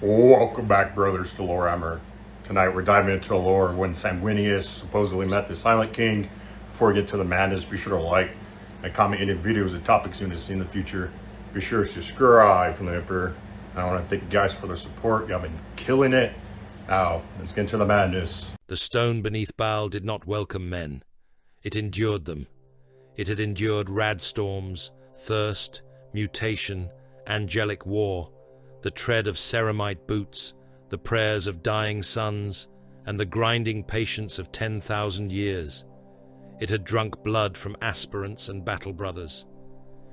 Welcome back, brothers, to Warhammer. Tonight we're diving into the lore of when Sanguinius supposedly met the Silent King. Before we get to the madness, be sure to like and comment any videos and topics you want to see in the future. Be sure to subscribe from the Emperor. I want to thank you guys for the support. Y'all been killing it. Now, let's get into the madness. The stone beneath Baal did not welcome men. It endured them. It had endured rad storms, thirst, mutation, angelic war, the tread of ceramite boots, the prayers of dying sons, and the grinding patience of 10,000 years. It had drunk blood from aspirants and battle brothers.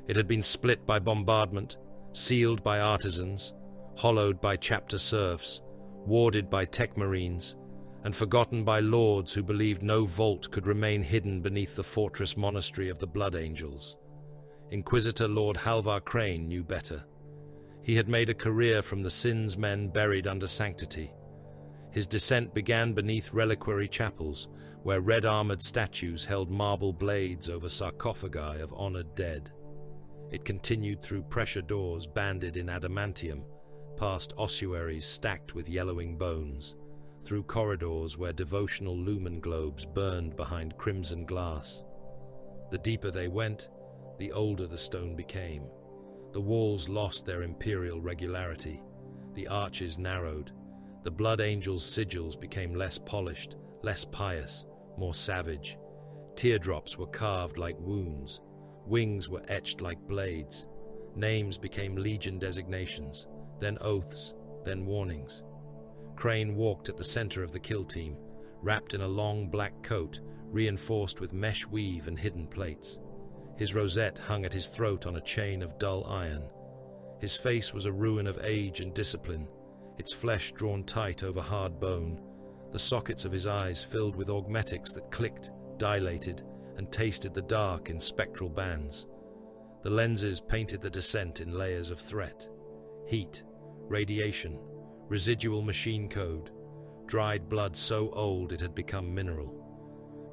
It had been split by bombardment, sealed by artisans, hollowed by chapter serfs, warded by tech marines, and forgotten by lords who believed no vault could remain hidden beneath the fortress monastery of the Blood Angels. Inquisitor Lord Halvar Crane knew better. He had made a career from the sins men buried under sanctity. His descent began beneath reliquary chapels, where red-armored statues held marble blades over sarcophagi of honored dead. It continued through pressure doors banded in adamantium, past ossuaries stacked with yellowing bones, through corridors where devotional lumen globes burned behind crimson glass. The deeper they went, the older the stone became. The walls lost their imperial regularity. The arches narrowed. The Blood Angels' sigils became less polished, less pious, more savage. Teardrops were carved like wounds. Wings were etched like blades. Names became legion designations, then oaths, then warnings. Crane walked at the center of the kill team, wrapped in a long black coat, reinforced with mesh weave and hidden plates. His rosette hung at his throat on a chain of dull iron. His face was a ruin of age and discipline, its flesh drawn tight over hard bone, the sockets of his eyes filled with augmetics that clicked, dilated, and tasted the dark in spectral bands. The lenses painted the descent in layers of threat. Heat, radiation, residual machine code, dried blood so old it had become mineral.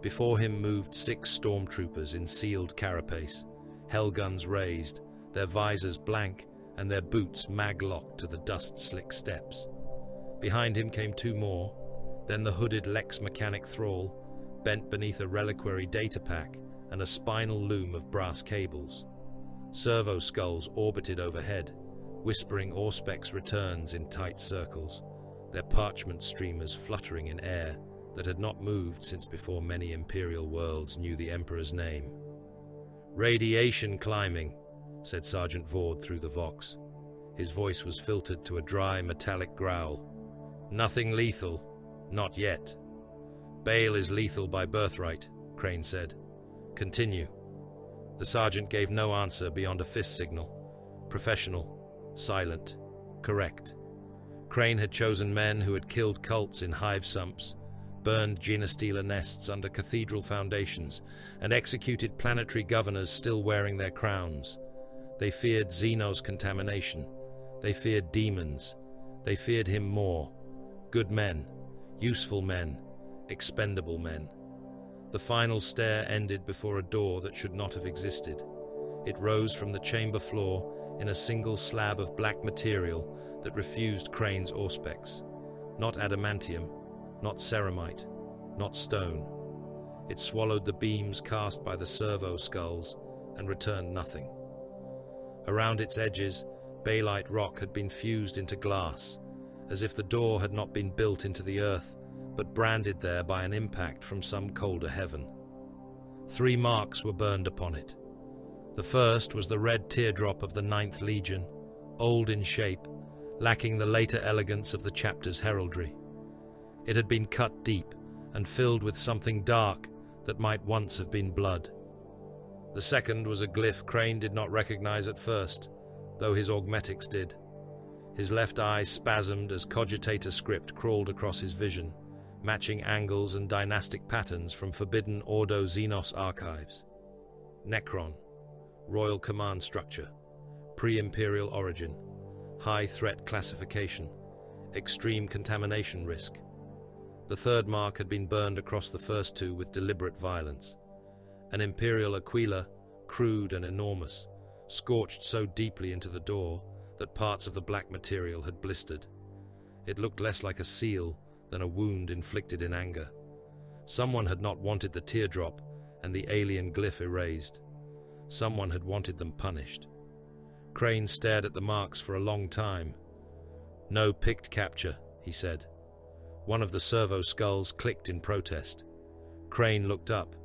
Before him moved 6 stormtroopers in sealed carapace, hellguns raised, their visors blank and their boots mag-locked to the dust-slick steps. Behind him came 2 more, then the hooded Lex mechanic thrall, bent beneath a reliquary data pack and a spinal loom of brass cables. Servo skulls orbited overhead, whispering Auspex returns in tight circles, their parchment streamers fluttering in air that had not moved since before many Imperial worlds knew the Emperor's name. "Radiation climbing," said Sergeant Vord through the Vox. His voice was filtered to a dry, metallic growl. "Nothing lethal. Not yet." "Baal is lethal by birthright," Crane said. "Continue." The sergeant gave no answer beyond a fist signal. Professional, silent, correct. Crane had chosen men who had killed cults in hive sumps, burned Genestealer nests under cathedral foundations, and executed planetary governors still wearing their crowns. They feared Xenos contamination. They feared demons. They feared him more. Good men, useful men, expendable men. The final stair ended before a door that should not have existed. It rose from the chamber floor in a single slab of black material that refused Crane's auspex. Not adamantium, not ceramite, not stone. It swallowed the beams cast by the servo skulls and returned nothing. Around its edges, Baalite rock had been fused into glass, as if the door had not been built into the earth, but branded there by an impact from some colder heaven. 3 marks were burned upon it. The first was the red teardrop of the 9th Legion, old in shape, lacking the later elegance of the chapter's heraldry. It had been cut deep and filled with something dark that might once have been blood. The second was a glyph Crane did not recognize at first, though his augmetics did. His left eye spasmed as cogitator script crawled across his vision, matching angles and dynastic patterns from forbidden Ordo Xenos archives. Necron, Royal Command Structure, Pre-Imperial Origin, High Threat Classification, Extreme Contamination Risk. The third mark had been burned across the first 2 with deliberate violence. An Imperial Aquila, crude and enormous, scorched so deeply into the door that parts of the black material had blistered. It looked less like a seal than a wound inflicted in anger. Someone had not wanted the teardrop and the alien glyph erased. Someone had wanted them punished. Crane stared at the marks for a long time. "No picked capture," he said. One of the servo skulls clicked in protest. Crane looked up.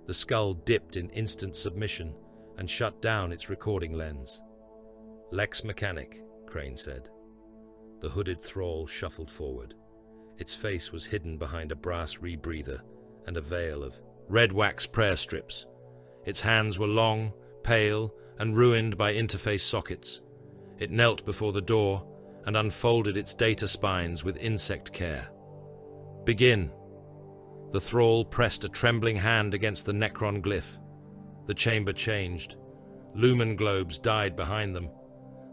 The skull dipped in instant submission and shut down its recording lens. "Lex Mechanic," Crane said. The hooded thrall shuffled forward. Its face was hidden behind a brass rebreather and a veil of red wax prayer strips. Its hands were long, pale, and ruined by interface sockets. It knelt before the door and unfolded its data spines with insect care. "Begin." The thrall pressed a trembling hand against the Necron glyph. The chamber changed. Lumen globes died behind them.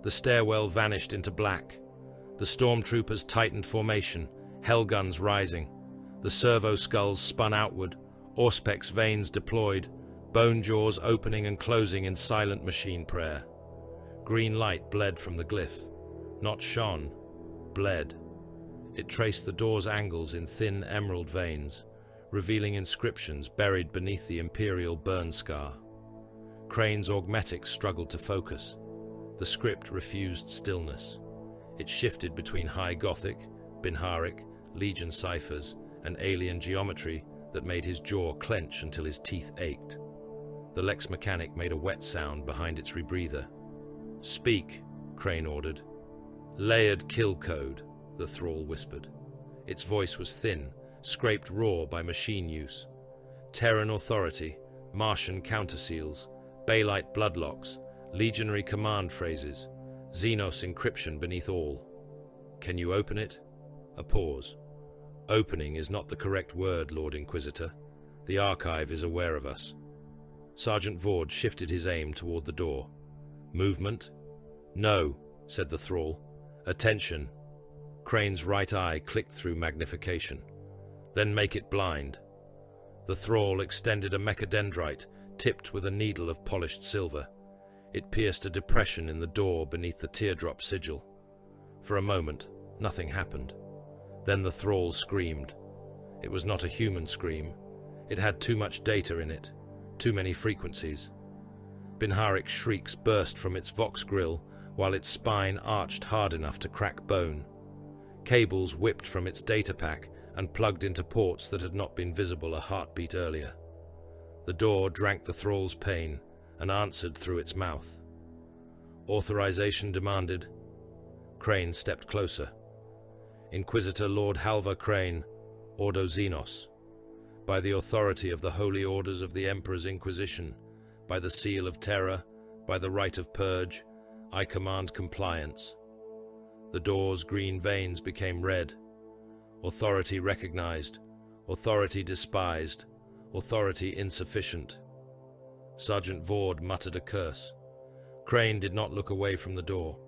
The stairwell vanished into black. The stormtroopers tightened formation, hellguns rising. The servo skulls spun outward, Auspex veins deployed, bone jaws opening and closing in silent machine prayer. Green light bled from the glyph. Not shone, bled. It traced the door's angles in thin emerald veins, revealing inscriptions buried beneath the Imperial burn scar. Crane's augmetics struggled to focus. The script refused stillness. It shifted between High Gothic, Binharic, Legion ciphers, and alien geometry that made his jaw clench until his teeth ached. The Lex Mechanic made a wet sound behind its rebreather. "Speak," Crane ordered. "Layered kill code," the thrall whispered. Its voice was thin, scraped raw by machine use. Terran authority, Martian counterseals, Baelite bloodlocks, legionary command phrases, Xenos encryption beneath all. "Can you open it?" A pause. "Opening is not the correct word, Lord Inquisitor. The Archive is aware of us." Sergeant Vord shifted his aim toward the door. "Movement?" "No," said the thrall. "Attention." Crane's right eye clicked through magnification. "Then make it blind." The thrall extended a mechadendrite tipped with a needle of polished silver. It pierced a depression in the door beneath the teardrop sigil. For a moment, nothing happened. Then the thrall screamed. It was not a human scream. It had too much data in it, too many frequencies. Binharic shrieks burst from its vox grill while its spine arched hard enough to crack bone. Cables whipped from its data pack and plugged into ports that had not been visible a heartbeat earlier. The door drank the thrall's pain and answered through its mouth. "Authorization demanded." Crane stepped closer. "Inquisitor Lord Halvar Crane, Ordo Xenos. By the authority of the Holy Orders of the Emperor's Inquisition, by the seal of terror, by the rite of purge, I command compliance." The door's green veins became red. Authority recognized, authority despised, authority insufficient. Sergeant Vord muttered a curse. Crane did not look away from the door.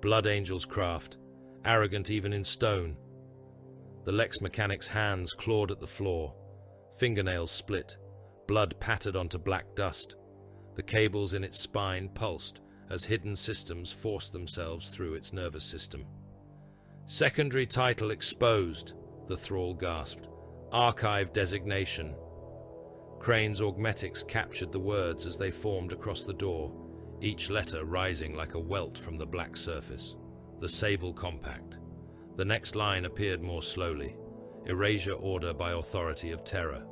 Blood Angel's craft, arrogant even in stone. The Lex Mechanic's hands clawed at the floor. Fingernails split. Blood pattered onto black dust. The cables in its spine pulsed as hidden systems forced themselves through its nervous system. "Secondary title exposed," the thrall gasped. "Archive designation." Crane's augmetics captured the words as they formed across the door, each letter rising like a welt from the black surface. The Sable Compact. The next line appeared more slowly. Erasure order by authority of terror.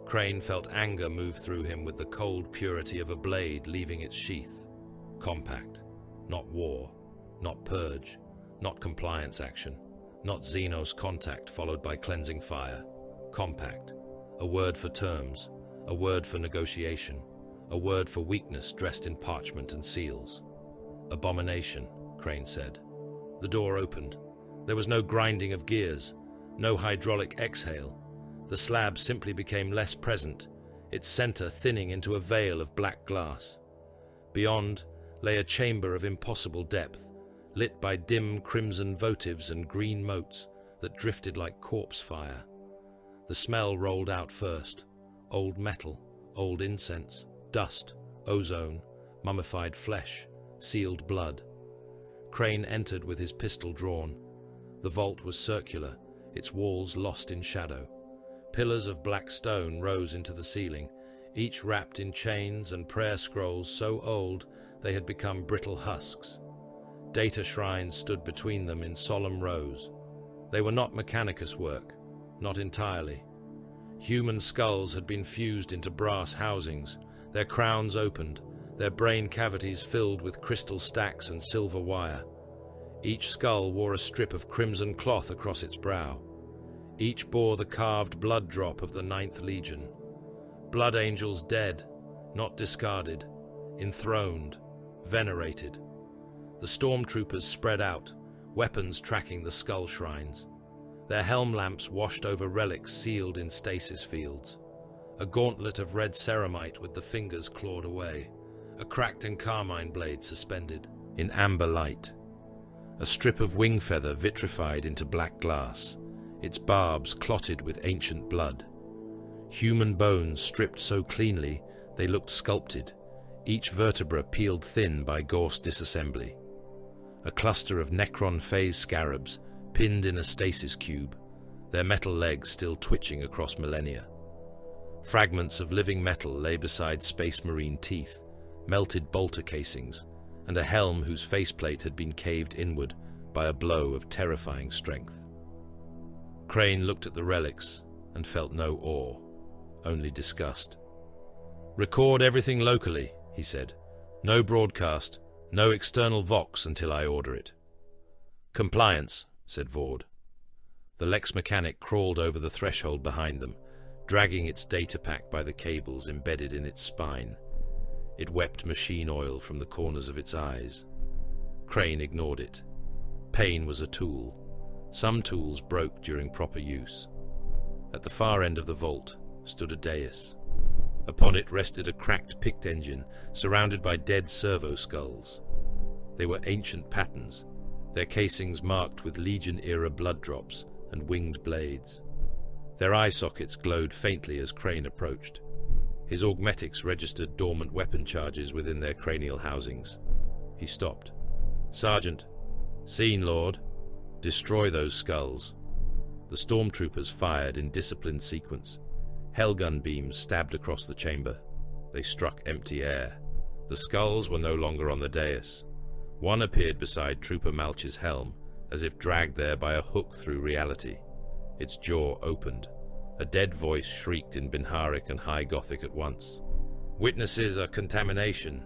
Crane felt anger move through him with the cold purity of a blade leaving its sheath. Compact. Not war. Not purge. Not compliance action. Not Xenos contact followed by cleansing fire. Compact. A word for terms. A word for negotiation. A word for weakness dressed in parchment and seals. "Abomination," Crane said. The door opened. There was no grinding of gears. No hydraulic exhale. The slab simply became less present, its center thinning into a veil of black glass. Beyond lay a chamber of impossible depth, lit by dim crimson votives and green motes that drifted like corpse fire. The smell rolled out first. Old metal, old incense, dust, ozone, mummified flesh, sealed blood. Crane entered with his pistol drawn. The vault was circular, its walls lost in shadow. Pillars of black stone rose into the ceiling, each wrapped in chains and prayer scrolls so old they had become brittle husks. Data shrines stood between them in solemn rows. They were not Mechanicus work, not entirely. Human skulls had been fused into brass housings, their crowns opened, their brain cavities filled with crystal stacks and silver wire. Each skull wore a strip of crimson cloth across its brow. Each bore the carved blood drop of the 9th Legion. Blood angels dead, not discarded, enthroned, venerated. The stormtroopers spread out, weapons tracking the skull shrines. Their helm lamps washed over relics sealed in stasis fields. A gauntlet of red ceramite with the fingers clawed away. A cracked and carmine blade suspended in amber light. A strip of wing feather vitrified into black glass, its barbs clotted with ancient blood. Human bones stripped so cleanly they looked sculpted, each vertebra peeled thin by Gorse disassembly. A cluster of Necron phase scarabs pinned in a stasis cube, their metal legs still twitching across millennia. Fragments of living metal lay beside space marine teeth, melted bolter casings, and a helm whose faceplate had been caved inward by a blow of terrifying strength. Crane looked at the relics and felt no awe, only disgust. "Record everything locally," he said. "No broadcast, no external vox until I order it." "Compliance," said Vord. The Lex mechanic crawled over the threshold behind them, dragging its data pack by the cables embedded in its spine. It wept machine oil from the corners of its eyes. Crane ignored it. Pain was a tool. Some tools broke during proper use. At the far end of the vault stood a dais. Upon it rested a cracked picked engine surrounded by dead servo skulls. They were ancient patterns, their casings marked with Legion-era blood drops and winged blades. Their eye sockets glowed faintly as Crane approached. His augmetics registered dormant weapon charges within their cranial housings. He stopped. "Sergeant." "Scene, Lord." "Destroy those skulls." The stormtroopers fired in disciplined sequence. Hellgun beams stabbed across the chamber. They struck empty air. The skulls were no longer on the dais. One appeared beside Trooper Malch's helm, as if dragged there by a hook through reality. Its jaw opened. A dead voice shrieked in Binharic and High Gothic at once. "Witnesses a contamination."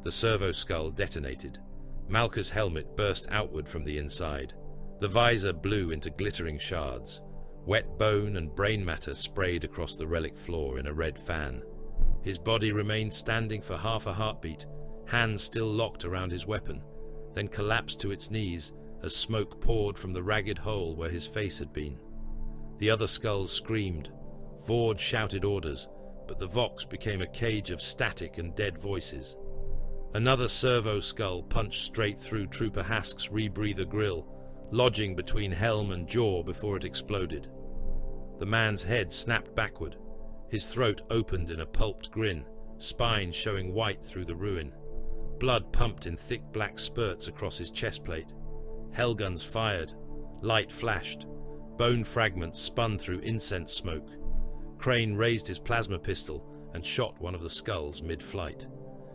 The servo skull detonated. Malchus' helmet burst outward from the inside. The visor blew into glittering shards. Wet bone and brain matter sprayed across the relic floor in a red fan. His body remained standing for half a heartbeat, hands still locked around his weapon, then collapsed to its knees as smoke poured from the ragged hole where his face had been. The other skulls screamed. Vord shouted orders, but the Vox became a cage of static and dead voices. Another servo skull punched straight through Trooper Hask's rebreather grill, lodging between helm and jaw before it exploded. The man's head snapped backward. His throat opened in a pulped grin, spine showing white through the ruin. Blood pumped in thick black spurts across his chestplate. Hellguns fired. Light flashed. Bone fragments spun through incense smoke. Crane raised his plasma pistol and shot one of the skulls mid-flight.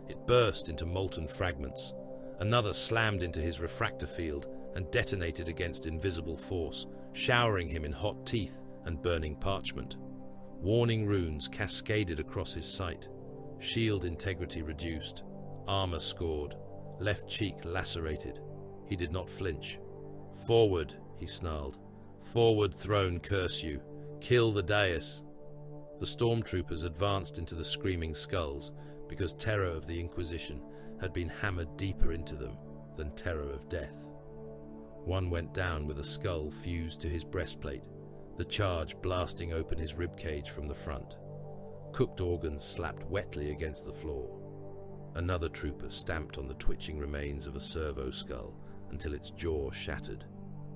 It burst into molten fragments. Another slammed into his refractor field and detonated against invisible force, showering him in hot teeth and burning parchment. Warning runes cascaded across his sight. Shield integrity reduced. Armor scored. Left cheek lacerated. He did not flinch. "Forward," he snarled. "Forward, throne, curse you. Kill the dais." The stormtroopers advanced into the screaming skulls because terror of the Inquisition had been hammered deeper into them than terror of death. One went down with a skull fused to his breastplate, the charge blasting open his ribcage from the front. Cooked organs slapped wetly against the floor. Another trooper stamped on the twitching remains of a servo skull until its jaw shattered,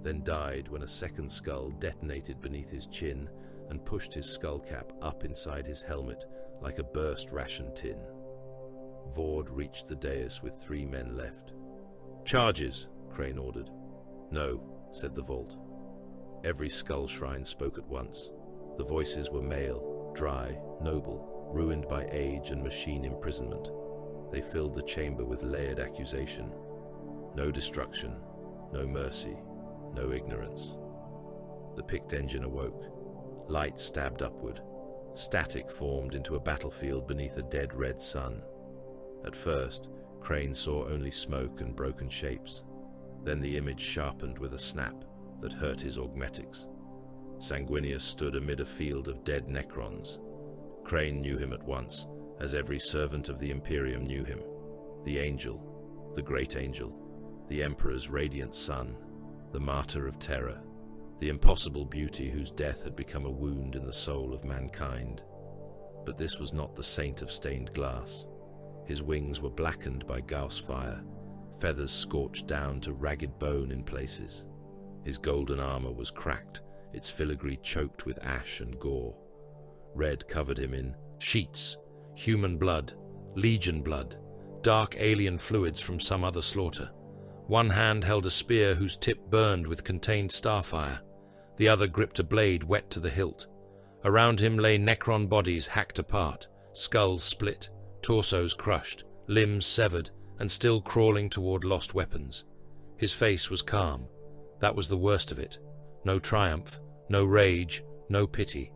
then died when a second skull detonated beneath his chin and pushed his skull cap up inside his helmet like a burst ration tin. Vord reached the dais with 3 men left. "Charges," Crane ordered. "No," said the vault. Every skull shrine spoke at once. The voices were male, dry, noble, ruined by age and machine imprisonment. They filled the chamber with layered accusation. No destruction, no mercy, no ignorance. The picked engine awoke. Light stabbed upward. Static formed into a battlefield beneath a dead red sun. At first, Crane saw only smoke and broken shapes. Then the image sharpened with a snap that hurt his augmetics. Sanguinius stood amid a field of dead Necrons. Crane knew him at once, as every servant of the Imperium knew him. The Angel, the Great Angel, the Emperor's radiant son, the martyr of terror, the impossible beauty whose death had become a wound in the soul of mankind. But this was not the saint of stained glass. His wings were blackened by Gauss fire, feathers scorched down to ragged bone in places. His golden armor was cracked, its filigree choked with ash and gore. Red covered him in sheets, human blood, legion blood, dark alien fluids from some other slaughter. One hand held a spear whose tip burned with contained starfire. The other gripped a blade wet to the hilt. Around him lay Necron bodies hacked apart, skulls split, torsos crushed, limbs severed, and still crawling toward lost weapons. His face was calm. That was the worst of it. No triumph, no rage, no pity.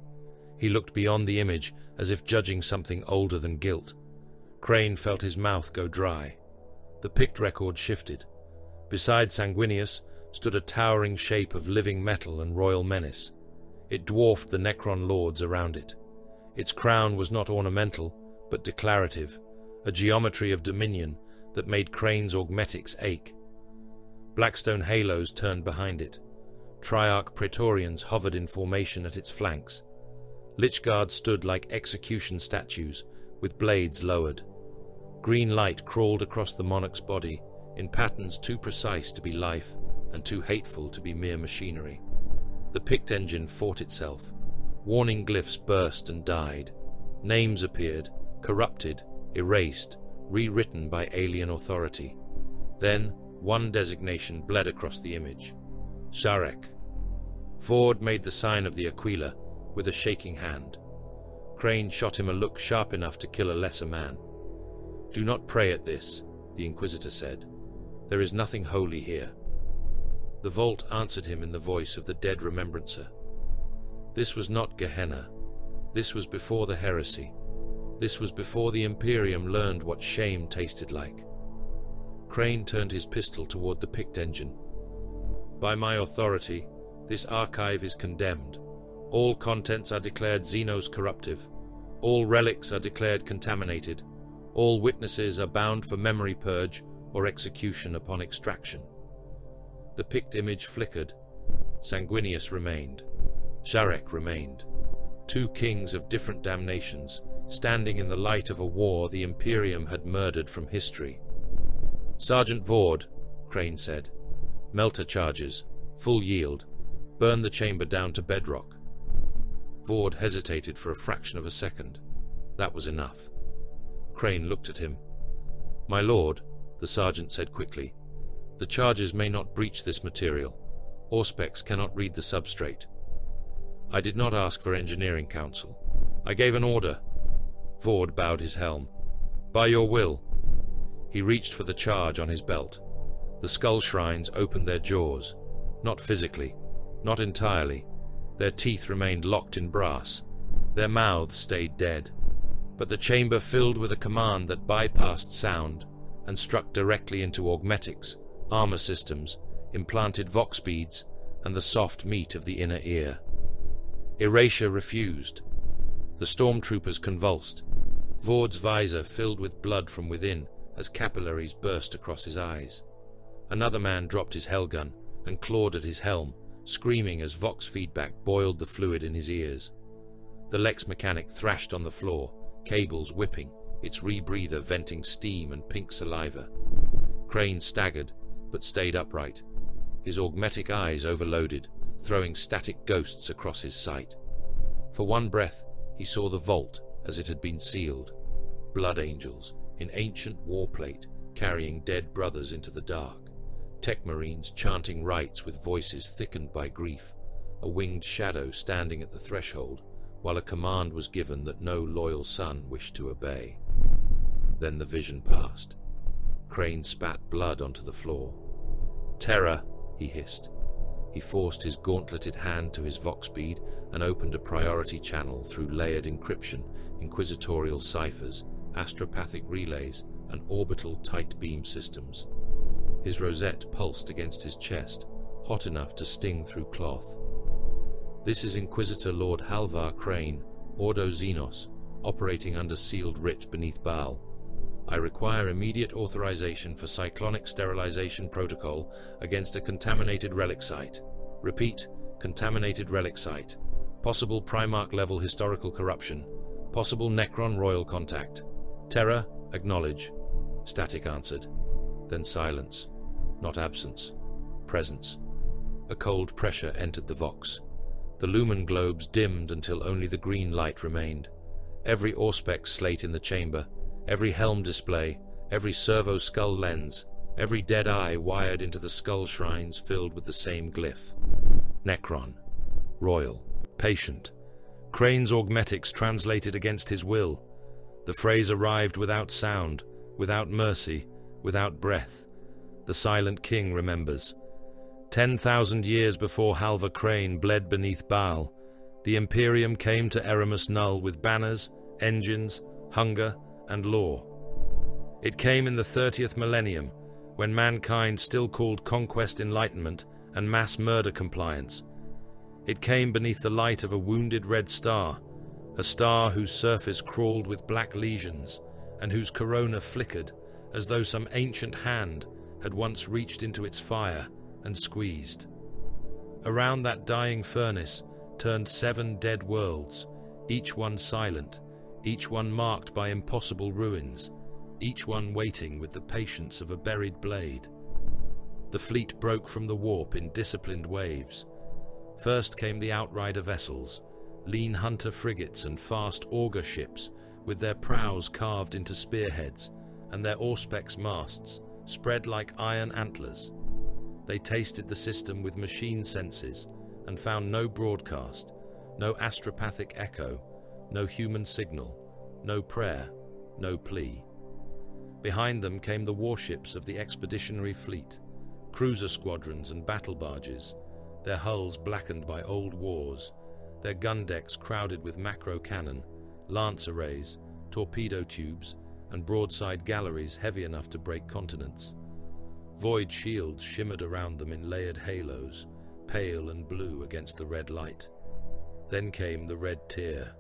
He looked beyond the image as if judging something older than guilt. Crane felt his mouth go dry. The picked record shifted. Beside Sanguinius stood a towering shape of living metal and royal menace. It dwarfed the Necron lords around it. Its crown was not ornamental, but declarative, a geometry of dominion that made Crane's augmetics ache. Blackstone halos turned behind it. Triarch Praetorians hovered in formation at its flanks. Lichguards stood like execution statues, with blades lowered. Green light crawled across the monarch's body, in patterns too precise to be life and too hateful to be mere machinery. The picked engine fought itself. Warning glyphs burst and died. Names appeared, corrupted, erased, rewritten by alien authority. Then, one designation bled across the image. Szarekh. Ford made the sign of the Aquila with a shaking hand. Crane shot him a look sharp enough to kill a lesser man. "Do not pray at this," the Inquisitor said. "There is nothing holy here." The vault answered him in the voice of the dead remembrancer. This was not Gehenna. This was before the heresy. This was before the Imperium learned what shame tasted like. Crane turned his pistol toward the picked engine. "By my authority, this archive is condemned. All contents are declared Xenos corruptive. All relics are declared contaminated. All witnesses are bound for memory purge or execution upon extraction." The picked image flickered. Sanguinius remained. Szarekh remained. Two kings of different damnations, standing in the light of a war the Imperium had murdered from history. "Sergeant Vord," Crane said. "Melter charges. Full yield. Burn the chamber down to bedrock." Vord hesitated for a fraction of a second. That was enough. Crane looked at him. "My lord," the sergeant said quickly, "the charges may not breach this material. Auspex cannot read the substrate. I did not ask for engineering counsel. I gave an order." Vord bowed his helm. "By your will." He reached for the charge on his belt. The skull shrines opened their jaws. Not physically, not entirely. Their teeth remained locked in brass. Their mouths stayed dead. But the chamber filled with a command that bypassed sound and struck directly into augmetics, armor systems, implanted vox beads, and the soft meat of the inner ear. Erasure refused. The stormtroopers convulsed. Vord's visor filled with blood from within as capillaries burst across his eyes. Another man dropped his hellgun and clawed at his helm, screaming as vox feedback boiled the fluid in his ears. The Lex mechanic thrashed on the floor, cables whipping, its rebreather venting steam and pink saliva. Crane staggered, but stayed upright. His augmetic eyes overloaded, throwing static ghosts across his sight. For one breath, he saw the vault as it had been sealed. Blood angels, in ancient warplate, carrying dead brothers into the dark. Tech Marines chanting rites with voices thickened by grief, a winged shadow standing at the threshold, while a command was given that no loyal son wished to obey. Then the vision passed. Crane spat blood onto the floor. "Terror," he hissed. He forced his gauntleted hand to his vox bead and opened a priority channel through layered encryption, inquisitorial ciphers, astropathic relays, and orbital tight beam systems. His rosette pulsed against his chest, hot enough to sting through cloth. "This is Inquisitor Lord Halvar Crane, Ordo Xenos, operating under sealed writ beneath Baal. I require immediate authorization for cyclonic sterilization protocol against a contaminated relic site. Repeat, contaminated relic site. Possible Primarch-level historical corruption. Possible Necron royal contact. Terror, acknowledge." Static answered. Then silence. Not absence. Presence. A cold pressure entered the Vox. The lumen globes dimmed until only the green light remained. Every Auspex slate in the chamber, every helm display, every servo skull lens, every dead eye wired into the skull shrines filled with the same glyph. Necron. Royal. Patient. Crane's augmetics translated against his will. The phrase arrived without sound, without mercy, without breath. The silent king remembers. 10,000 years before Halvar Crane bled beneath Baal, the Imperium came to Eramus Null with banners, engines, hunger, and law. It came in the 30th millennium, when mankind still called conquest enlightenment and mass murder compliance. It came beneath the light of a wounded red star, a star whose surface crawled with black lesions, and whose corona flickered as though some ancient hand had once reached into its fire and squeezed. Around that dying furnace turned 7 dead worlds, each one silent, each one marked by impossible ruins, each one waiting with the patience of a buried blade. The fleet broke from the warp in disciplined waves. First came the outrider vessels, lean hunter frigates and fast auger ships, with their prows carved into spearheads and their Auspex masts spread like iron antlers. They tasted the system with machine senses and found no broadcast, no astropathic echo, no human signal, no prayer, no plea. Behind them came the warships of the expeditionary fleet, cruiser squadrons and battle barges, their hulls blackened by old wars, their gun decks crowded with macro cannon, lance arrays, torpedo tubes, and broadside galleries heavy enough to break continents. Void shields shimmered around them in layered halos, pale and blue against the red light. Then came the Red Tier.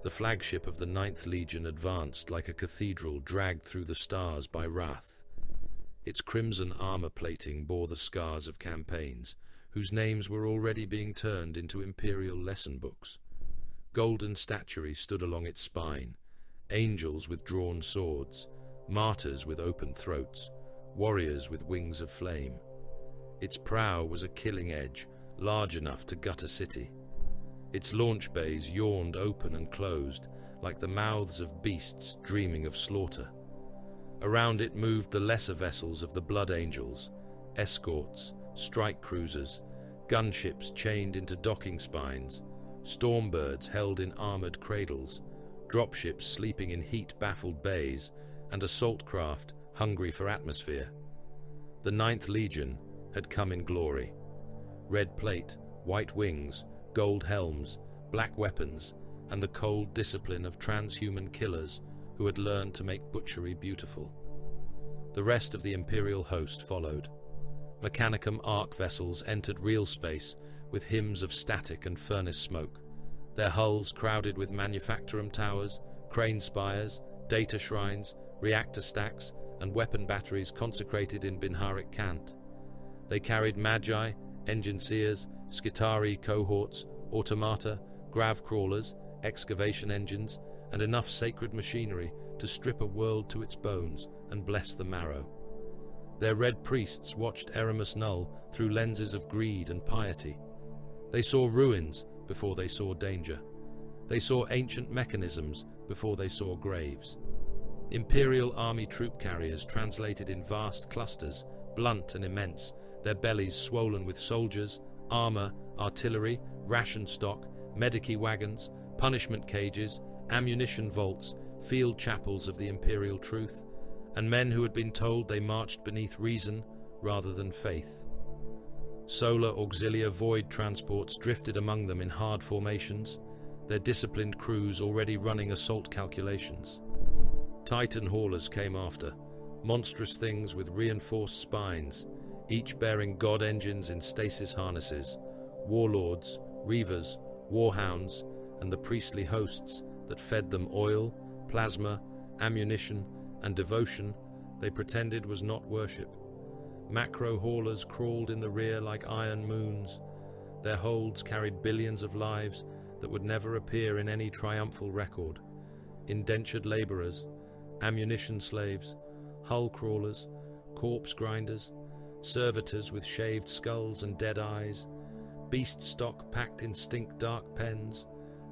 The flagship of the 9th Legion advanced like a cathedral dragged through the stars by wrath. Its crimson armor plating bore the scars of campaigns, whose names were already being turned into imperial lesson books. Golden statuary stood along its spine, angels with drawn swords, martyrs with open throats, warriors with wings of flame. Its prow was a killing edge, large enough to gut a city. Its launch bays yawned open and closed, like the mouths of beasts dreaming of slaughter. Around it moved the lesser vessels of the Blood Angels, escorts, strike cruisers, gunships chained into docking spines, stormbirds held in armored cradles, dropships sleeping in heat-baffled bays, and assault craft hungry for atmosphere. The 9th Legion had come in glory. Red plate, white wings, gold helms, black weapons, and the cold discipline of transhuman killers who had learned to make butchery beautiful. The rest of the Imperial host followed. Mechanicum arc vessels entered real space with hymns of static and furnace smoke, their hulls crowded with manufactorum towers, crane spires, data shrines, reactor stacks, and weapon batteries consecrated in Binharic cant. They carried magi, engine seers, Skitari cohorts, automata, grav crawlers, excavation engines, and enough sacred machinery to strip a world to its bones and bless the marrow. Their red priests watched Eramus Null through lenses of greed and piety. They saw ruins before they saw danger. They saw ancient mechanisms before they saw graves. Imperial army troop carriers translated in vast clusters, blunt and immense, their bellies swollen with soldiers, armor, artillery, ration stock, medici wagons, punishment cages, ammunition vaults, field chapels of the imperial truth, and men who had been told they marched beneath reason rather than faith. Solar auxiliar void transports drifted among them in hard formations, their disciplined crews already running assault calculations. Titan haulers came after, monstrous things with reinforced spines, each bearing god engines in stasis harnesses, warlords, reavers, warhounds, and the priestly hosts that fed them oil, plasma, ammunition, and devotion they pretended was not worship. Macro haulers crawled in the rear like iron moons. Their holds carried billions of lives that would never appear in any triumphal record. Indentured laborers, ammunition slaves, hull crawlers, corpse grinders, servitors with shaved skulls and dead eyes, beast stock packed in stink-dark pens,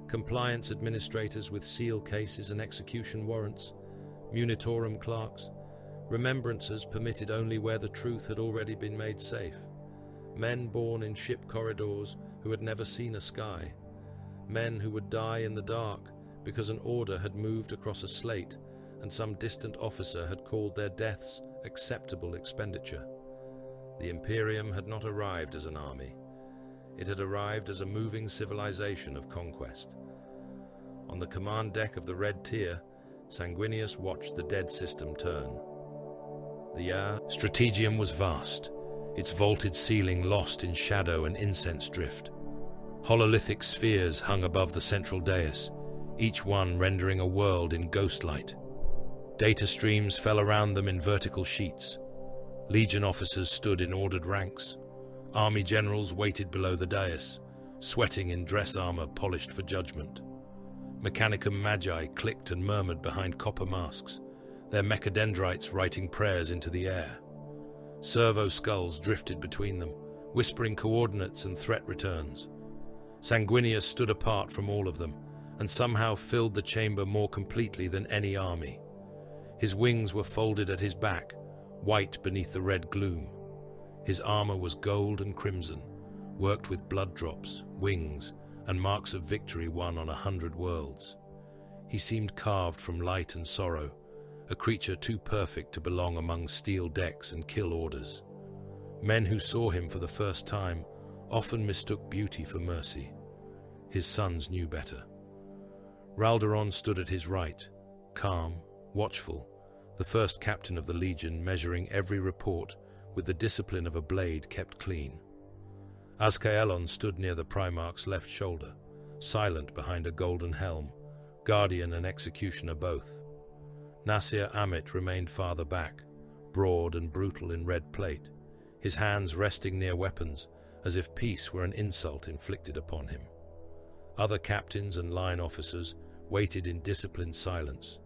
compliance administrators with seal cases and execution warrants, munitorum clerks, remembrancers permitted only where the truth had already been made safe, men born in ship corridors who had never seen a sky, men who would die in the dark because an order had moved across a slate and some distant officer had called their deaths acceptable expenditure. The Imperium had not arrived as an army. It had arrived as a moving civilization of conquest. On the command deck of the Red Tier, Sanguinius watched the dead system turn. The Strategium was vast, its vaulted ceiling lost in shadow and incense drift. Hololithic spheres hung above the central dais, each one rendering a world in ghostlight. Data streams fell around them in vertical sheets. Legion officers stood in ordered ranks. Army generals waited below the dais, sweating in dress armor polished for judgment. Mechanicum magi clicked and murmured behind copper masks, their mechadendrites writing prayers into the air. Servo skulls drifted between them, whispering coordinates and threat returns. Sanguinius stood apart from all of them, and somehow filled the chamber more completely than any army. His wings were folded at his back, white beneath the red gloom. His armor was gold and crimson, worked with blood drops, wings, and marks of victory won on 100 worlds. He seemed carved from light and sorrow, a creature too perfect to belong among steel decks and kill orders. Men who saw him for the first time often mistook beauty for mercy. His sons knew better. Ralderon stood at his right, calm, watchful, the first captain of the Legion measuring every report with the discipline of a blade kept clean. Azkaelon stood near the Primarch's left shoulder, silent behind a golden helm, guardian and executioner both. Nasir Amit remained farther back, broad and brutal in red plate, his hands resting near weapons as if peace were an insult inflicted upon him. Other captains and line officers waited in disciplined silence.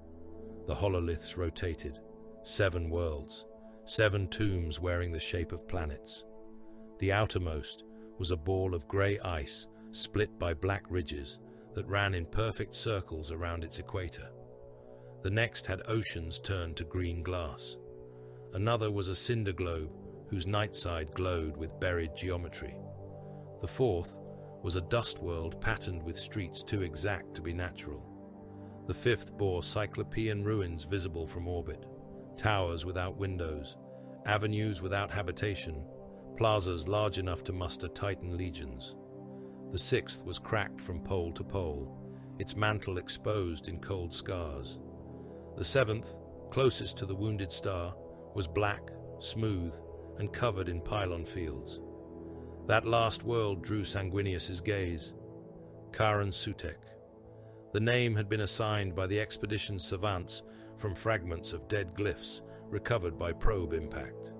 The hololiths rotated, 7 worlds, 7 tombs wearing the shape of planets. The outermost was a ball of grey ice split by black ridges that ran in perfect circles around its equator. The next had oceans turned to green glass. Another was a cinder globe whose night side glowed with buried geometry. The fourth was a dust world patterned with streets too exact to be natural. The fifth bore cyclopean ruins visible from orbit, towers without windows, avenues without habitation, plazas large enough to muster Titan legions. The sixth was cracked from pole to pole, its mantle exposed in cold scars. The seventh, closest to the wounded star, was black, smooth, and covered in pylon fields. That last world drew Sanguinius's gaze. Karen Sutek. The name had been assigned by the expedition's savants from fragments of dead glyphs recovered by probe impact.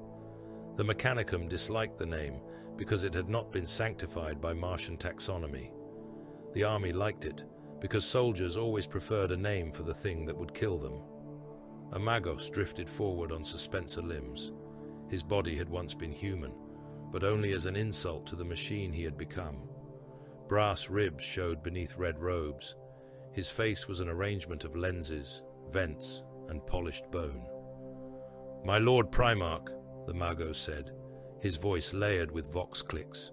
The Mechanicum disliked the name because it had not been sanctified by Martian taxonomy. The army liked it because soldiers always preferred a name for the thing that would kill them. A Magos drifted forward on suspensor limbs. His body had once been human, but only as an insult to the machine he had become. Brass ribs showed beneath red robes. His face was an arrangement of lenses, vents, and polished bone. "My Lord Primarch," the Mago said, his voice layered with vox clicks.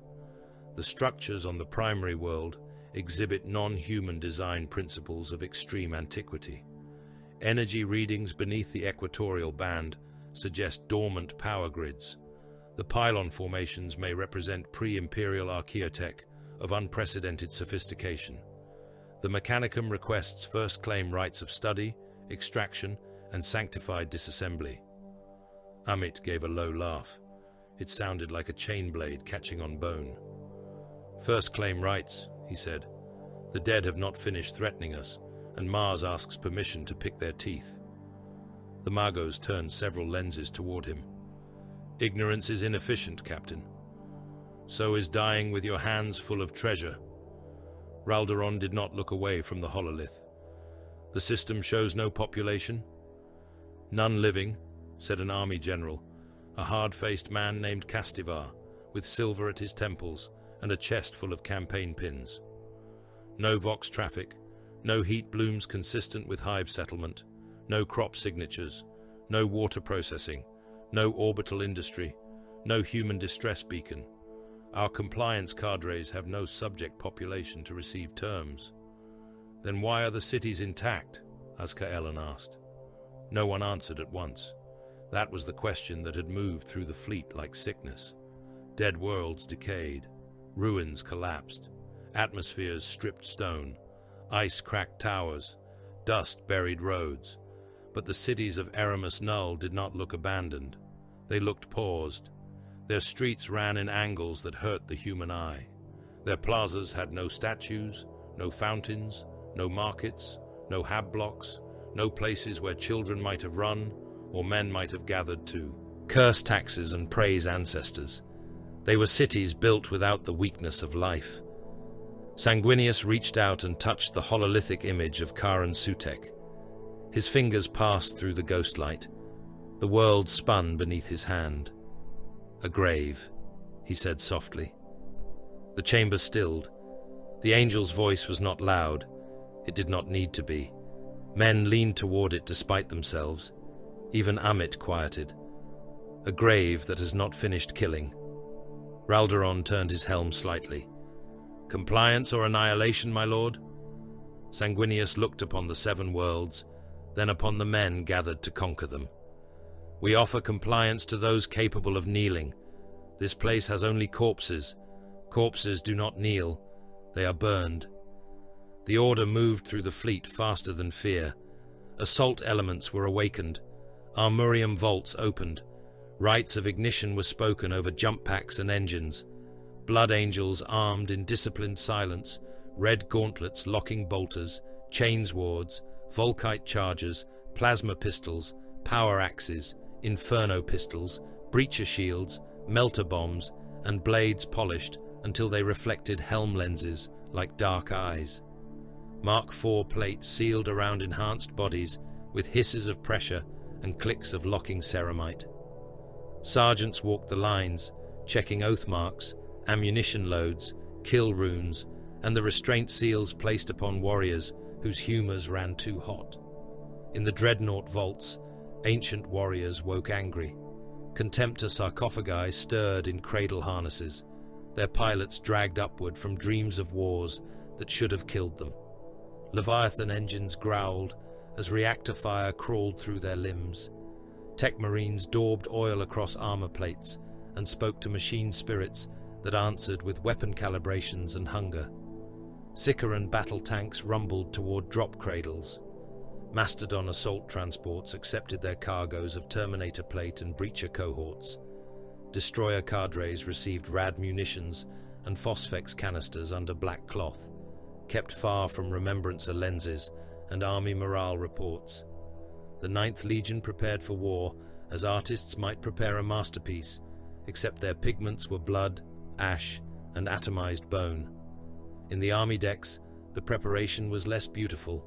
The structures on the primary world exhibit non-human design principles of extreme antiquity. Energy readings beneath the equatorial band suggest dormant power grids. The pylon formations may represent pre-imperial archaeotech of unprecedented sophistication. The Mechanicum requests first claim rights of study, extraction, and sanctified disassembly. Amit gave a low laugh. It sounded like a chain blade catching on bone. First claim rights, he said. The dead have not finished threatening us, and Mars asks permission to pick their teeth. The Magos turned several lenses toward him. Ignorance is inefficient, Captain. So is dying with your hands full of treasure. Ralderon did not look away from the hololith. The system shows no population? None living, said an army general, a hard-faced man named Castivar, with silver at his temples and a chest full of campaign pins. No vox traffic, no heat blooms consistent with hive settlement, no crop signatures, no water processing, no orbital industry, no human distress beacon. Our compliance cadres have no subject population to receive terms. Then why are the cities intact? Azkaelan asked. No one answered at once. That was the question that had moved through the fleet like sickness. Dead worlds decayed, ruins collapsed, atmospheres stripped stone, ice-cracked towers, dust-buried roads. But the cities of Eramus Null did not look abandoned. They looked paused. Their streets ran in angles that hurt the human eye. Their plazas had no statues, no fountains, no markets, no hab blocks, no places where children might have run or men might have gathered to curse taxes and praise ancestors. They were cities built without the weakness of life. Sanguinius reached out and touched the hololithic image of Karen Sutek. His fingers passed through the ghost light. The world spun beneath his hand. A grave, he said softly. The chamber stilled. The angel's voice was not loud. It did not need to be. Men leaned toward it despite themselves. Even Amit quieted. A grave that has not finished killing. Ralderon turned his helm slightly. Compliance or annihilation, my lord? Sanguinius looked upon the 7 worlds, then upon the men gathered to conquer them. We offer compliance to those capable of kneeling. This place has only corpses. Corpses do not kneel. They are burned. The order moved through the fleet faster than fear. Assault elements were awakened. Armurium vaults opened. Rites of ignition were spoken over jump packs and engines. Blood angels armed in disciplined silence, red gauntlets locking bolters, chains wards, volkite chargers, plasma pistols, power axes, inferno pistols, breacher shields, melter bombs, and blades polished until they reflected helm lenses like dark eyes. Mark IV plates sealed around enhanced bodies with hisses of pressure and clicks of locking ceramite. Sergeants walked the lines, checking oath marks, ammunition loads, kill runes, and the restraint seals placed upon warriors whose humors ran too hot. In the dreadnought vaults, ancient warriors woke angry. Contemptor sarcophagi stirred in cradle harnesses, their pilots dragged upward from dreams of wars that should have killed them. Leviathan engines growled as reactor fire crawled through their limbs. Tech marines daubed oil across armor plates and spoke to machine spirits that answered with weapon calibrations and hunger. Sicaran battle tanks rumbled toward drop cradles. Mastodon assault transports accepted their cargoes of Terminator plate and breacher cohorts. Destroyer cadres received rad munitions and phosphex canisters under black cloth, kept far from remembrancer lenses and army morale reports. The 9th Legion prepared for war as artists might prepare a masterpiece, except their pigments were blood, ash, and atomized bone. In the army decks, the preparation was less beautiful.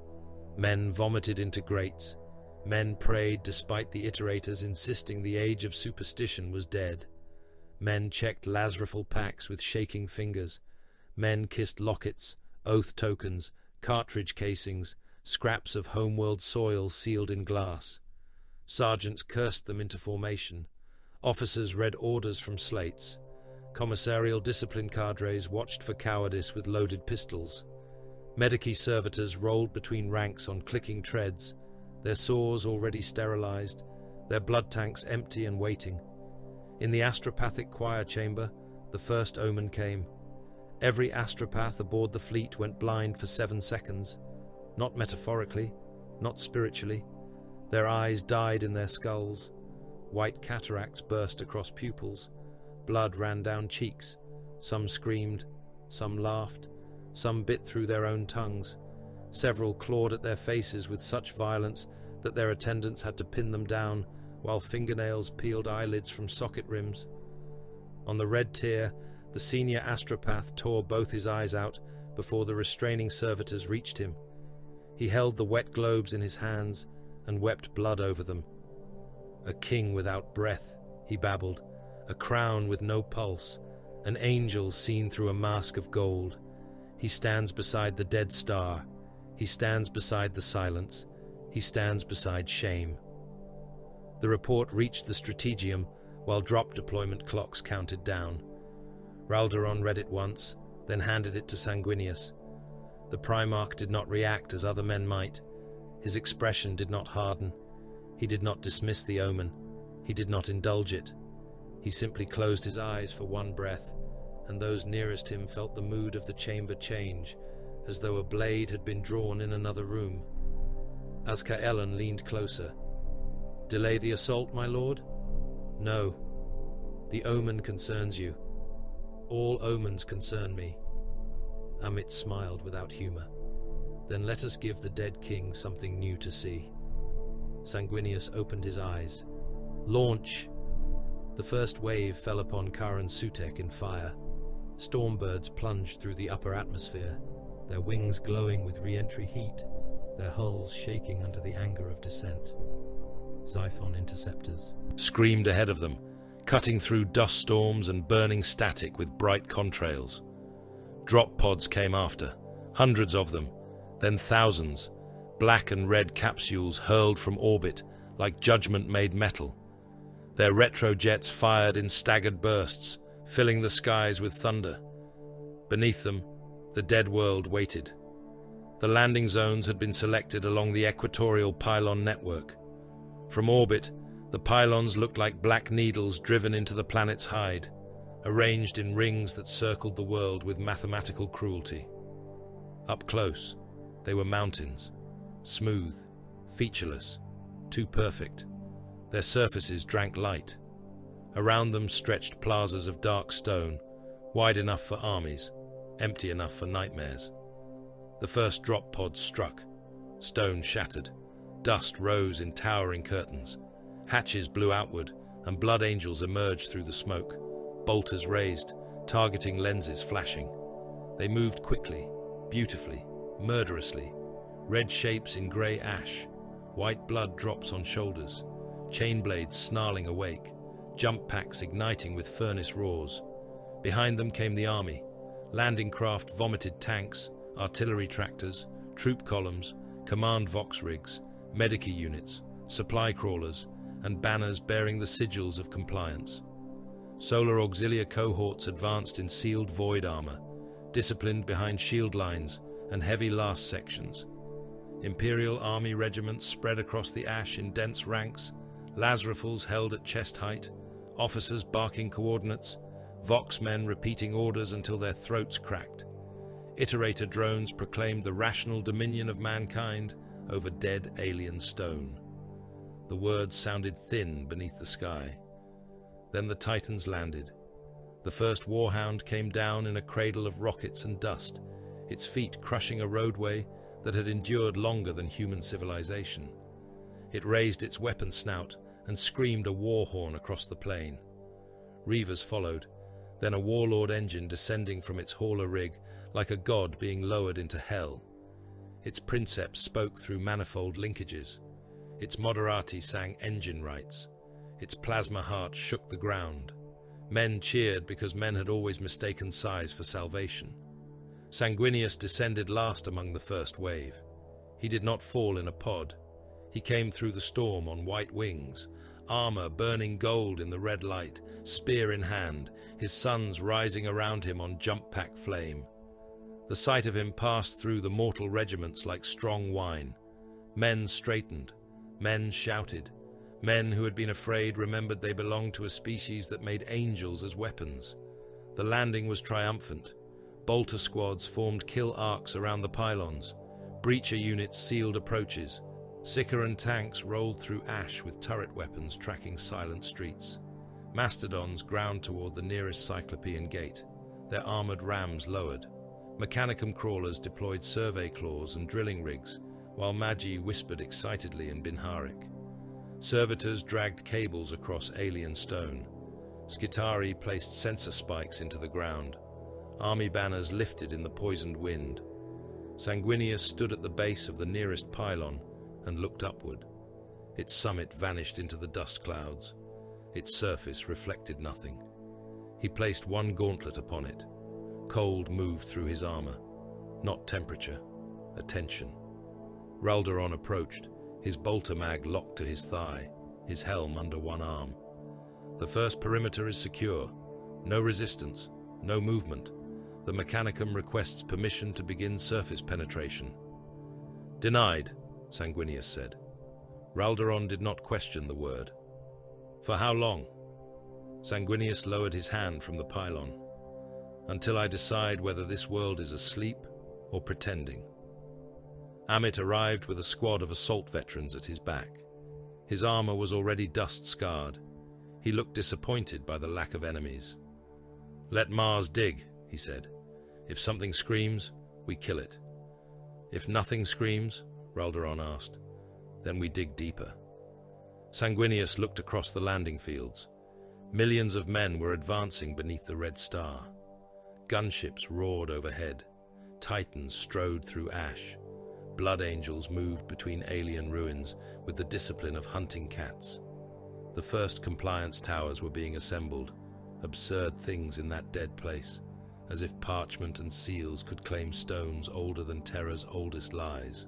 Men vomited into grates. Men prayed despite the iterators insisting the age of superstition was dead. Men checked Lazrafal packs with shaking fingers. Men kissed lockets, oath tokens, cartridge casings, scraps of homeworld soil sealed in glass. Sergeants cursed them into formation. Officers read orders from slates. Commissarial discipline cadres watched for cowardice with loaded pistols. Medici servitors rolled between ranks on clicking treads, their sores already sterilized, their blood tanks empty and waiting. In the astropathic choir chamber, the first omen came. Every astropath aboard the fleet went blind for 7 seconds. Not metaphorically, not spiritually. Their eyes died in their skulls. White cataracts burst across pupils. Blood ran down cheeks. Some screamed, some laughed, some bit through their own tongues. Several clawed at their faces with such violence that their attendants had to pin them down, while fingernails peeled eyelids from socket rims. On the red tier, the senior astropath tore both his eyes out before the restraining servitors reached him. He held the wet globes in his hands and wept blood over them. "A king without breath," he babbled, "a crown with no pulse, an angel seen through a mask of gold. He stands beside the dead star. He stands beside the silence. He stands beside shame." The report reached the strategium while drop deployment clocks counted down. Ralderon read it once, then handed it to Sanguinius. The Primarch did not react as other men might. His expression did not harden. He did not dismiss the omen. He did not indulge it. He simply closed his eyes for one breath, and those nearest him felt the mood of the chamber change, as though a blade had been drawn in another room. Azkaellon leaned closer. "Delay the assault, my lord?" "No. The omen concerns you. All omens concern me." Amit smiled without humor. "Then let us give the dead king something new to see." Sanguinius opened his eyes. "Launch!" The first wave fell upon Karan Sutek in fire. Stormbirds plunged through the upper atmosphere, their wings glowing with re-entry heat, their hulls shaking under the anger of descent. Xiphon interceptors screamed ahead of them, cutting through dust storms and burning static with bright contrails. Drop pods came after, hundreds of them, then thousands. Black and red capsules hurled from orbit like judgment-made metal. Their retrojets fired in staggered bursts, filling the skies with thunder. Beneath them, the dead world waited. The landing zones had been selected along the equatorial pylon network. From orbit, the pylons looked like black needles driven into the planet's hide, arranged in rings that circled the world with mathematical cruelty. Up close, they were mountains, smooth, featureless, too perfect. Their surfaces drank light. Around them stretched plazas of dark stone, wide enough for armies, empty enough for nightmares. The first drop pods struck. Stone shattered. Dust rose in towering curtains. Hatches blew outward, and blood angels emerged through the smoke, bolters raised, targeting lenses flashing. They moved quickly, beautifully, murderously. Red shapes in grey ash, white blood drops on shoulders, chain blades snarling awake, jump packs igniting with furnace roars. Behind them came the army. Landing craft vomited tanks, artillery tractors, troop columns, command vox rigs, medici units, supply crawlers, and banners bearing the sigils of compliance. Solar auxiliary cohorts advanced in sealed void armor, disciplined behind shield lines and heavy last sections. Imperial army regiments spread across the ash in dense ranks, Lazrafals held at chest height, officers barking coordinates, Vox men repeating orders until their throats cracked. Iterator drones proclaimed the rational dominion of mankind over dead alien stone. The words sounded thin beneath the sky. Then the Titans landed. The first Warhound came down in a cradle of rockets and dust, its feet crushing a roadway that had endured longer than human civilization. It raised its weapon snout and screamed a war horn across the plain. Reavers followed, then a warlord engine descending from its hauler rig like a god being lowered into hell. Its princeps spoke through manifold linkages. Its moderati sang engine rights. Its plasma heart shook the ground. Men cheered because men had always mistaken size for salvation. Sanguinius descended last among the first wave. He did not fall in a pod. He came through the storm on white wings, armor burning gold in the red light, spear in hand, his sons rising around him on jump-pack flame. The sight of him passed through the mortal regiments like strong wine. Men straightened, men shouted. Men who had been afraid remembered they belonged to a species that made angels as weapons. The landing was triumphant. Bolter squads formed kill arcs around the pylons. Breacher units sealed approaches. Sicaran tanks rolled through ash with turret weapons tracking silent streets. Mastodons ground toward the nearest Cyclopean gate, their armored rams lowered. Mechanicum crawlers deployed survey claws and drilling rigs, while Magi whispered excitedly in Binharik. Servitors dragged cables across alien stone. Skitari placed sensor spikes into the ground. Army banners lifted in the poisoned wind. Sanguinius stood at the base of the nearest pylon and looked upward. Its summit vanished into the dust clouds. Its surface reflected nothing. He placed one gauntlet upon it. Cold moved through his armor. Not temperature, attention. Ralderon approached, his bolter mag locked to his thigh, his helm under one arm. The first perimeter is secure. No resistance, no movement. The Mechanicum requests permission to begin surface penetration. Denied, Sanguinius said. Ralderon did not question the word. For how long? Sanguinius lowered his hand from the pylon. Until I decide whether this world is asleep or pretending. Amit arrived with a squad of assault veterans at his back. His armor was already dust-scarred. He looked disappointed by the lack of enemies. Let Mars dig, he said. If something screams, we kill it. If nothing screams, Ralderon asked, then we dig deeper. Sanguinius looked across the landing fields. Millions of men were advancing beneath the red star. Gunships roared overhead. Titans strode through ash. Blood angels moved between alien ruins with the discipline of hunting cats. The first compliance towers were being assembled, absurd things in that dead place, as if parchment and seals could claim stones older than Terra's oldest lies.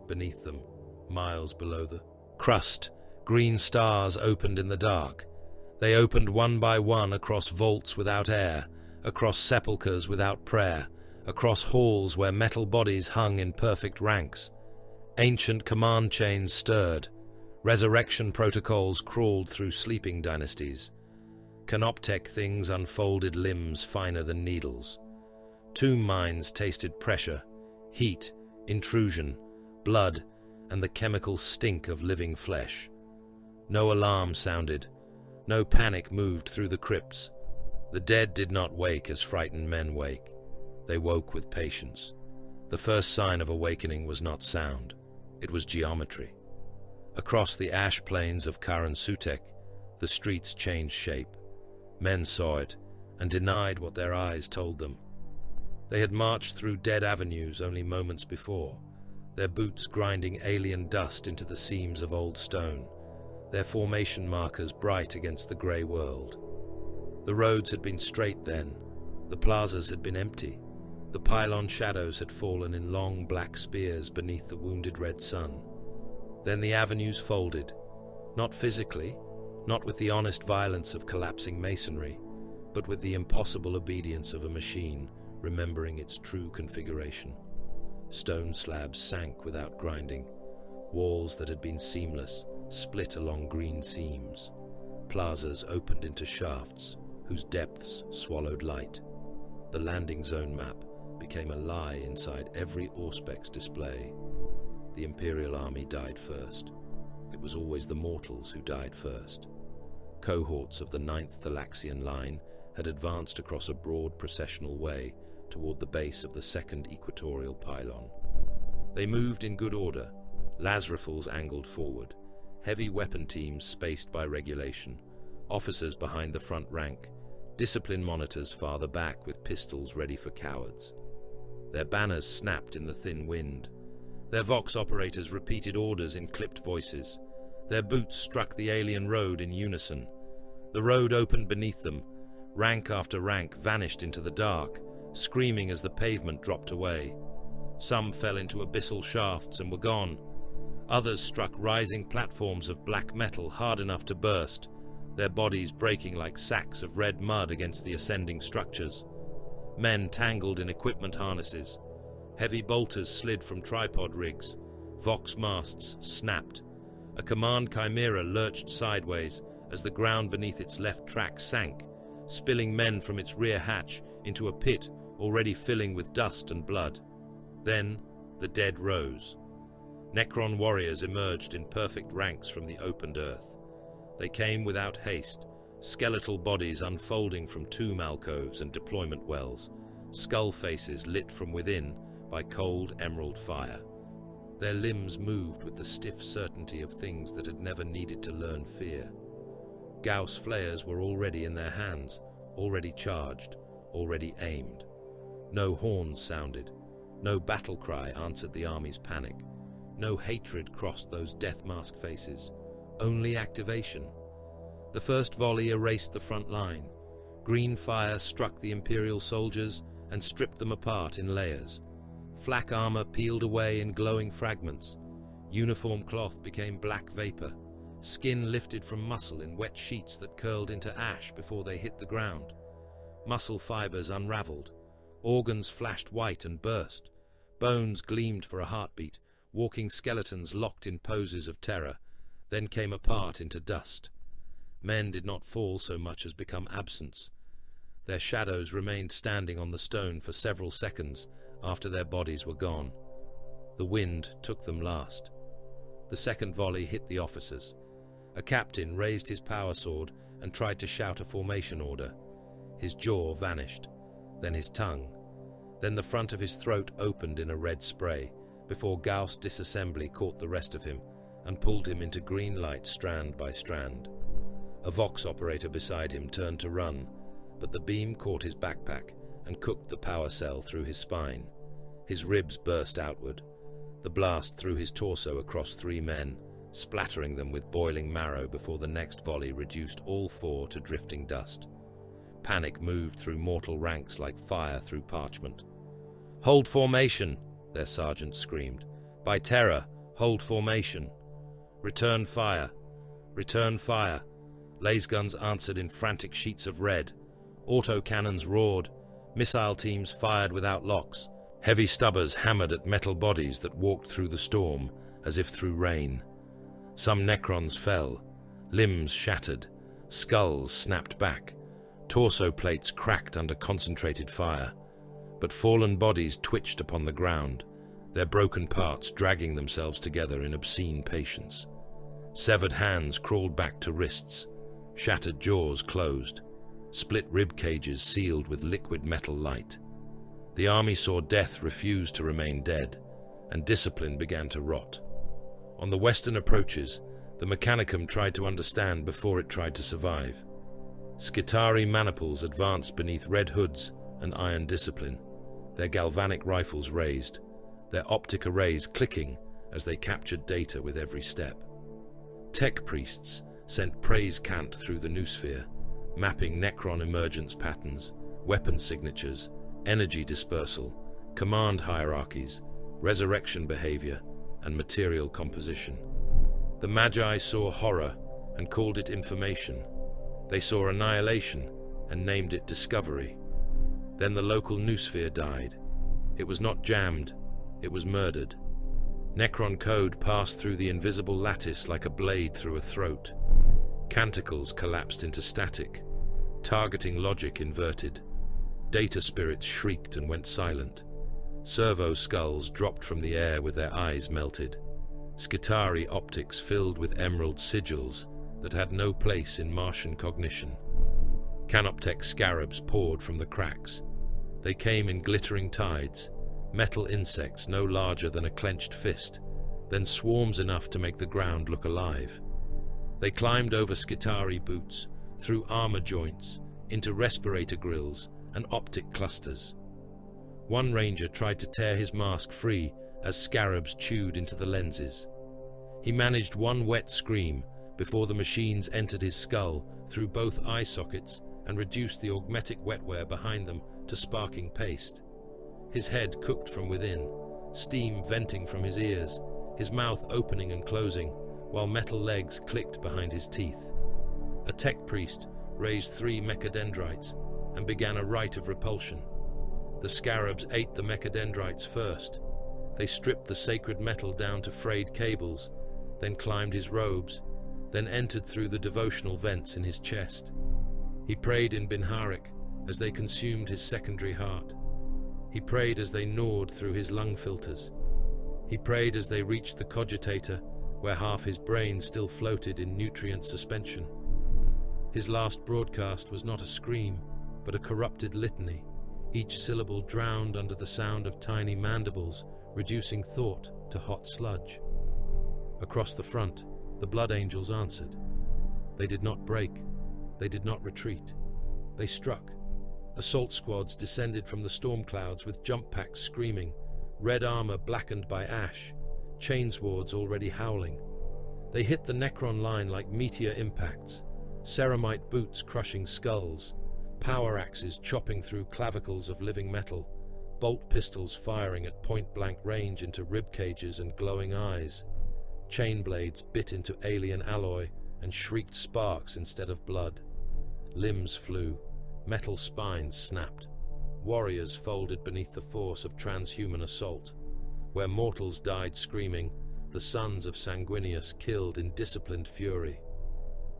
Beneath them, miles below the crust, green stars opened in the dark. They opened one by one across vaults without air, across sepulchres without prayer, across halls where metal bodies hung in perfect ranks. Ancient command chains stirred. Resurrection protocols crawled through sleeping dynasties. Canoptech things unfolded limbs finer than needles. Tomb mines tasted pressure, heat, intrusion, blood, and the chemical stink of living flesh. No alarm sounded. No panic moved through the crypts. The dead did not wake as frightened men wake. They woke with patience. The first sign of awakening was not sound. It was geometry. Across the ash plains of Karan Sutek, the streets changed shape. Men saw it and denied what their eyes told them. They had marched through dead avenues only moments before, their boots grinding alien dust into the seams of old stone, their formation markers bright against the grey world. The roads had been straight then. The plazas had been empty. The pylon shadows had fallen in long black spears beneath the wounded red sun. Then the avenues folded, not physically, not with the honest violence of collapsing masonry, but with the impossible obedience of a machine remembering its true configuration. Stone slabs sank without grinding. Walls that had been seamless split along green seams. Plazas opened into shafts whose depths swallowed light. The landing zone map became a lie inside every Auspex display. The Imperial army died first. It was always the mortals who died first. Cohorts of the 9th Thalaxian line had advanced across a broad processional way toward the base of the 2nd equatorial pylon. They moved in good order, lasrifles angled forward, heavy weapon teams spaced by regulation, officers behind the front rank, discipline monitors farther back with pistols ready for cowards. Their banners snapped in the thin wind. Their Vox operators repeated orders in clipped voices. Their boots struck the alien road in unison. The road opened beneath them. Rank after rank vanished into the dark, screaming as the pavement dropped away. Some fell into abyssal shafts and were gone. Others struck rising platforms of black metal hard enough to burst, their bodies breaking like sacks of red mud against the ascending structures. Men tangled in equipment harnesses. Heavy bolters slid from tripod rigs. Vox masts snapped. A command chimera lurched sideways as the ground beneath its left track sank, spilling men from its rear hatch into a pit already filling with dust and blood. Then the dead rose. Necron warriors emerged in perfect ranks from the opened earth. They came without haste, skeletal bodies unfolding from tomb alcoves and deployment wells, skull faces lit from within by cold emerald fire. Their limbs moved with the stiff certainty of things that had never needed to learn fear. Gauss flares were already in their hands, already charged, already aimed. No horns sounded. No battle cry answered the army's panic. No hatred crossed those death mask faces. Only activation. The first volley erased the front line. Green fire struck the Imperial soldiers and stripped them apart in layers. Flak armor peeled away in glowing fragments. Uniform cloth became black vapor. Skin lifted from muscle in wet sheets that curled into ash before they hit the ground. Muscle fibers unraveled. Organs flashed white and burst. Bones gleamed for a heartbeat. Walking skeletons locked in poses of terror, then came apart into dust. Men did not fall so much as become absence. Their shadows remained standing on the stone for several seconds after their bodies were gone. The wind took them last. The second volley hit the officers. A captain raised his power sword and tried to shout a formation order. His jaw vanished, then his tongue. Then the front of his throat opened in a red spray, before Gauss disassembly caught the rest of him and pulled him into green light strand by strand. A Vox operator beside him turned to run, but the beam caught his backpack and cooked the power cell through his spine. His ribs burst outward. The blast threw his torso across 3 men, splattering them with boiling marrow before the next volley reduced all 4 to drifting dust. Panic moved through mortal ranks like fire through parchment. "Hold formation!" their sergeant screamed. "By terror, hold formation!" "Return fire! Return fire!" Lasguns answered in frantic sheets of red. Autocannons roared. Missile teams fired without locks. Heavy stubbers hammered at metal bodies that walked through the storm as if through rain. Some Necrons fell. Limbs shattered. Skulls snapped back. Torso plates cracked under concentrated fire. But fallen bodies twitched upon the ground, their broken parts dragging themselves together in obscene patience. Severed hands crawled back to wrists. Shattered jaws closed. Split rib cages sealed with liquid metal light. The army saw death refuse to remain dead, and discipline began to rot. On the western approaches, the Mechanicum tried to understand before it tried to survive. Skitari maniples advanced beneath red hoods and iron discipline, their galvanic rifles raised, their optic arrays clicking as they captured data with every step. Tech priests sent praise cant through the noosphere, mapping Necron emergence patterns, weapon signatures, energy dispersal, command hierarchies, resurrection behavior, and material composition. The Magi saw horror and called it information. They saw annihilation and named it discovery. Then the local noosphere died. It was not jammed, it was murdered. Necron code passed through the invisible lattice like a blade through a throat. Canticles collapsed into static. Targeting logic inverted. Data spirits shrieked and went silent. Servo skulls dropped from the air with their eyes melted. Skitari optics filled with emerald sigils that had no place in Martian cognition. Canoptek scarabs poured from the cracks. They came in glittering tides, metal insects no larger than a clenched fist, then swarms enough to make the ground look alive. They climbed over Skitari boots, through armor joints, into respirator grills and optic clusters. One ranger tried to tear his mask free as scarabs chewed into the lenses. He managed one wet scream before the machines entered his skull through both eye sockets and reduced the augmetic wetware behind them to sparking paste. His head cooked from within, steam venting from his ears, his mouth opening and closing, while metal legs clicked behind his teeth. A tech priest raised 3 mechadendrites and began a rite of repulsion. The scarabs ate the mechadendrites first. They stripped the sacred metal down to frayed cables, then climbed his robes, then entered through the devotional vents in his chest. He prayed in Binharik as they consumed his secondary heart. He prayed as they gnawed through his lung filters. He prayed as they reached the cogitator, where half his brain still floated in nutrient suspension. His last broadcast was not a scream, but a corrupted litany, each syllable drowned under the sound of tiny mandibles, reducing thought to hot sludge. Across the front, the Blood Angels answered. They did not break. They did not retreat. They struck. Assault squads descended from the storm clouds with jump packs screaming, red armor blackened by ash, chainswords already howling. They hit the Necron line like meteor impacts, ceramite boots crushing skulls, power axes chopping through clavicles of living metal, bolt pistols firing at point-blank range into rib cages and glowing eyes. Chain blades bit into alien alloy and shrieked sparks instead of blood. Limbs flew, metal spines snapped. Warriors folded beneath the force of transhuman assault. Where mortals died screaming, the sons of Sanguinius killed in disciplined fury.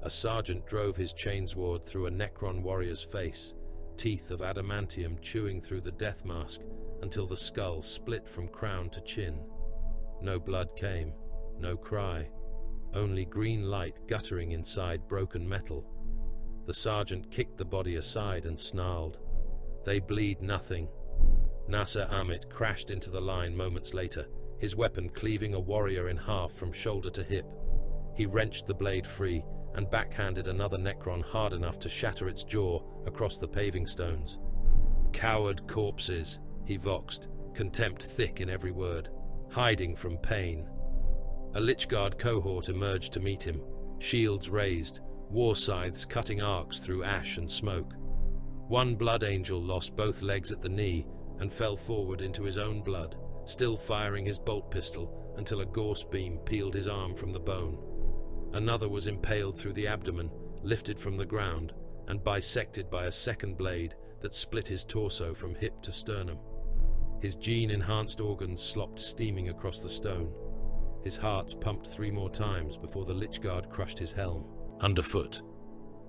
A sergeant drove his chainsword through a Necron warrior's face, teeth of adamantium chewing through the death mask until the skull split from crown to chin. No blood came, no cry, only green light guttering inside broken metal. The sergeant kicked the body aside and snarled, "They bleed nothing." Nasser Amit crashed into the line moments later, his weapon cleaving a warrior in half from shoulder to hip. He wrenched the blade free and backhanded another Necron hard enough to shatter its jaw across the paving stones. "Coward corpses," he voxed, contempt thick in every word, hiding from pain. A Lichguard cohort emerged to meet him, shields raised, war scythes cutting arcs through ash and smoke. One Blood Angel lost both legs at the knee and fell forward into his own blood, still firing his bolt pistol until a gorse beam peeled his arm from the bone. Another was impaled through the abdomen, lifted from the ground, and bisected by a second blade that split his torso from hip to sternum. His gene-enhanced organs slopped steaming across the stone. His heart pumped 3 more times before the Lichguard crushed his helm. Underfoot,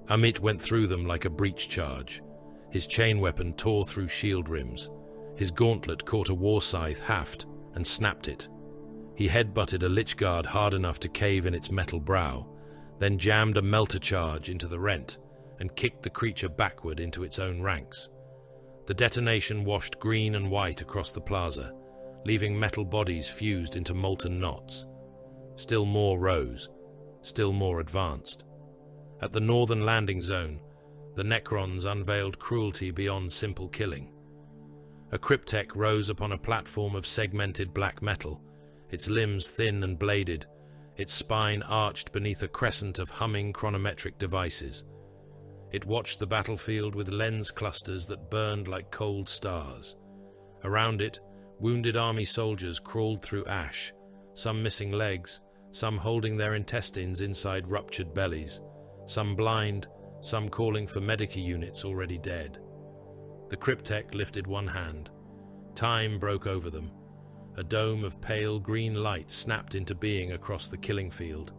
Amit went through them like a breach charge. His chain weapon tore through shield rims. His gauntlet caught a war scythe haft and snapped it. He headbutted a Lichguard hard enough to cave in its metal brow, then jammed a melter charge into the rent and kicked the creature backward into its own ranks. The detonation washed green and white across the plaza, leaving metal bodies fused into molten knots. Still more rose, still more advanced. At the northern landing zone, the Necrons unveiled cruelty beyond simple killing. A cryptek rose upon a platform of segmented black metal, its limbs thin and bladed, its spine arched beneath a crescent of humming chronometric devices. It watched the battlefield with lens clusters that burned like cold stars. Around it, wounded army soldiers crawled through ash, some missing legs, some holding their intestines inside ruptured bellies, some blind, some calling for medica units already dead. The cryptek lifted one hand. Time broke over them. A dome of pale green light snapped into being across the killing field.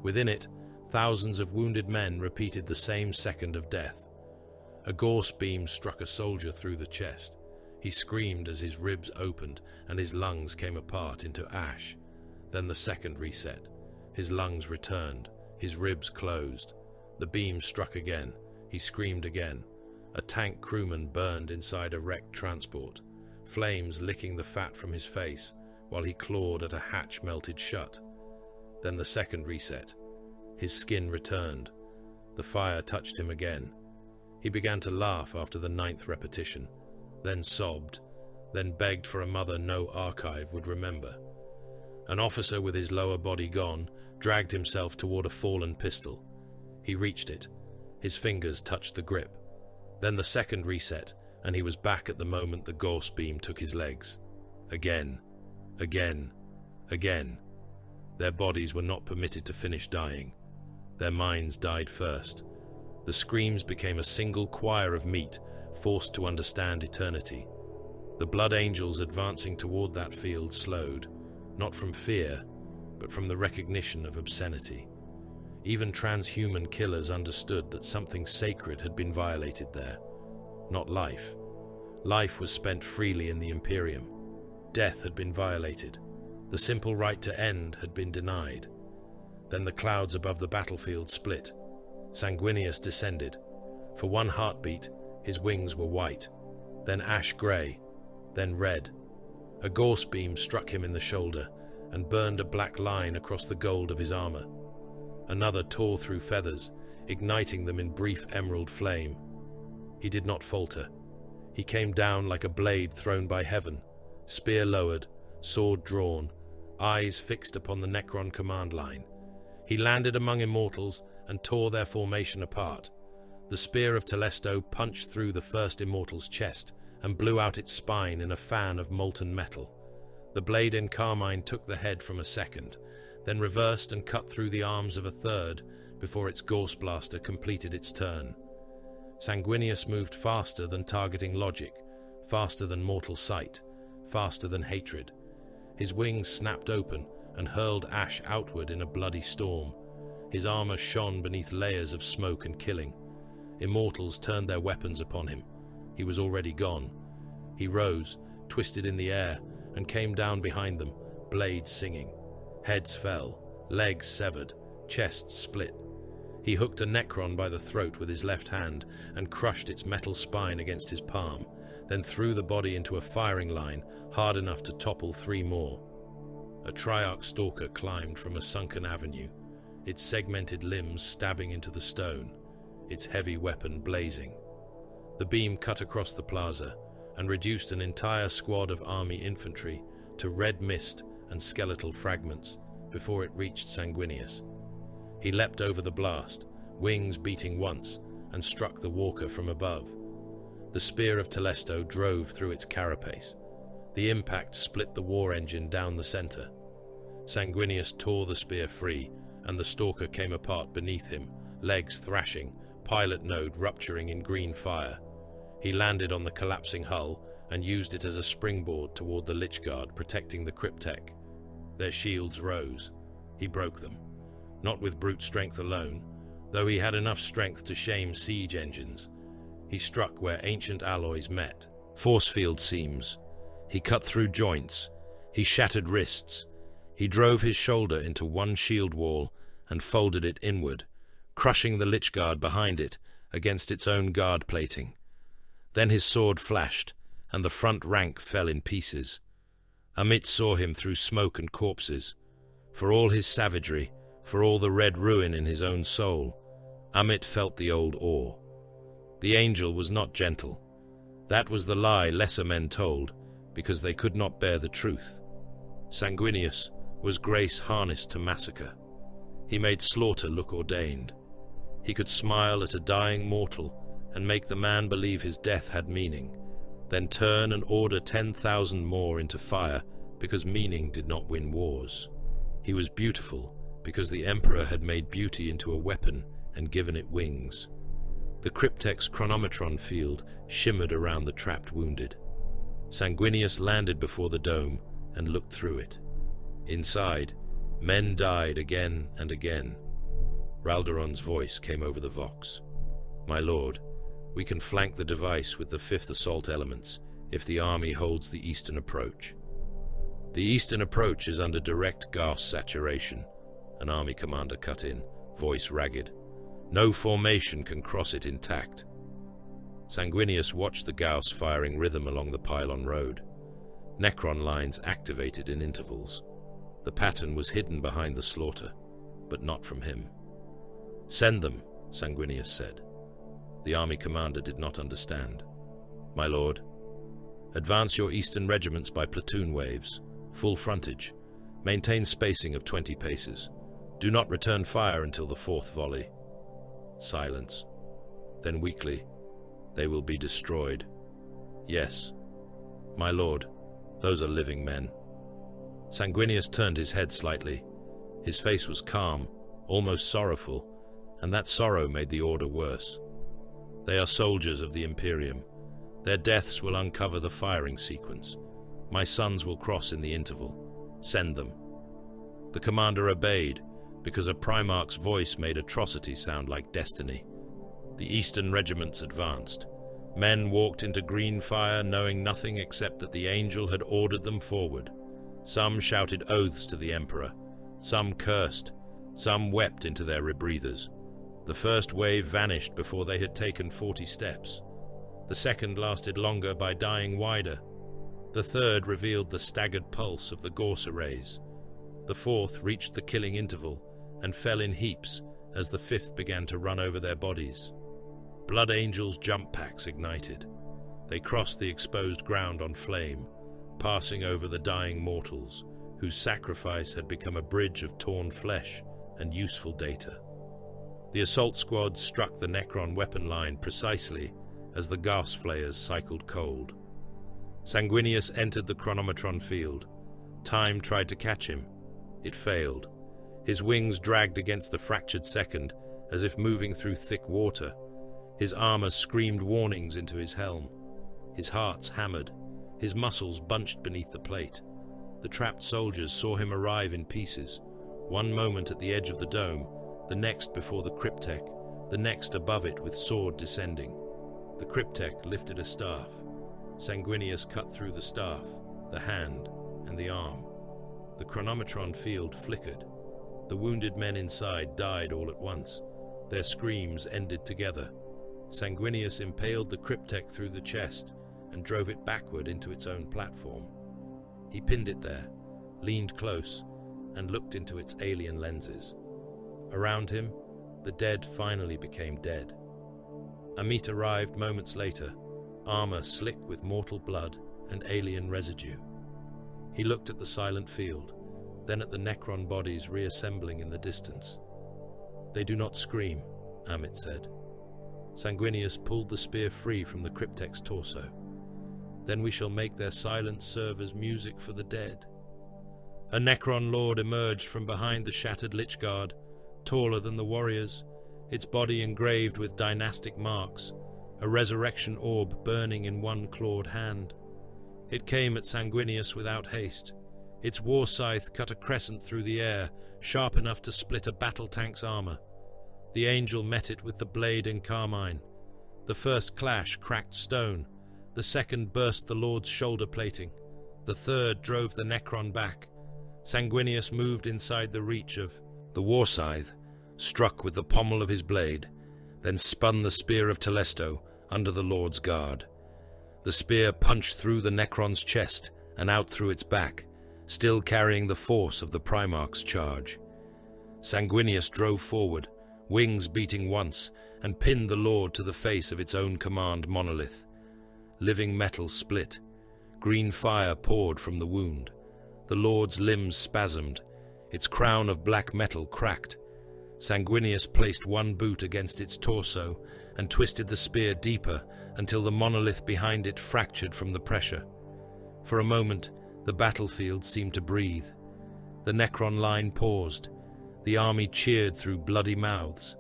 Within it, thousands of wounded men repeated the same second of death. A gorse beam struck a soldier through the chest. He screamed as his ribs opened and his lungs came apart into ash. Then the second reset. His lungs returned. His ribs closed. The beam struck again. He screamed again. A tank crewman burned inside a wrecked transport, flames licking the fat from his face while he clawed at a hatch melted shut. Then the second reset. His skin returned. The fire touched him again. He began to laugh after the 9th repetition, then sobbed, then begged for a mother no archive would remember. An officer with his lower body gone dragged himself toward a fallen pistol. He reached it. His fingers touched the grip. Then the second reset, and he was back at the moment the gorse beam took his legs. Again, again, again. Their bodies were not permitted to finish dying. Their minds died first. The screams became a single choir of meat, forced to understand eternity. The blood angels advancing toward that field slowed, not from fear, but from the recognition of obscenity. Even transhuman killers understood that something sacred had been violated there. Not life. Life was spent freely in the Imperium. Death had been violated. The simple right to end had been denied. Then the clouds above the battlefield split. Sanguinius descended. For one heartbeat, his wings were white, then ash-grey, then red. A gorse beam struck him in the shoulder and burned a black line across the gold of his armor. Another tore through feathers, igniting them in brief emerald flame. He did not falter. He came down like a blade thrown by heaven, spear lowered, sword drawn, eyes fixed upon the Necron command line. He landed among immortals and tore their formation apart. The spear of Telesto punched through the first immortal's chest and blew out its spine in a fan of molten metal. The blade in carmine took the head from a second, then reversed and cut through the arms of a third before its gorse blaster completed its turn. Sanguinius moved faster than targeting logic, faster than mortal sight, faster than hatred. His wings snapped open and hurled ash outward in a bloody storm. His armor shone beneath layers of smoke and killing. Immortals turned their weapons upon him. He was already gone. He rose, twisted in the air, and came down behind them, blades singing. Heads fell, legs severed, chests split. He hooked a Necron by the throat with his left hand and crushed its metal spine against his palm, then threw the body into a firing line hard enough to topple 3 more. A Triarch stalker climbed from a sunken avenue, its segmented limbs stabbing into the stone, its heavy weapon blazing. The beam cut across the plaza and reduced an entire squad of army infantry to red mist and skeletal fragments before it reached Sanguinius. He leapt over the blast, wings beating once, and struck the walker from above. The spear of Telesto drove through its carapace. The impact split the war engine down the center. Sanguinius tore the spear free, and the stalker came apart beneath him, legs thrashing, pilot node rupturing in green fire. He landed on the collapsing hull and used it as a springboard toward the Lich Guard protecting the Cryptek. Their shields rose. He broke them. Not with brute strength alone, though he had enough strength to shame siege engines. He struck where ancient alloys met, force field seams. He cut through joints. He shattered wrists. He drove his shoulder into one shield wall and folded it inward, crushing the Lich Guard behind it against its own guard plating. Then his sword flashed, and the front rank fell in pieces. Amit saw him through smoke and corpses. For all his savagery, for all the red ruin in his own soul, Amit felt the old awe. The angel was not gentle. That was the lie lesser men told, because they could not bear the truth. Sanguinius was grace harnessed to massacre. He made slaughter look ordained. He could smile at a dying mortal and make the man believe his death had meaning, then turn and order 10,000 more into fire because meaning did not win wars. He was beautiful because the Emperor had made beauty into a weapon and given it wings. The Cryptek's chronometron field shimmered around the trapped wounded. Sanguinius landed before the dome and looked through it. Inside, men died again and again. Raldoron's voice came over the vox. "My lord, we can flank the device with the 5th assault elements if the army holds the eastern approach." "The eastern approach is under direct gas saturation," an army commander cut in, voice ragged. "No formation can cross it intact." Sanguinius watched the Gauss firing rhythm along the pylon road. Necron lines activated in intervals. The pattern was hidden behind the slaughter, but not from him. "Send them," Sanguinius said. The army commander did not understand. "My lord, advance your eastern regiments by platoon waves, full frontage. Maintain spacing of 20 paces. Do not return fire until the 4th volley." Silence. Then weakly, "They will be destroyed." "Yes. My lord, those are living men." Sanguinius turned his head slightly. His face was calm, almost sorrowful, and that sorrow made the order worse. They are soldiers of the Imperium. Their deaths will uncover the firing sequence. My sons will cross in the interval. Send them. The commander obeyed, because a Primarch's voice made atrocity sound like destiny. The eastern regiments advanced. Men walked into green fire, knowing nothing except that the angel had ordered them forward. Some shouted oaths to the Emperor. Some cursed. Some wept into their rebreathers. The first wave vanished before they had taken 40 steps. The second lasted longer by dying wider. The third revealed the staggered pulse of the Gorse arrays. The fourth reached the killing interval and fell in heaps as the fifth began to run over their bodies. Blood Angels' jump packs ignited. They crossed the exposed ground on flame, passing over the dying mortals, whose sacrifice had become a bridge of torn flesh and useful data. The assault squads struck the Necron weapon line precisely as the gas flayers cycled cold. Sanguinius entered the chronometron field. Time tried to catch him. It failed. His wings dragged against the fractured second, as if moving through thick water. His armor screamed warnings into his helm. His hearts hammered. His muscles bunched beneath the plate. The trapped soldiers saw him arrive in pieces, one moment at the edge of the dome, the next before the cryptek, the next above it with sword descending. The cryptek lifted a staff. Sanguinius cut through the staff, the hand, and the arm. The chronometron field flickered. The wounded men inside died all at once. Their screams ended together. Sanguinius impaled the cryptek through the chest and drove it backward into its own platform. He pinned it there, leaned close, and looked into its alien lenses. Around him, the dead finally became dead. Amit arrived moments later, armor slick with mortal blood and alien residue. He looked at the silent field, then at the Necron bodies reassembling in the distance. "They do not scream," Amit said. Sanguinius pulled the spear free from the cryptek's torso. "Then we shall make their silence serve as music for the dead." A Necron lord emerged from behind the shattered Lich Guard, taller than the warriors, its body engraved with dynastic marks, a resurrection orb burning in one clawed hand. It came at Sanguinius without haste. Its war scythe cut a crescent through the air, sharp enough to split a battle tank's armor. The angel met it with the blade in carmine. The first clash cracked stone. The second burst the lord's shoulder plating. The third drove the Necron back. Sanguinius moved inside the reach of the war scythe, struck with the pommel of his blade, then spun the spear of Telesto under the lord's guard. The spear punched through the Necron's chest and out through its back, still carrying the force of the Primarch's charge. Sanguinius drove forward, wings beating once, and pinned the lord to the face of its own command monolith. Living metal split. Green fire poured from the wound. The lord's limbs spasmed. Its crown of black metal cracked. Sanguinius placed one boot against its torso and twisted the spear deeper until the monolith behind it fractured from the pressure. For a moment, the battlefield seemed to breathe. The Necron line paused. The army cheered through bloody mouths.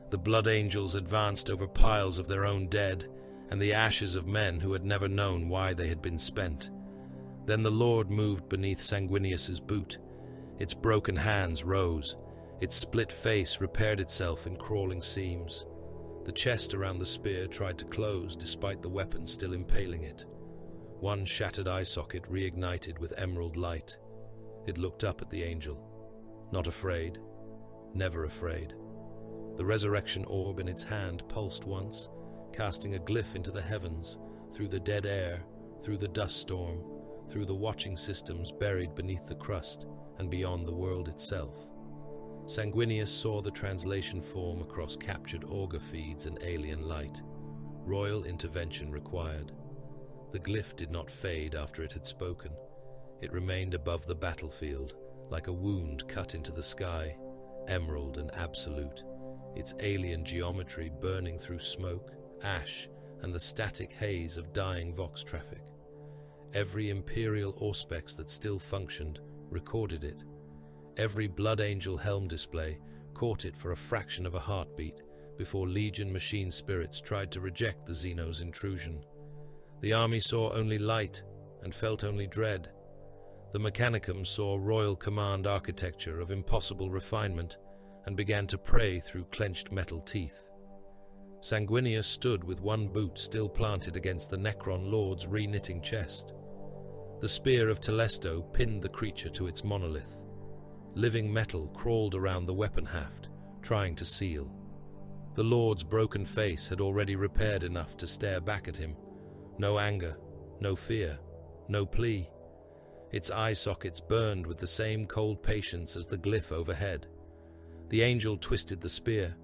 The Blood Angels advanced over piles of their own dead and the ashes of men who had never known why they had been spent. Then the Lord moved beneath Sanguinius's boot. Its broken hands rose. Its split face repaired itself in crawling seams. The chest around the spear tried to close despite the weapon still impaling it. One shattered eye socket reignited with emerald light. It looked up at the angel. Not afraid. Never afraid. The resurrection orb in its hand pulsed once, casting a glyph into the heavens, through the dead air, through the dust storm, through the watching systems buried beneath the crust, and beyond the world itself. Sanguinius saw the translation form across captured auger feeds and alien light. Royal intervention required. The glyph did not fade after it had spoken. It remained above the battlefield, like a wound cut into the sky, emerald and absolute, its alien geometry burning through smoke, ash, and the static haze of dying Vox traffic. Every Imperial auspex that still functioned recorded it. Every Blood Angel helm display caught it for a fraction of a heartbeat before Legion machine spirits tried to reject the Xeno's intrusion. The army saw only light and felt only dread. The Mechanicum saw royal command architecture of impossible refinement and began to pray through clenched metal teeth. Sanguinius stood with one boot still planted against the Necron Lord's re-knitting chest. The spear of Telesto pinned the creature to its monolith. Living metal crawled around the weapon haft, trying to seal. The Lord's broken face had already repaired enough to stare back at him. No anger, no fear, no plea. Its eye sockets burned with the same cold patience as the glyph overhead. The angel twisted the spear.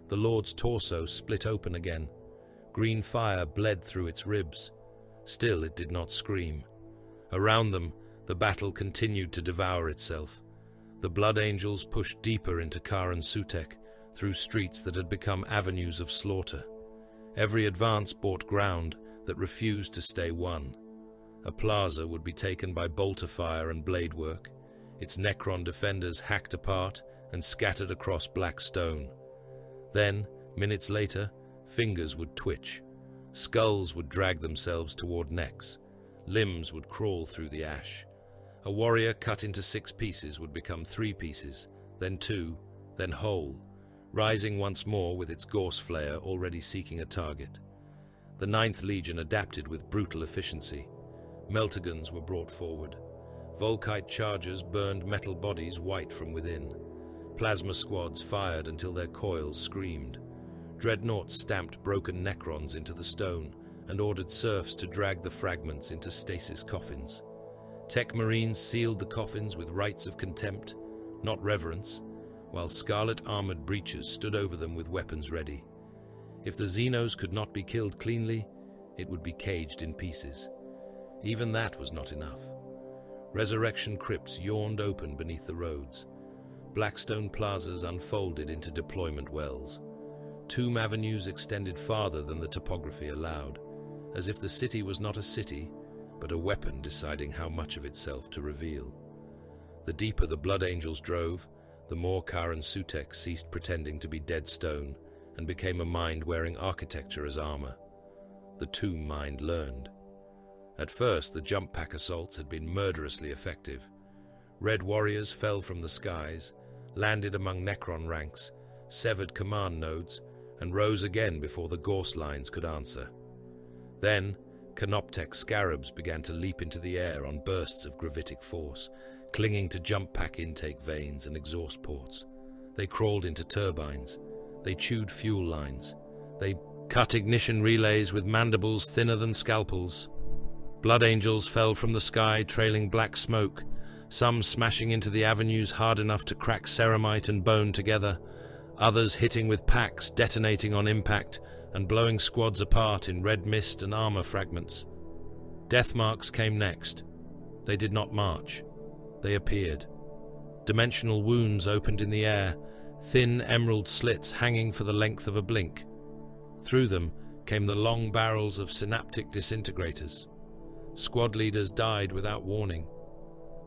The Lord's torso split open again. Green fire bled through its ribs. Still it did not scream. Around them, the battle continued to devour itself. The Blood Angels pushed deeper into Karen Sutek, through streets that had become avenues of slaughter. Every advance bought ground that refused to stay won. A plaza would be taken by bolter fire and blade work, its Necron defenders hacked apart and scattered across black stone. Then, minutes later, fingers would twitch, skulls would drag themselves toward necks, limbs would crawl through the ash. A warrior cut into 6 pieces would become 3 pieces, then 2, then whole, rising once more with its gorse flare already seeking a target. The 9th Legion adapted with brutal efficiency. Meltagons were brought forward. Volkite chargers burned metal bodies white from within. Plasma squads fired until their coils screamed. Dreadnoughts stamped broken Necrons into the stone and ordered serfs to drag the fragments into stasis coffins. Tech Marines sealed the coffins with rites of contempt, not reverence, while scarlet-armored breaches stood over them with weapons ready. If the Xenos could not be killed cleanly, it would be caged in pieces. Even that was not enough. Resurrection crypts yawned open beneath the roads. Blackstone plazas unfolded into deployment wells. Tomb avenues extended farther than the topography allowed, as if the city was not a city, but a weapon deciding how much of itself to reveal. The deeper the Blood Angels drove, the more Karen Sutek ceased pretending to be dead stone and became a mind wearing architecture as armor. The tomb mind learned. At first, the jump pack assaults had been murderously effective. Red warriors fell from the skies, landed among Necron ranks, severed command nodes, and rose again before the Gorse lines could answer. Then, Canoptek scarabs began to leap into the air on bursts of gravitic force, clinging to jump pack intake vanes and exhaust ports. They crawled into turbines. They chewed fuel lines. They cut ignition relays with mandibles thinner than scalpels. Blood Angels fell from the sky trailing black smoke, some smashing into the avenues hard enough to crack ceramite and bone together, others hitting with packs, detonating on impact, and blowing squads apart in red mist and armor fragments. Deathmarks came next. They did not march. They appeared. Dimensional wounds opened in the air, thin emerald slits hanging for the length of a blink. Through them came the long barrels of synaptic disintegrators. Squad leaders died without warning.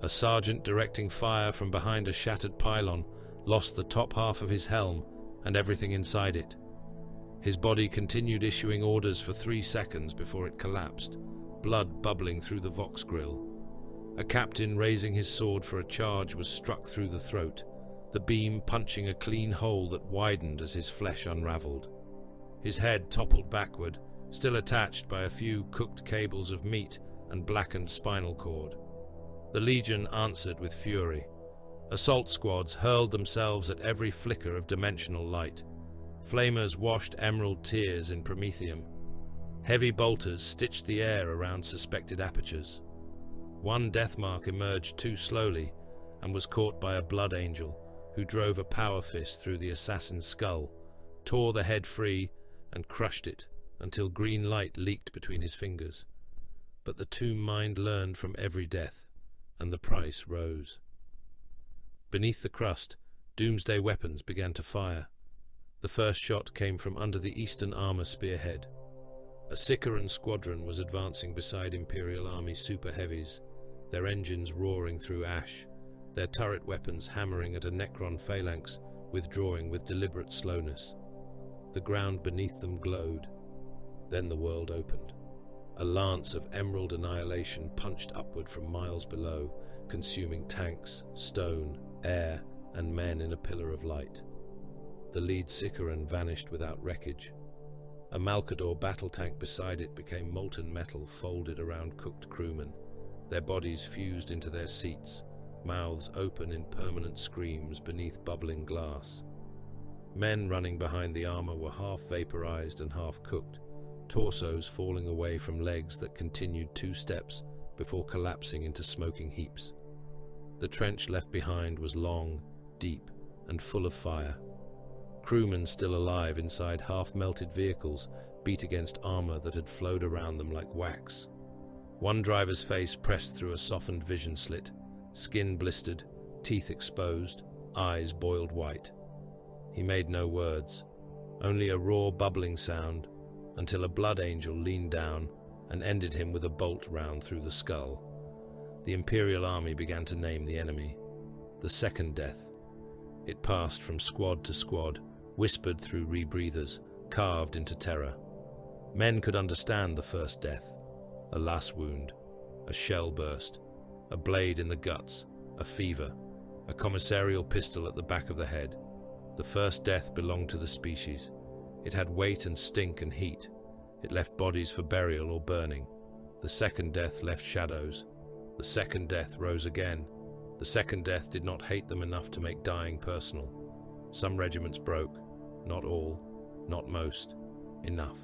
A sergeant directing fire from behind a shattered pylon lost the top half of his helm and everything inside it. His body continued issuing orders for 3 seconds before it collapsed, blood bubbling through the Vox grill. A captain raising his sword for a charge was struck through the throat, the beam punching a clean hole that widened as his flesh unraveled. His head toppled backward, still attached by a few cooked cables of meat and blackened spinal cord. The Legion answered with fury. Assault squads hurled themselves at every flicker of dimensional light. Flamers washed emerald tears in promethium. Heavy bolters stitched the air around suspected apertures. One deathmark emerged too slowly and was caught by a Blood Angel, who drove a power fist through the assassin's skull, tore the head free, and crushed it until green light leaked between his fingers. But the tomb mind learned from every death, and the price rose. Beneath the crust, doomsday weapons began to fire. The first shot came from under the eastern armor spearhead. A Sicaran squadron was advancing beside Imperial Army super heavies, their engines roaring through ash, their turret weapons hammering at a Necron phalanx, withdrawing with deliberate slowness. The ground beneath them glowed. Then the world opened. A lance of emerald annihilation punched upward from miles below, consuming tanks, stone, air, and men in a pillar of light. The lead Sicaran vanished without wreckage. A Malkador battle tank beside it became molten metal folded around cooked crewmen. Their bodies fused into their seats, mouths open in permanent screams beneath bubbling glass. Men running behind the armor were half vaporized and half cooked, torsos falling away from legs that continued 2 steps before collapsing into smoking heaps. The trench left behind was long, deep, and full of fire. Crewmen still alive inside half-melted vehicles beat against armor that had flowed around them like wax. One driver's face pressed through a softened vision slit, skin blistered, teeth exposed, eyes boiled white. He made no words, only a raw bubbling sound, until a blood angel leaned down and ended him with a bolt round through the skull. The Imperial army began to name the enemy. The second death. It passed from squad to squad, whispered through rebreathers, carved into terror. Men could understand the first death. A lass wound, a shell burst, a blade in the guts, a fever, a commissarial pistol at the back of the head. The first death belonged to the species. It had weight and stink and heat. It left bodies for burial or burning. The second death left shadows. The second death rose again. The second death did not hate them enough to make dying personal. Some regiments broke. Not all. Not most. Enough.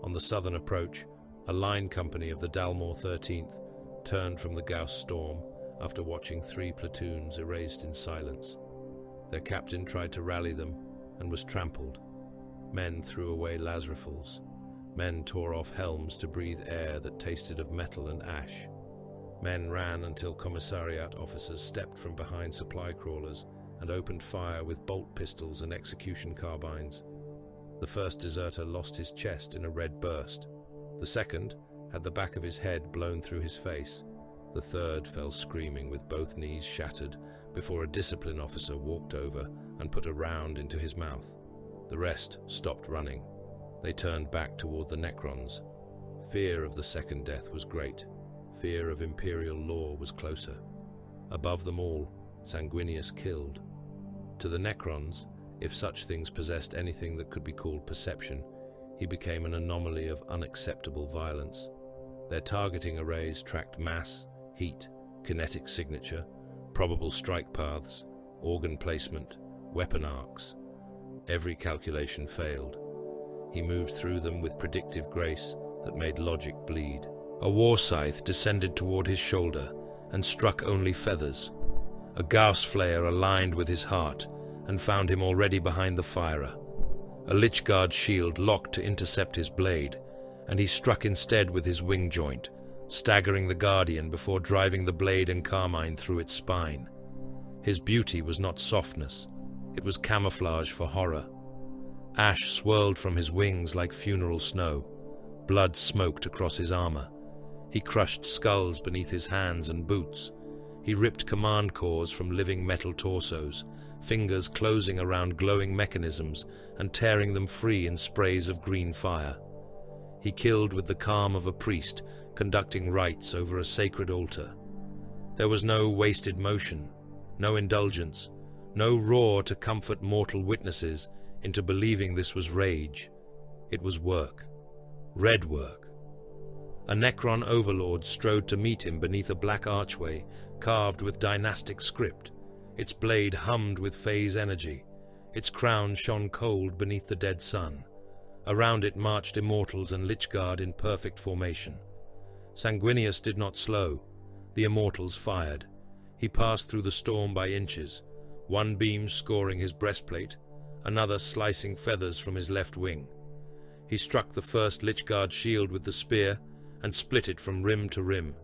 On the southern approach, a line company of the Dalmor 13th turned from the Gauss storm after watching 3 platoons erased in silence. Their captain tried to rally them and was trampled. Men threw away las rifles. Men tore off helms to breathe air that tasted of metal and ash. Men ran until commissariat officers stepped from behind supply crawlers and opened fire with bolt pistols and execution carbines. The first deserter lost his chest in a red burst. The second had the back of his head blown through his face. The third fell screaming with both knees shattered before a discipline officer walked over and put a round into his mouth. The rest stopped running. They turned back toward the Necrons. Fear of the second death was great. Fear of Imperial law was closer. Above them all, Sanguinius killed. To the Necrons, if such things possessed anything that could be called perception, he became an anomaly of unacceptable violence. Their targeting arrays tracked mass, heat, kinetic signature, probable strike paths, organ placement, weapon arcs. Every calculation failed. He moved through them with predictive grace that made logic bleed. A war scythe descended toward his shoulder and struck only feathers. A Gauss flare aligned with his heart and found him already behind the firer. A Lichguard shield locked to intercept his blade, and he struck instead with his wing joint, staggering the Guardian before driving the blade and carmine through its spine. His beauty was not softness, it was camouflage for horror. Ash swirled from his wings like funeral snow. Blood smoked across his armor. He crushed skulls beneath his hands and boots. He ripped command cores from living metal torsos, fingers closing around glowing mechanisms and tearing them free in sprays of green fire. He killed with the calm of a priest conducting rites over a sacred altar. There was no wasted motion, no indulgence, no roar to comfort mortal witnesses into believing this was rage. It was work. Red work. A Necron overlord strode to meet him beneath a black archway carved with dynastic script. Its blade hummed with phase energy. Its crown shone cold beneath the dead sun. Around it marched Immortals and Lichguard in perfect formation. Sanguinius did not slow. The Immortals fired. He passed through the storm by inches, one beam scoring his breastplate, another slicing feathers from his left wing. He struck the first Lichguard shield with the spear and split it from rim to rim.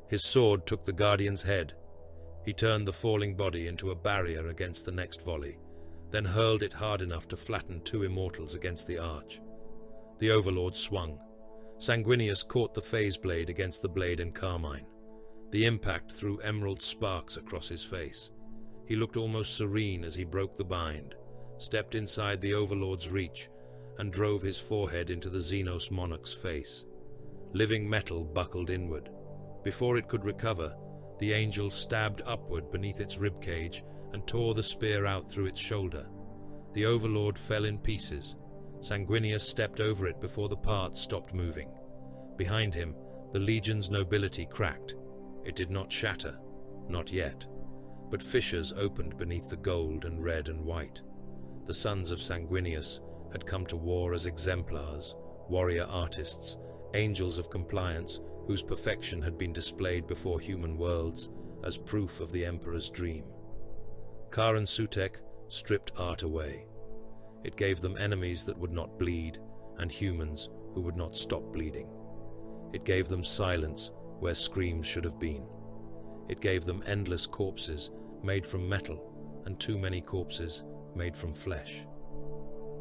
His sword took the Guardian's head. He turned the falling body into a barrier against the next volley, then hurled it hard enough to flatten two Immortals against the arch. The Overlord swung. Sanguinius caught the phase blade against the blade and carmine. The impact threw emerald sparks across his face. He looked almost serene as he broke the bind, stepped inside the Overlord's reach, and drove his forehead into the Xenos monarch's face. Living metal buckled inward. Before it could recover, the angel stabbed upward beneath its ribcage and tore the spear out through its shoulder. The Overlord fell in pieces. Sanguinius stepped over it before the parts stopped moving. Behind him, the Legion's nobility cracked. It did not shatter, not yet, but fissures opened beneath the gold and red and white. The sons of Sanguinius had come to war as exemplars, warrior artists, angels of compliance whose perfection had been displayed before human worlds as proof of the Emperor's dream. Karen Sutek stripped art away. It gave them enemies that would not bleed and humans who would not stop bleeding. It gave them silence where screams should have been. It gave them endless corpses made from metal and too many corpses made from flesh.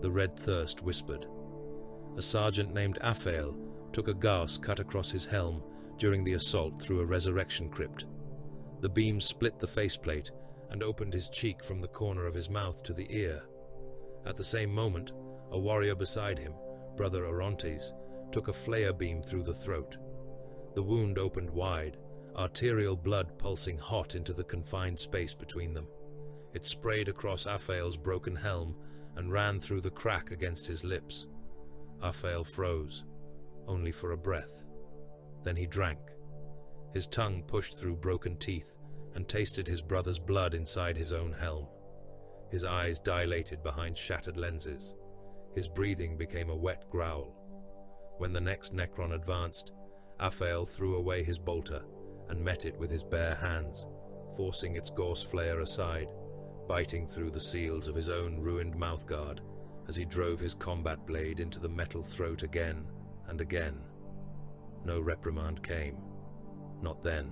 The Red Thirst whispered. A sergeant named Aphael took a gauss cut across his helm during the assault through a resurrection crypt. The beam split the faceplate and opened his cheek from the corner of his mouth to the ear. At the same moment, a warrior beside him, Brother Orontes, took a flare beam through the throat. The wound opened wide, arterial blood pulsing hot into the confined space between them. It sprayed across Aphael's broken helm and ran through the crack against his lips. Aphael froze, only for a breath. Then he drank. His tongue pushed through broken teeth and tasted his brother's blood inside his own helm. His eyes dilated behind shattered lenses. His breathing became a wet growl. When the next Necron advanced, Aphael threw away his bolter and met it with his bare hands, forcing its gorse flare aside, biting through the seals of his own ruined mouthguard as he drove his combat blade into the metal throat again and again. No reprimand came. Not then.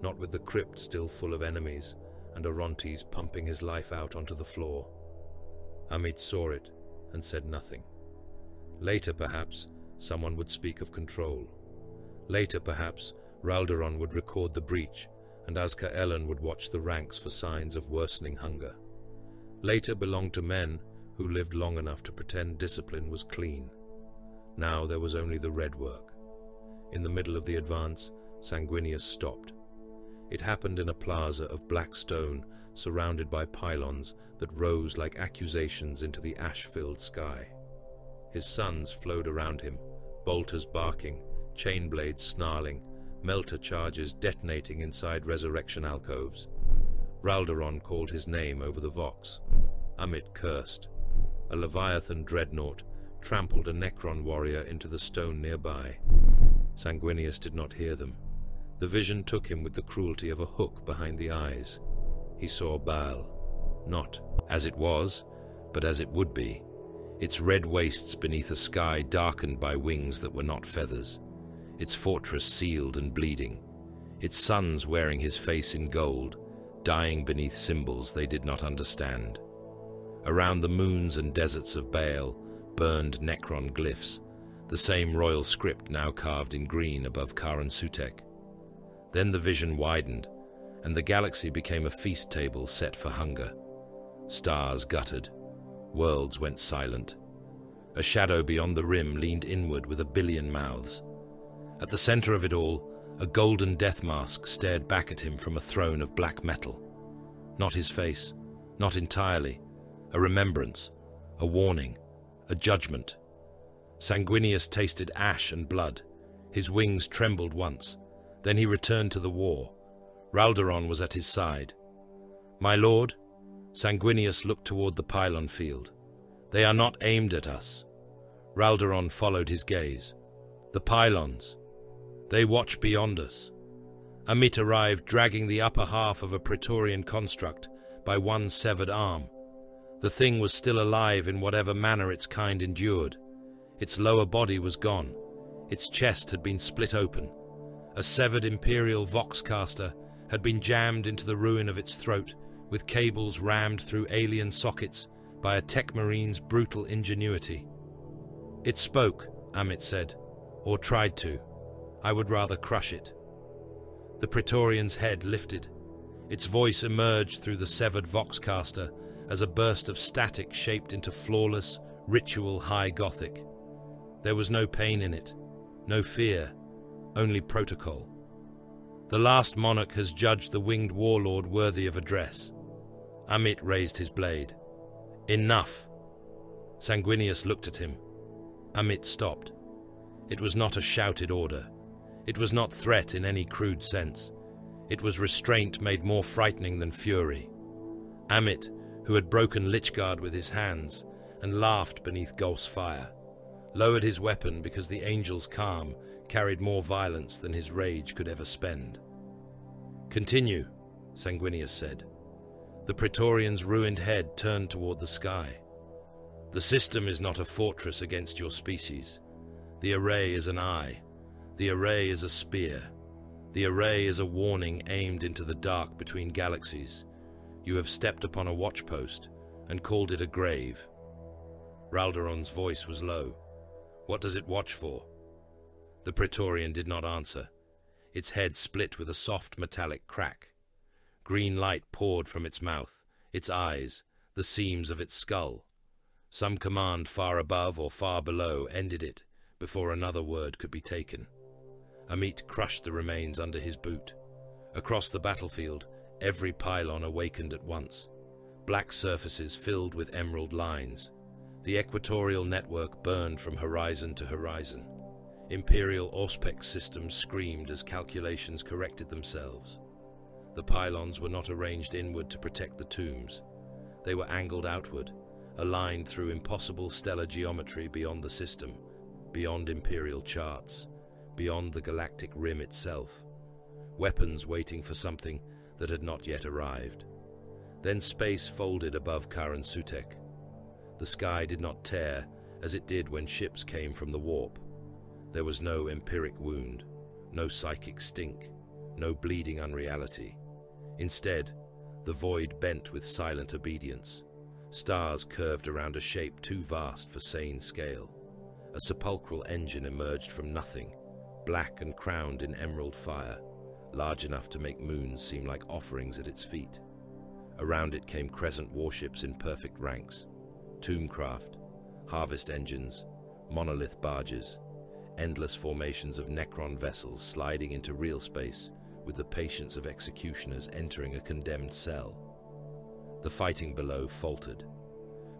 Not with the crypt still full of enemies and Orontes pumping his life out onto the floor. Amit saw it and said nothing. Later, perhaps, someone would speak of control. Later, perhaps, Ralderon would record the breach, and Azka Ellen would watch the ranks for signs of worsening hunger. Later belonged to men who lived long enough to pretend discipline was clean. Now there was only the red work. In the middle of the advance, Sanguinius stopped. It happened in a plaza of black stone surrounded by pylons that rose like accusations into the ash-filled sky. His sons flowed around him, bolters barking, chain blades snarling, melter charges detonating inside resurrection alcoves. Ralderon called his name over the vox. Amit cursed. A Leviathan dreadnought trampled a Necron warrior into the stone nearby. Sanguinius did not hear them. The vision took him with the cruelty of a hook behind the eyes. He saw Baal, not as it was, but as it would be, its red wastes beneath a sky darkened by wings that were not feathers, its fortress sealed and bleeding, its sons wearing his face in gold, dying beneath symbols they did not understand. Around the moons and deserts of Baal burned Necron glyphs, the same royal script now carved in green above Karen Sutek. Then the vision widened, and the galaxy became a feast table set for hunger. Stars guttered. Worlds went silent. A shadow beyond the rim leaned inward with a billion mouths. At the center of it all, a golden death mask stared back at him from a throne of black metal. Not his face, not entirely. A remembrance, a warning, a judgment. Sanguinius tasted ash and blood. His wings trembled once. Then he returned to the war. Ralderon was at his side. "My lord," Sanguinius looked toward the pylon field. "They are not aimed at us." Ralderon followed his gaze. "The pylons. They watch beyond us." Amit arrived dragging the upper half of a Praetorian construct by one severed arm. The thing was still alive in whatever manner its kind endured. Its lower body was gone. Its chest had been split open. A severed Imperial Voxcaster had been jammed into the ruin of its throat, with cables rammed through alien sockets by a Tech Marine's brutal ingenuity. "It spoke," Amit said, "or tried to. I would rather crush it." The Praetorian's head lifted. Its voice emerged through the severed voxcaster as a burst of static shaped into flawless, ritual high Gothic. There was no pain in it, no fear, only protocol. The last monarch has judged the winged warlord worthy of address. Amit raised his blade. Enough! Sanguinius looked at him. Amit stopped. It was not a shouted order. It was not threat in any crude sense. It was restraint made more frightening than fury. Amit, who had broken Lichguard with his hands and laughed beneath Golf's fire, lowered his weapon because the angel's calm carried more violence than his rage could ever spend. "Continue," Sanguinius said. The Praetorian's ruined head turned toward the sky. "The system is not a fortress against your species. The array is an eye. The array is a spear. The array is a warning aimed into the dark between galaxies. You have stepped upon a watchpost and called it a grave." Raldoron's voice was low. "What does it watch for?" The Praetorian did not answer. Its head split with a soft metallic crack. Green light poured from its mouth, its eyes, the seams of its skull. Some command far above or far below ended it before another word could be taken. Amit crushed the remains under his boot. Across the battlefield, every pylon awakened at once. Black surfaces filled with emerald lines. The equatorial network burned from horizon to horizon. Imperial Auspex systems screamed as calculations corrected themselves. The pylons were not arranged inward to protect the tombs. They were angled outward, aligned through impossible stellar geometry beyond the system, beyond Imperial charts, beyond the galactic rim itself. Weapons waiting for something that had not yet arrived. Then space folded above Karan Sutek. The sky did not tear as it did when ships came from the warp. There was no empiric wound, no psychic stink, no bleeding unreality. Instead, the void bent with silent obedience. Stars curved around a shape too vast for sane scale. A sepulchral engine emerged from nothing, black and crowned in emerald fire, large enough to make moons seem like offerings at its feet. Around it came crescent warships in perfect ranks, tombcraft, harvest engines, monolith barges, endless formations of Necron vessels sliding into real space with the patience of executioners entering a condemned cell. The fighting below faltered.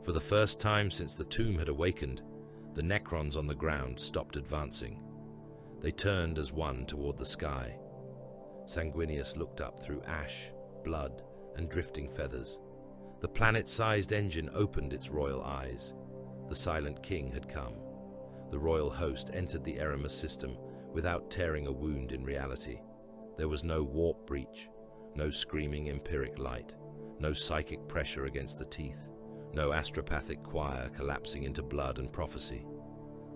For the first time since the tomb had awakened, the Necrons on the ground stopped advancing. They turned as one toward the sky. Sanguinius looked up through ash, blood, and drifting feathers. The planet-sized engine opened its royal eyes. The silent king had come. The royal host entered the Eramis system without tearing a wound in reality. There was no warp breach, no screaming empiric light, no psychic pressure against the teeth, no astropathic choir collapsing into blood and prophecy.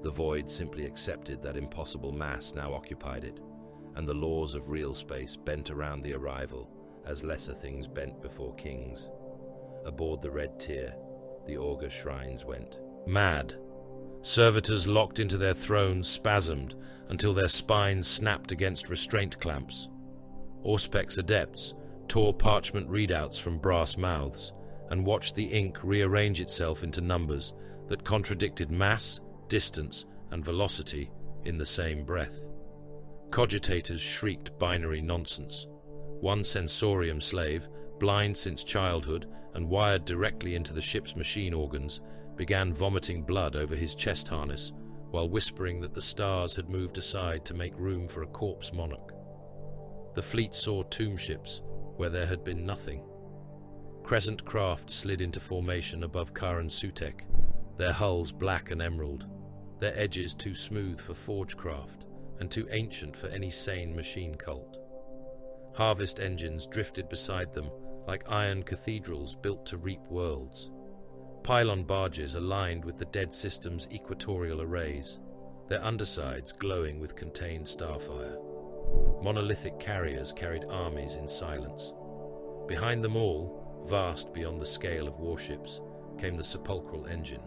The void simply accepted that impossible mass now occupied it, and the laws of real space bent around the arrival as lesser things bent before kings. Aboard the red tier, the augur shrines went. Mad. Servitors locked into their thrones spasmed until their spines snapped against restraint clamps. Auspex adepts tore parchment readouts from brass mouths and watched the ink rearrange itself into numbers that contradicted mass, distance, and velocity in the same breath. Cogitators shrieked binary nonsense. One sensorium slave, blind since childhood and wired directly into the ship's machine organs, began vomiting blood over his chest harness while whispering that the stars had moved aside to make room for a corpse monarch. The fleet saw tomb ships where there had been nothing. Crescent craft slid into formation above Karan Sutek, their hulls black and emerald, their edges too smooth for forgecraft and too ancient for any sane machine cult. Harvest engines drifted beside them like iron cathedrals built to reap worlds. Pylon barges aligned with the dead system's equatorial arrays, their undersides glowing with contained starfire. Monolithic carriers carried armies in silence. Behind them all, vast beyond the scale of warships, came the sepulchral engine.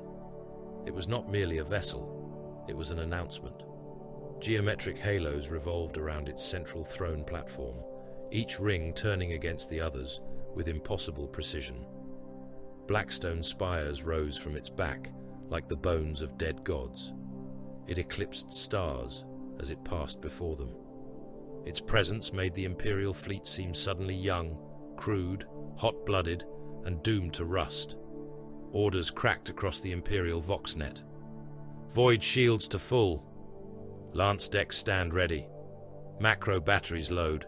It was not merely a vessel, it was an announcement. Geometric halos revolved around its central throne platform, each ring turning against the others with impossible precision. Blackstone spires rose from its back like the bones of dead gods. It eclipsed stars as it passed before them. Its presence made the Imperial fleet seem suddenly young, crude, hot-blooded, and doomed to rust. Orders cracked across the Imperial Voxnet. Void shields to full. Lance decks stand ready. Macro batteries load.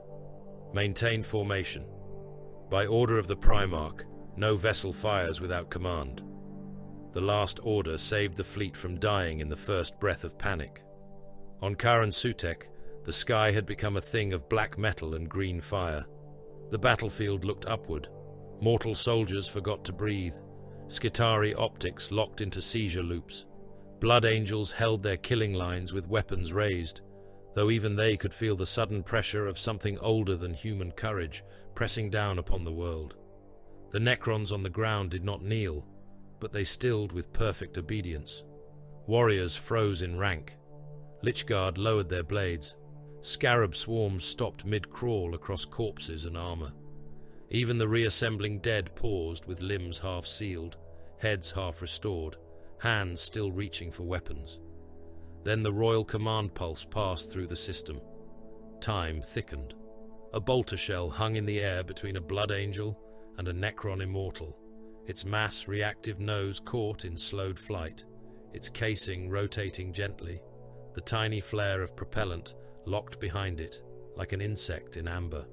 Maintain formation. By order of the Primarch, no vessel fires without command. The last order saved the fleet from dying in the first breath of panic. On Karan Sutek, the sky had become a thing of black metal and green fire. The battlefield looked upward. Mortal soldiers forgot to breathe. Skitarii optics locked into seizure loops. Blood angels held their killing lines with weapons raised, though even they could feel the sudden pressure of something older than human courage pressing down upon the world. The Necrons on the ground did not kneel, but they stilled with perfect obedience. Warriors froze in rank. Lychguard lowered their blades. Scarab swarms stopped mid-crawl across corpses and armor. Even the reassembling dead paused with limbs half sealed, heads half restored, hands still reaching for weapons. Then the royal command pulse passed through the system. Time thickened. A bolter shell hung in the air between a blood angel and a Necron immortal, its mass reactive nose caught in slowed flight, its casing rotating gently, the tiny flare of propellant locked behind it, like an insect in amber.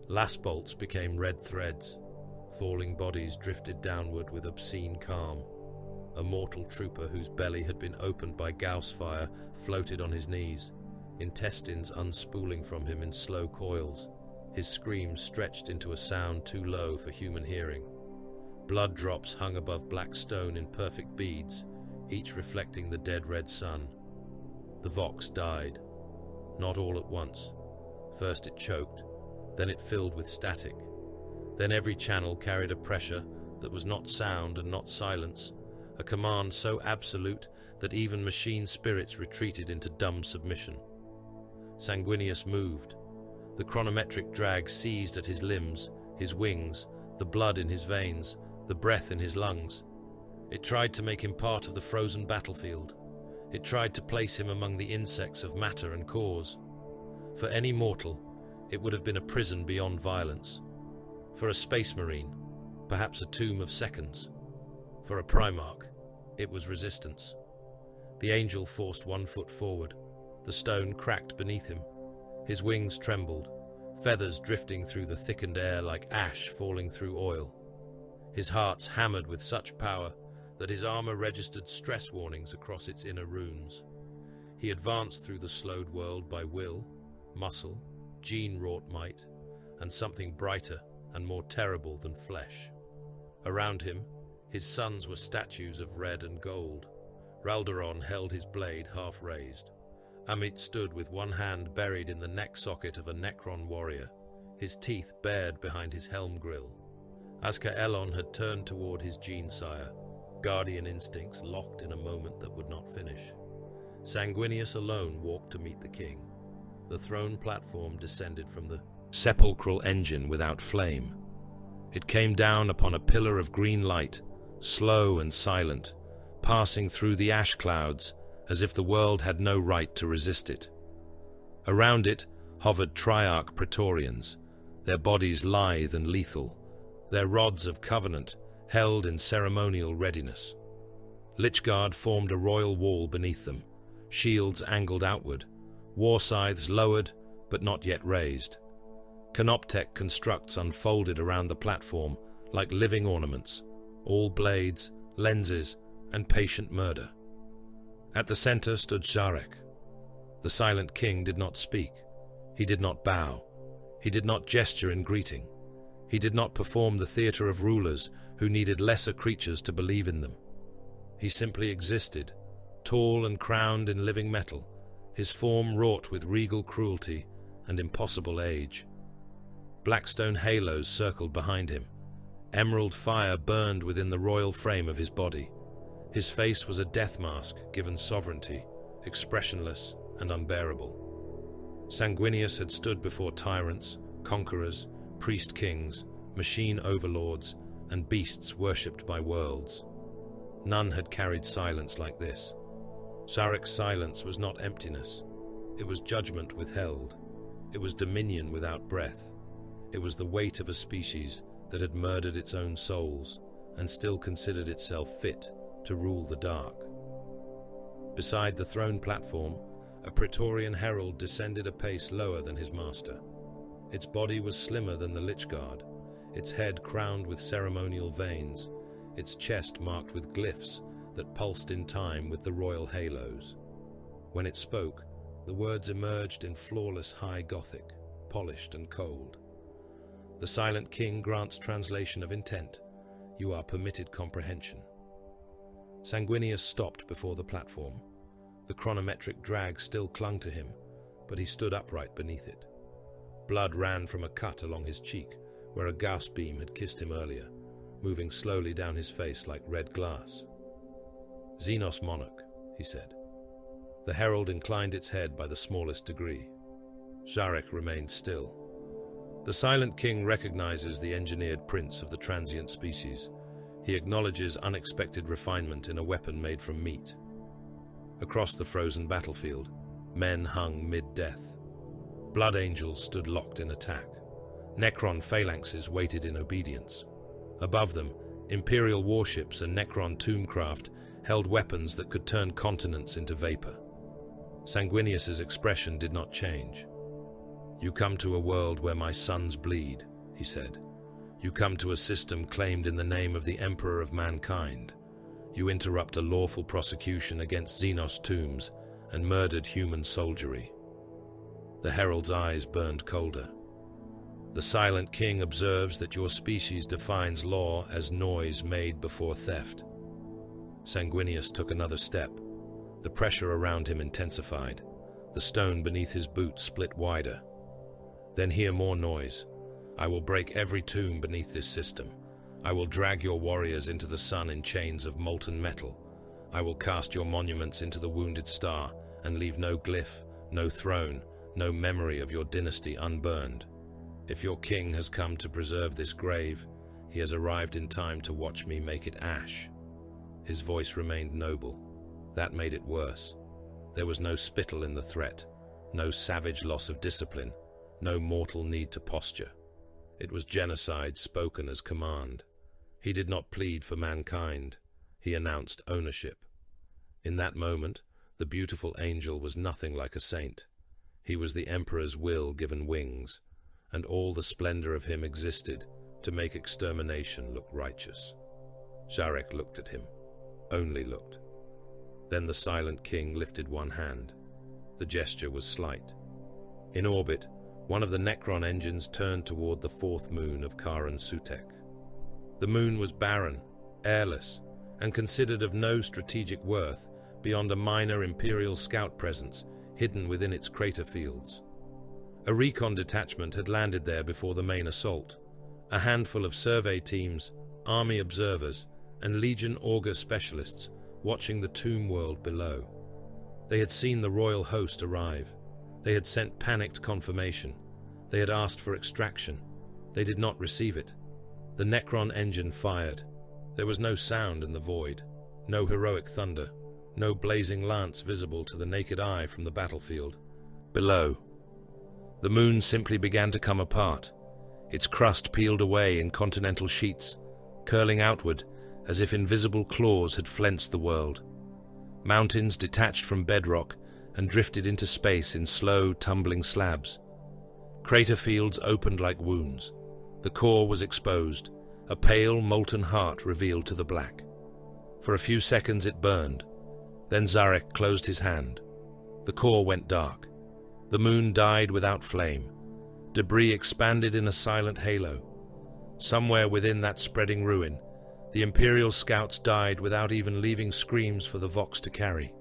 Last bolts became red threads. Falling bodies drifted downward with obscene calm. A mortal trooper whose belly had been opened by Gauss fire floated on his knees, intestines unspooling from him in slow coils, his screams stretched into a sound too low for human hearing. Blood drops hung above black stone in perfect beads, each reflecting the dead red sun. The Vox died. Not all at once. First it choked, then it filled with static. Then every channel carried a pressure that was not sound and not silence, a command so absolute that even machine spirits retreated into dumb submission. Sanguinius moved. The chronometric drag seized at his limbs, his wings, the blood in his veins, the breath in his lungs. It tried to make him part of the frozen battlefield. It tried to place him among the insects of matter and cause. For any mortal, it would have been a prison beyond violence. For a space marine, perhaps a tomb of seconds. For a Primarch, it was resistance. The angel forced 1 foot forward. The stone cracked beneath him. His wings trembled, feathers drifting through the thickened air like ash falling through oil. His heart's hammered with such power that his armor registered stress warnings across its inner runes. He advanced through the slowed world by will, muscle, gene-wrought might, and something brighter and more terrible than flesh. Around him, his sons were statues of red and gold. Raldoron held his blade half raised. Amit stood with one hand buried in the neck socket of a Necron warrior, his teeth bared behind his helm grill. Azka-Elon had turned toward his gene-sire, guardian instincts locked in a moment that would not finish. Sanguinius alone walked to meet the king. The throne platform descended from the sepulchral engine without flame. It came down upon a pillar of green light, slow and silent, passing through the ash clouds as if the world had no right to resist it. Around it hovered Triarch Praetorians, their bodies lithe and lethal, their rods of covenant held in ceremonial readiness. Lychguard formed a royal wall beneath them, shields angled outward, war scythes lowered but not yet raised. Canoptek constructs unfolded around the platform like living ornaments, all blades, lenses, and patient murder. At the center stood Szarekh. The silent king did not speak. He did not bow. He did not gesture in greeting. He did not perform the theater of rulers who needed lesser creatures to believe in them. He simply existed, tall and crowned in living metal, his form wrought with regal cruelty and impossible age. Blackstone halos circled behind him. Emerald fire burned within the royal frame of his body. His face was a death mask given sovereignty, expressionless and unbearable. Sanguinius had stood before tyrants, conquerors, priest-kings, machine overlords, and beasts worshipped by worlds. None had carried silence like this. Szarekh's silence was not emptiness. It was judgment withheld. It was dominion without breath. It was the weight of a species that had murdered its own souls and still considered itself fit to rule the dark. Beside the throne platform, a Praetorian herald descended a pace lower than his master. Its body was slimmer than the Lich Guard, its head crowned with ceremonial veins, its chest marked with glyphs that pulsed in time with the royal halos. When it spoke, the words emerged in flawless high Gothic, polished and cold. The silent king grants translation of intent. You are permitted comprehension. Sanguinius stopped before the platform. The chronometric drag still clung to him, but he stood upright beneath it. Blood ran from a cut along his cheek, where a Gauss beam had kissed him earlier, moving slowly down his face like red glass. "Xenos monarch," he said. The herald inclined its head by the smallest degree. Szarekh remained still. The silent king recognizes the engineered prince of the transient species. He acknowledges unexpected refinement in a weapon made from meat. Across the frozen battlefield, men hung mid-death. Blood angels stood locked in attack. Necron phalanxes waited in obedience. Above them, Imperial warships and Necron tombcraft held weapons that could turn continents into vapor. Sanguinius's expression did not change. "You come to a world where my sons bleed," he said. "You come to a system claimed in the name of the Emperor of mankind. You interrupt a lawful prosecution against Xenos tombs and murdered human soldiery." The herald's eyes burned colder. "The silent king observes that your species defines law as noise made before theft." Sanguinius took another step. The pressure around him intensified. The stone beneath his boot split wider. "Then hear more noise. I will break every tomb beneath this system. I will drag your warriors into the sun in chains of molten metal. I will cast your monuments into the wounded star and leave no glyph, no throne, no memory of your dynasty unburned. If your king has come to preserve this grave, he has arrived in time to watch me make it ash." His voice remained noble. That made it worse. There was no spittle in the threat, no savage loss of discipline, no mortal need to posture. It was genocide spoken as command. He did not plead for mankind. He announced ownership. In that moment, the beautiful angel was nothing like a saint. He was the Emperor's will given wings, and all the splendor of him existed to make extermination look righteous. Szarekh looked at him, only looked. Then the silent king lifted one hand. The gesture was slight. In orbit, one of the Necron engines turned toward the fourth moon of Karen Sutek. The moon was barren, airless, and considered of no strategic worth beyond a minor Imperial scout presence hidden within its crater fields. A recon detachment had landed there before the main assault. A handful of survey teams, army observers, and Legion augur specialists watching the tomb world below. They had seen the royal host arrive. They had sent panicked confirmation. They had asked for extraction. They did not receive it. The Necron engine fired. There was no sound in the void, no heroic thunder, no blazing lance visible to the naked eye from the battlefield. Below, the moon simply began to come apart. Its crust peeled away in continental sheets, curling outward as if invisible claws had flensed the world. Mountains detached from bedrock and drifted into space in slow, tumbling slabs. Crater fields opened like wounds. The core was exposed, a pale, molten heart revealed to the black. For a few seconds it burned. Then Szarekh closed his hand. The core went dark. The moon died without flame. Debris expanded in a silent halo. Somewhere within that spreading ruin, the Imperial scouts died without even leaving screams for the Vox to carry.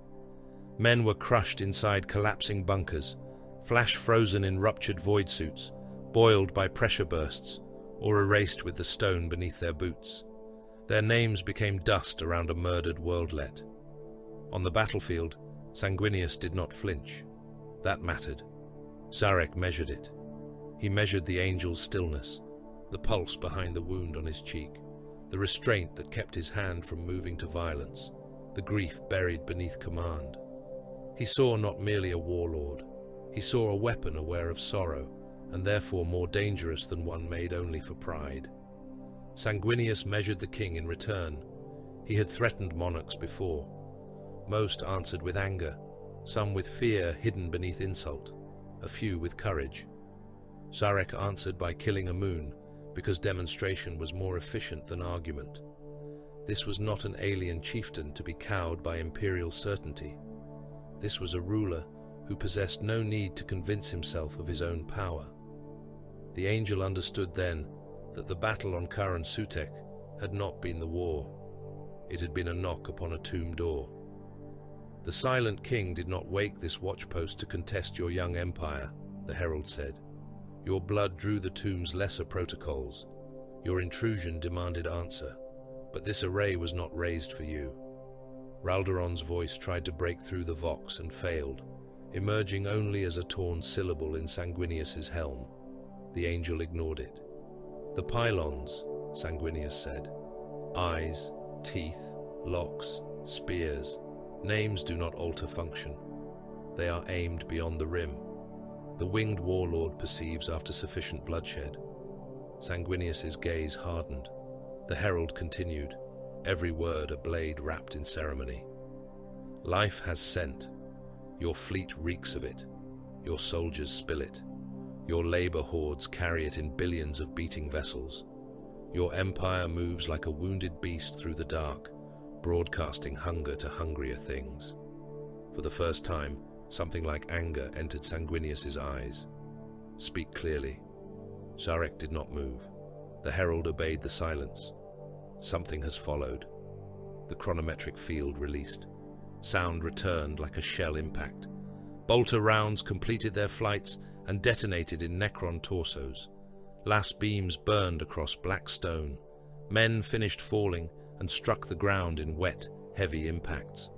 Men were crushed inside collapsing bunkers, flash-frozen in ruptured void suits, boiled by pressure bursts, or erased with the stone beneath their boots. Their names became dust around a murdered worldlet. On the battlefield, Sanguinius did not flinch. That mattered. Szarekh measured it. He measured the angel's stillness, the pulse behind the wound on his cheek, the restraint that kept his hand from moving to violence, the grief buried beneath command. He saw not merely a warlord. He saw a weapon aware of sorrow, and therefore more dangerous than one made only for pride. Sanguinius measured the king in return. He had threatened monarchs before. Most answered with anger, some with fear hidden beneath insult, a few with courage. Szarekh answered by killing a moon, because demonstration was more efficient than argument. This was not an alien chieftain to be cowed by imperial certainty. This was a ruler who possessed no need to convince himself of his own power. The angel understood then that the battle on Karan Sutek had not been the war. It had been a knock upon a tomb door. The silent king did not wake this watchpost to contest your young empire, the herald said. Your blood drew the tomb's lesser protocols. Your intrusion demanded answer, but this array was not raised for you. Raldoron's voice tried to break through the vox and failed, emerging only as a torn syllable in Sanguinius's helm. The angel ignored it. The pylons, Sanguinius said. Eyes, teeth, locks, spears. Names do not alter function. They are aimed beyond the rim. The winged warlord perceives after sufficient bloodshed. Sanguinius's gaze hardened. The herald continued, every word a blade wrapped in ceremony. Life has scent. Your fleet reeks of it. Your soldiers spill it. Your labor hordes carry it in billions of beating vessels. Your empire moves like a wounded beast through the dark, broadcasting hunger to hungrier things. For the first time, something like anger entered Sanguinius's eyes. Speak clearly. Szarekh did not move. The herald obeyed the silence. Something has followed. The chronometric field released. Sound returned like a shell impact. Bolter rounds completed their flights and detonated in Necron torsos. Last beams burned across black stone. Men finished falling and struck the ground in wet, heavy impacts.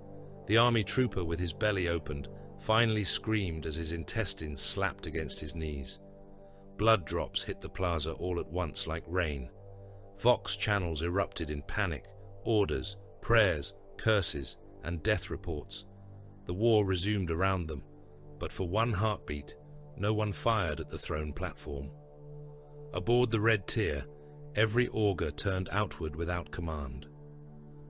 The army trooper with his belly opened finally screamed as his intestines slapped against his knees. Blood drops hit the plaza all at once like rain. Vox channels erupted in panic, orders, prayers, curses, and death reports. The war resumed around them, but for one heartbeat, no one fired at the throne platform. Aboard the Red Tier, every auger turned outward without command.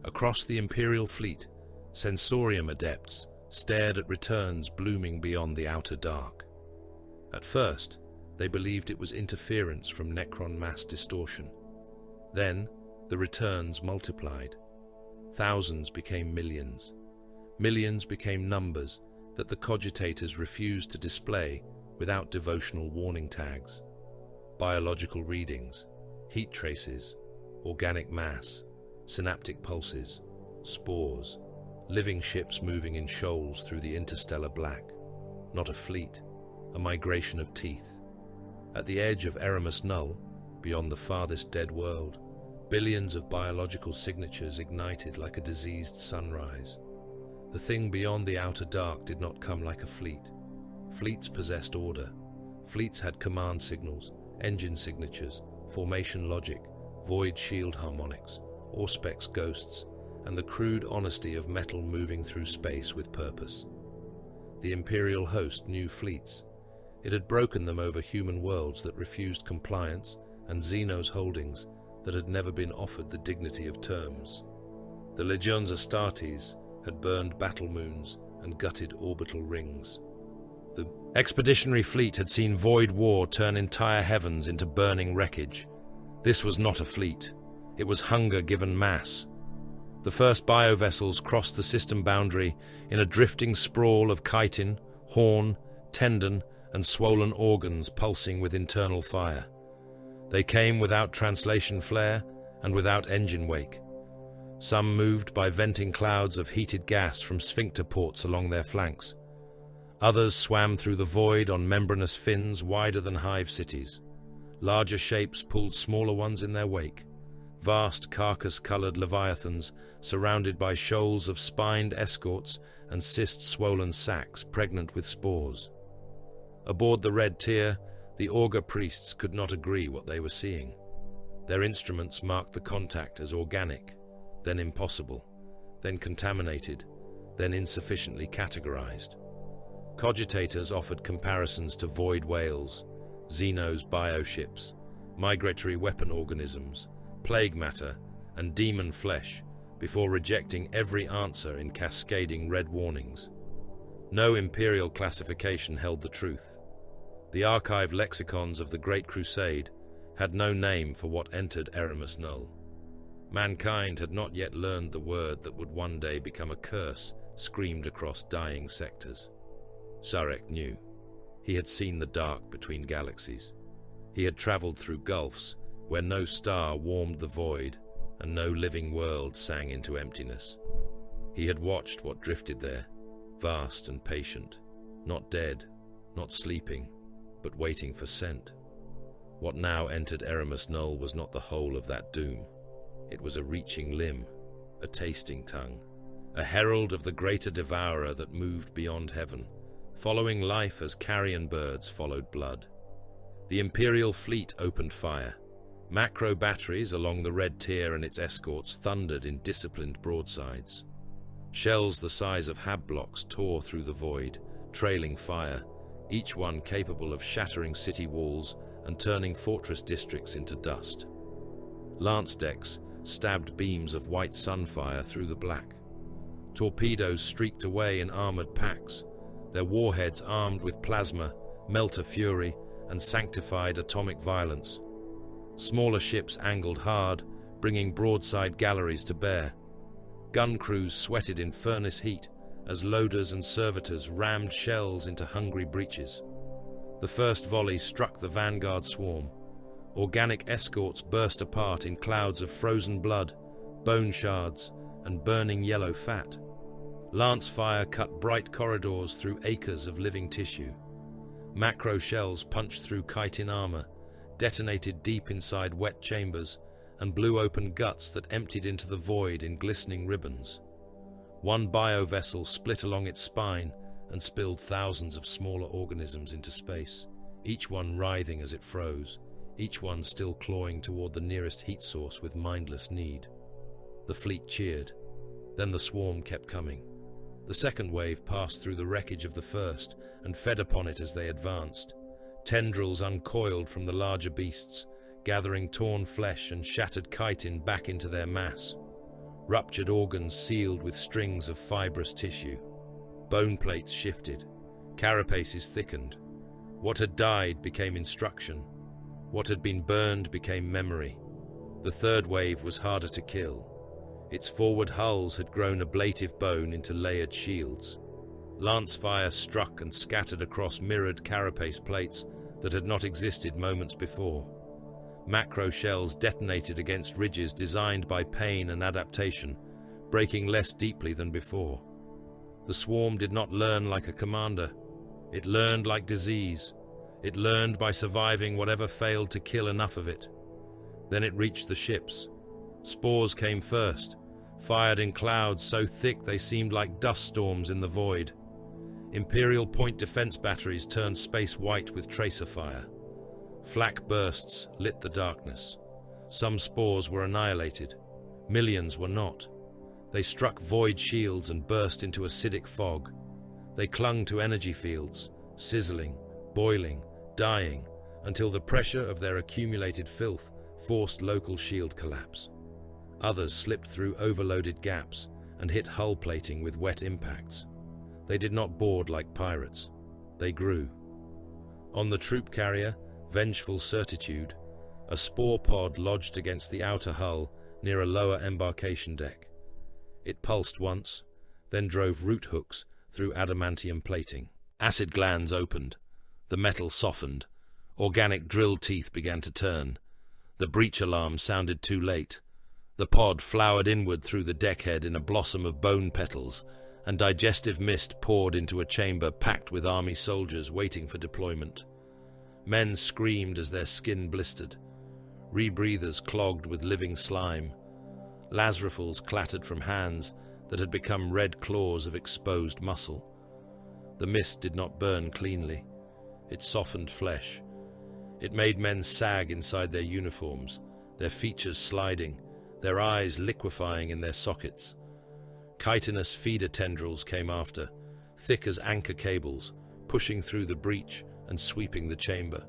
Across the Imperial fleet, Sensorium adepts stared at returns blooming beyond the outer dark. At first, they believed it was interference from Necron mass distortion. Then, the returns multiplied. Thousands became millions. Millions became numbers that the cogitators refused to display without devotional warning tags. Biological readings, heat traces, organic mass, synaptic pulses, spores, living ships moving in shoals through the interstellar black. Not a fleet, a migration of teeth. At the edge of Eramus Null, beyond the farthest dead world, billions of biological signatures ignited like a diseased sunrise. The thing beyond the outer dark did not come like a fleet. Fleets possessed order. Fleets had command signals, engine signatures, formation logic, void shield harmonics, Auspex ghosts, and the crude honesty of metal moving through space with purpose. The Imperial host knew fleets. It had broken them over human worlds that refused compliance and Xenos holdings that had never been offered the dignity of terms. The Legions Astartes had burned battle moons and gutted orbital rings. The expeditionary fleet had seen void war turn entire heavens into burning wreckage. This was not a fleet. It was hunger given mass. The first biovessels crossed the system boundary in a drifting sprawl of chitin, horn, tendon, and swollen organs pulsing with internal fire. They came without translation flare and without engine wake. Some moved by venting clouds of heated gas from sphincter ports along their flanks. Others swam through the void on membranous fins wider than hive cities. Larger shapes pulled smaller ones in their wake. Vast carcass-colored leviathans surrounded by shoals of spined escorts and cyst-swollen sacs pregnant with spores. Aboard the Red Tier, the augur priests could not agree what they were seeing. Their instruments marked the contact as organic, then impossible, then contaminated, then insufficiently categorized. Cogitators offered comparisons to void whales, Xenos bioships, migratory weapon organisms, plague matter, and demon flesh, before rejecting every answer in cascading red warnings. No imperial classification held the truth. The archived lexicons of the Great Crusade had no name for what entered Eramus Null. Mankind had not yet learned the word that would one day become a curse screamed across dying sectors. Szarekh knew. He had seen the dark between galaxies. He had traveled through gulfs where no star warmed the void and no living world sang into emptiness. He had watched what drifted there, vast and patient, not dead, not sleeping, but waiting for scent. What now entered Eramus Null was not the whole of that doom. It was a reaching limb, a tasting tongue, a herald of the greater devourer that moved beyond heaven, following life as carrion birds followed blood. The Imperial fleet opened fire. Macro batteries along the Red Tier and its escorts thundered in disciplined broadsides. Shells the size of hab blocks tore through the void, trailing fire, each one capable of shattering city walls and turning fortress districts into dust. Lance decks stabbed beams of white sunfire through the black. Torpedoes streaked away in armored packs, their warheads armed with plasma, melter fury, and sanctified atomic violence. Smaller ships angled hard, bringing broadside galleries to bear. Gun crews sweated in furnace heat as loaders and servitors rammed shells into hungry breaches. The first volley struck the vanguard swarm. Organic escorts burst apart in clouds of frozen blood, bone shards, and burning yellow fat. Lance fire cut bright corridors through acres of living tissue. Macro shells punched through chitin armor, detonated deep inside wet chambers, and blew open guts that emptied into the void in glistening ribbons. One bio-vessel split along its spine and spilled thousands of smaller organisms into space, each one writhing as it froze, each one still clawing toward the nearest heat source with mindless need. The fleet cheered. Then the swarm kept coming. The second wave passed through the wreckage of the first and fed upon it as they advanced. Tendrils uncoiled from the larger beasts, gathering torn flesh and shattered chitin back into their mass. Ruptured organs sealed with strings of fibrous tissue. Bone plates shifted. Carapaces thickened. What had died became instruction. What had been burned became memory. The third wave was harder to kill. Its forward hulls had grown ablative bone into layered shields. Lance fire struck and scattered across mirrored carapace plates that had not existed moments before. Macro shells detonated against ridges designed by pain and adaptation, breaking less deeply than before. The swarm did not learn like a commander. It learned like disease. It learned by surviving whatever failed to kill enough of it. Then it reached the ships. Spores came first, fired in clouds so thick they seemed like dust storms in the void. Imperial point defense batteries turned space white with tracer fire. Flak bursts lit the darkness. Some spores were annihilated. Millions were not. They struck void shields and burst into acidic fog. They clung to energy fields, sizzling, boiling, dying, until the pressure of their accumulated filth forced local shield collapse. Others slipped through overloaded gaps and hit hull plating with wet impacts. They did not board like pirates. They grew. On the troop carrier, Vengeful Certitude, a spore pod lodged against the outer hull near a lower embarkation deck. It pulsed once, then drove root hooks through adamantium plating. Acid glands opened. The metal softened. Organic drill teeth began to turn. The breach alarm sounded too late. The pod flowered inward through the deckhead in a blossom of bone petals, and digestive mist poured into a chamber packed with army soldiers waiting for deployment. Men screamed as their skin blistered. Rebreathers clogged with living slime. Lasrafals clattered from hands that had become red claws of exposed muscle. The mist did not burn cleanly. It softened flesh. It made men sag inside their uniforms, their features sliding, their eyes liquefying in their sockets. Chitinous feeder tendrils came after, thick as anchor cables, pushing through the breach and sweeping the chamber.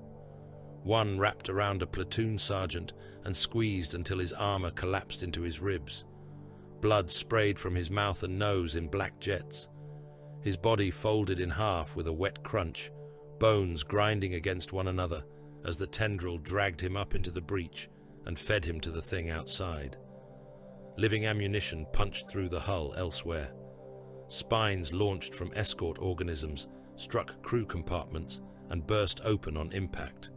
One wrapped around a platoon sergeant and squeezed until his armor collapsed into his ribs. Blood sprayed from his mouth and nose in black jets. His body folded in half with a wet crunch, bones grinding against one another as the tendril dragged him up into the breach and fed him to the thing outside. Living ammunition punched through the hull elsewhere. Spines launched from escort organisms struck crew compartments and burst open on impact.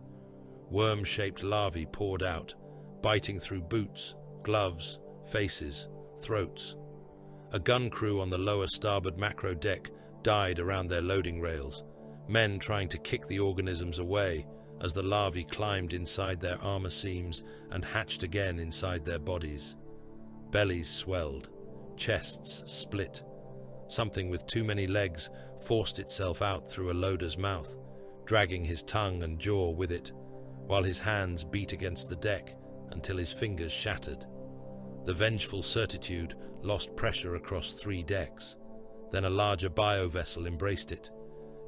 Worm-shaped larvae poured out, biting through boots, gloves, faces, throats. A gun crew on the lower starboard macro deck died around their loading rails, men trying to kick the organisms away as the larvae climbed inside their armor seams and hatched again inside their bodies. Bellies swelled, chests split. Something with too many legs forced itself out through a loader's mouth, dragging his tongue and jaw with it, while his hands beat against the deck until his fingers shattered. The vengeful certitude lost pressure across 3 decks. Then a larger bio-vessel embraced it.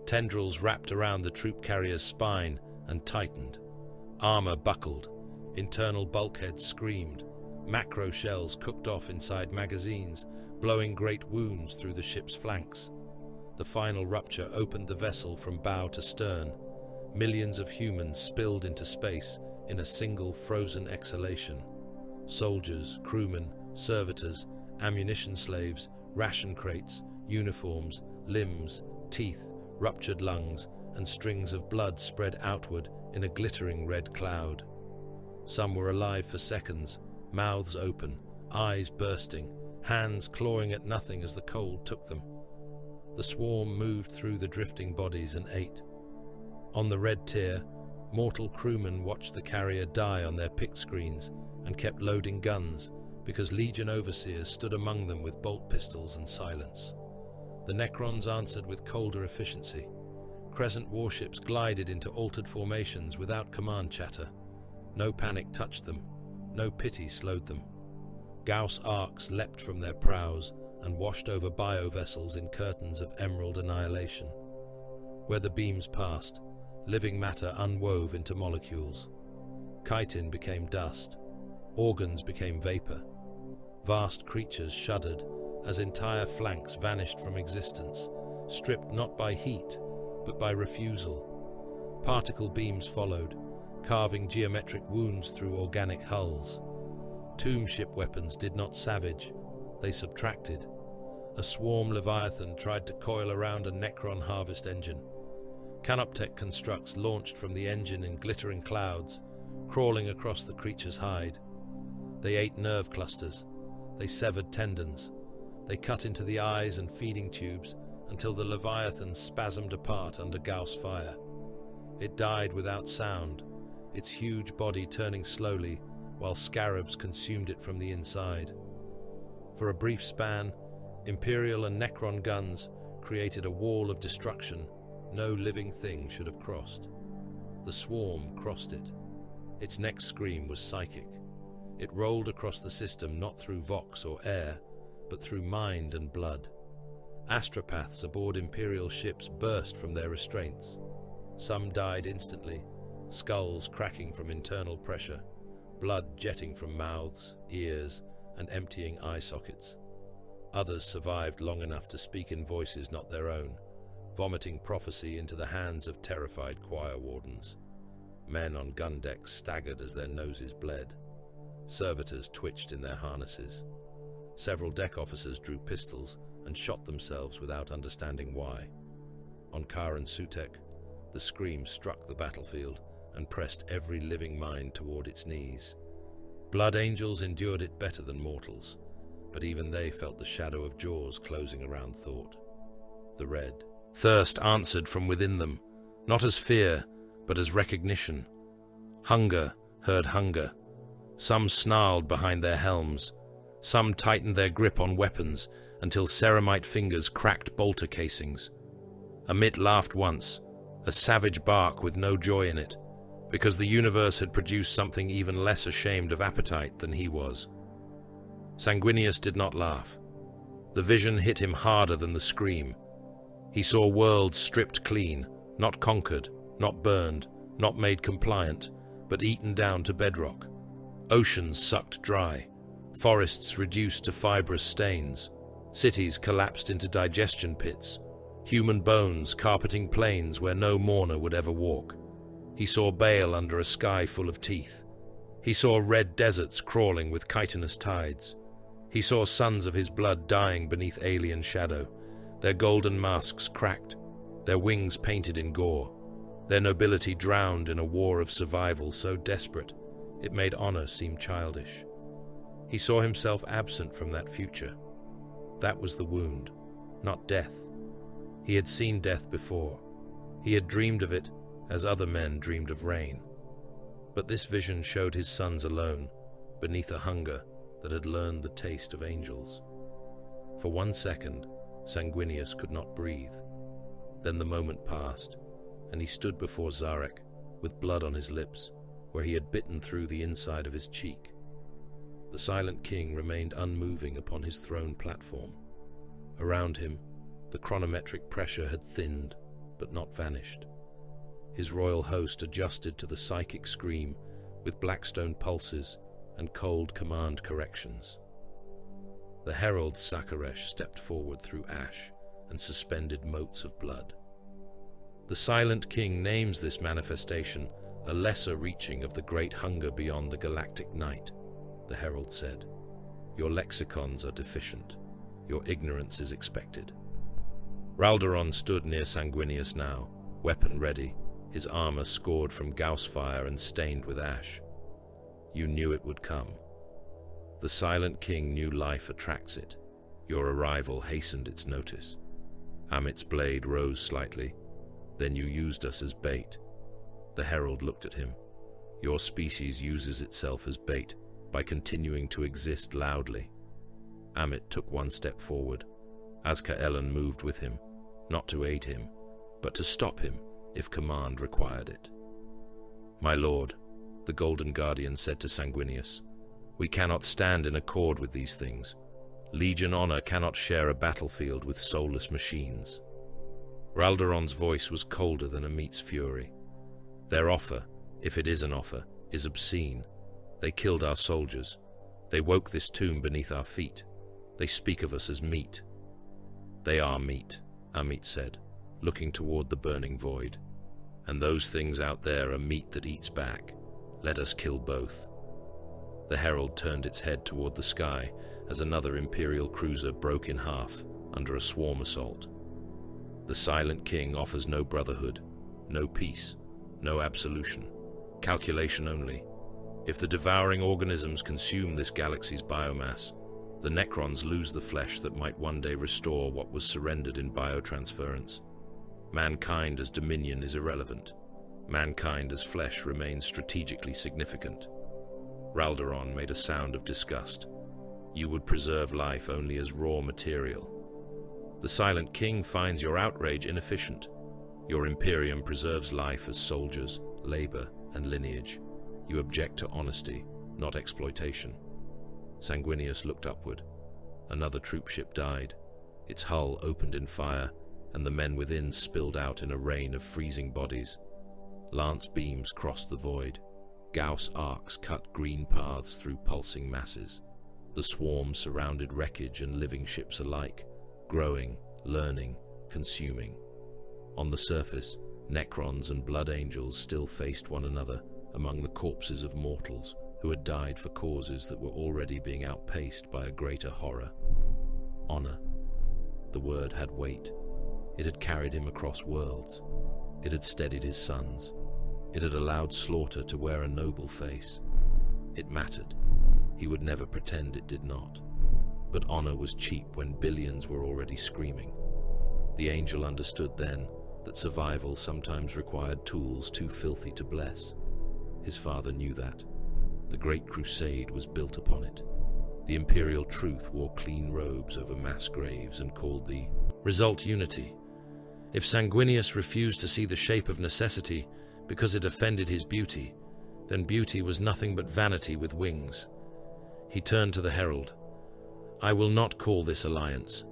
Tendrils wrapped around the troop carrier's spine and tightened. Armor buckled. Internal bulkheads screamed. Macro shells cooked off inside magazines, blowing great wounds through the ship's flanks. The final rupture opened the vessel from bow to stern. Millions of humans spilled into space in a single frozen exhalation. Soldiers, crewmen, servitors, ammunition slaves, ration crates, uniforms, limbs, teeth, ruptured lungs, and strings of blood spread outward in a glittering red cloud. Some were alive for seconds, mouths open, eyes bursting, hands clawing at nothing as the cold took them. The swarm moved through the drifting bodies and ate. On the red tier, mortal crewmen watched the carrier die on their pick screens and kept loading guns because Legion overseers stood among them with bolt pistols and silence. The Necrons answered with colder efficiency. Crescent warships glided into altered formations without command chatter. No panic touched them. No pity slowed them. Gauss arcs leapt from their prows and washed over bio-vessels in curtains of emerald annihilation. Where the beams passed, living matter unwove into molecules. Chitin became dust. Organs became vapor. Vast creatures shuddered as entire flanks vanished from existence, stripped not by heat, but by refusal. Particle beams followed, carving geometric wounds through organic hulls. Tomb ship weapons did not savage, they subtracted. A swarm Leviathan tried to coil around a Necron harvest engine. Canoptech constructs launched from the engine in glittering clouds, crawling across the creature's hide. They ate nerve clusters. They severed tendons. They cut into the eyes and feeding tubes until the Leviathan spasmed apart under Gauss fire. It died without sound, its huge body turning slowly while scarabs consumed it from the inside. For a brief span, Imperial and Necron guns created a wall of destruction no living thing should have crossed. The swarm crossed it. Its next scream was psychic. It rolled across the system not through vox or air, but through mind and blood. Astropaths aboard Imperial ships burst from their restraints. Some died instantly, skulls cracking from internal pressure, blood jetting from mouths, ears, and emptying eye sockets. Others survived long enough to speak in voices not their own, vomiting prophecy into the hands of terrified choir wardens. Men on gun decks staggered as their noses bled. Servitors twitched in their harnesses. Several deck officers drew pistols and shot themselves without understanding why. On Karen Sutek, the scream struck the battlefield and pressed every living mind toward its knees. Blood angels endured it better than mortals, but even they felt the shadow of jaws closing around thought. The red thirst answered from within them, not as fear, but as recognition. Hunger heard hunger. Some snarled behind their helms. Some tightened their grip on weapons until ceramite fingers cracked bolter casings. Amit laughed once, a savage bark with no joy in it, because the universe had produced something even less ashamed of appetite than he was. Sanguinius did not laugh. The vision hit him harder than the scream. He saw worlds stripped clean, not conquered, not burned, not made compliant, but eaten down to bedrock. Oceans sucked dry, forests reduced to fibrous stains, cities collapsed into digestion pits, human bones carpeting plains where no mourner would ever walk. He saw bale under a sky full of teeth. He saw red deserts crawling with chitinous tides. He saw sons of his blood dying beneath alien shadow, their golden masks cracked, their wings painted in gore, their nobility drowned in a war of survival so desperate it made honor seem childish. He saw himself absent from that future. That was the wound, not death. He had seen death before. He had dreamed of it as other men dreamed of rain. But this vision showed his sons alone, beneath a hunger that had learned the taste of angels. For 1 second, Sanguinius could not breathe. Then the moment passed, and he stood before Szarekh, with blood on his lips, where he had bitten through the inside of his cheek. The silent king remained unmoving upon his throne platform. Around him, the chronometric pressure had thinned, but not vanished. His royal host adjusted to the psychic scream with blackstone pulses and cold command corrections. The herald Szarekh stepped forward through ash and suspended motes of blood. The silent king names this manifestation a lesser reaching of the great hunger beyond the galactic night, the herald said. Your lexicons are deficient. Your ignorance is expected. Ralderon stood near Sanguinius now, weapon ready, his armor scored from Gauss fire and stained with ash. You knew it would come. The silent king knew life attracts it. Your arrival hastened its notice. Amit's blade rose slightly. Then you used us as bait. The herald looked at him. Your species uses itself as bait by continuing to exist loudly. Amit took 1 step forward. Azka-Ellen moved with him, not to aid him, but to stop him if command required it. My lord, the Golden Guardian said to Sanguinius, we cannot stand in accord with these things. Legion honor cannot share a battlefield with soulless machines. Ralderon's voice was colder than Amit's fury. Their offer, if it is an offer, is obscene. They killed our soldiers. They woke this tomb beneath our feet. They speak of us as meat. They are meat, Amit said, looking toward the burning void. And those things out there are meat that eats back. Let us kill both. The herald turned its head toward the sky as another Imperial cruiser broke in half under a swarm assault. The silent king offers no brotherhood, no peace, no absolution, calculation only. If the devouring organisms consume this galaxy's biomass, the Necrons lose the flesh that might one day restore what was surrendered in biotransference. Mankind as dominion is irrelevant. Mankind as flesh remains strategically significant. Ralderon made a sound of disgust. You would preserve life only as raw material. The silent king finds your outrage inefficient. Your Imperium preserves life as soldiers, labor, and lineage. You object to honesty, not exploitation. Sanguinius looked upward. Another troopship died. Its hull opened in fire, and the men within spilled out in a rain of freezing bodies. Lance beams crossed the void. Gauss arcs cut green paths through pulsing masses. The swarm surrounded wreckage and living ships alike, growing, learning, consuming. On the surface, Necrons and Blood Angels still faced one another among the corpses of mortals who had died for causes that were already being outpaced by a greater horror. Honor. The word had weight. It had carried him across worlds. It had steadied his sons. It had allowed slaughter to wear a noble face. It mattered. He would never pretend it did not. But honor was cheap when billions were already screaming. The angel understood then that survival sometimes required tools too filthy to bless. His father knew that. The Great Crusade was built upon it. The imperial truth wore clean robes over mass graves and called the result unity. If Sanguinius refused to see the shape of necessity because it offended his beauty, then beauty was nothing but vanity with wings. He turned to the herald. "I will not call this alliance."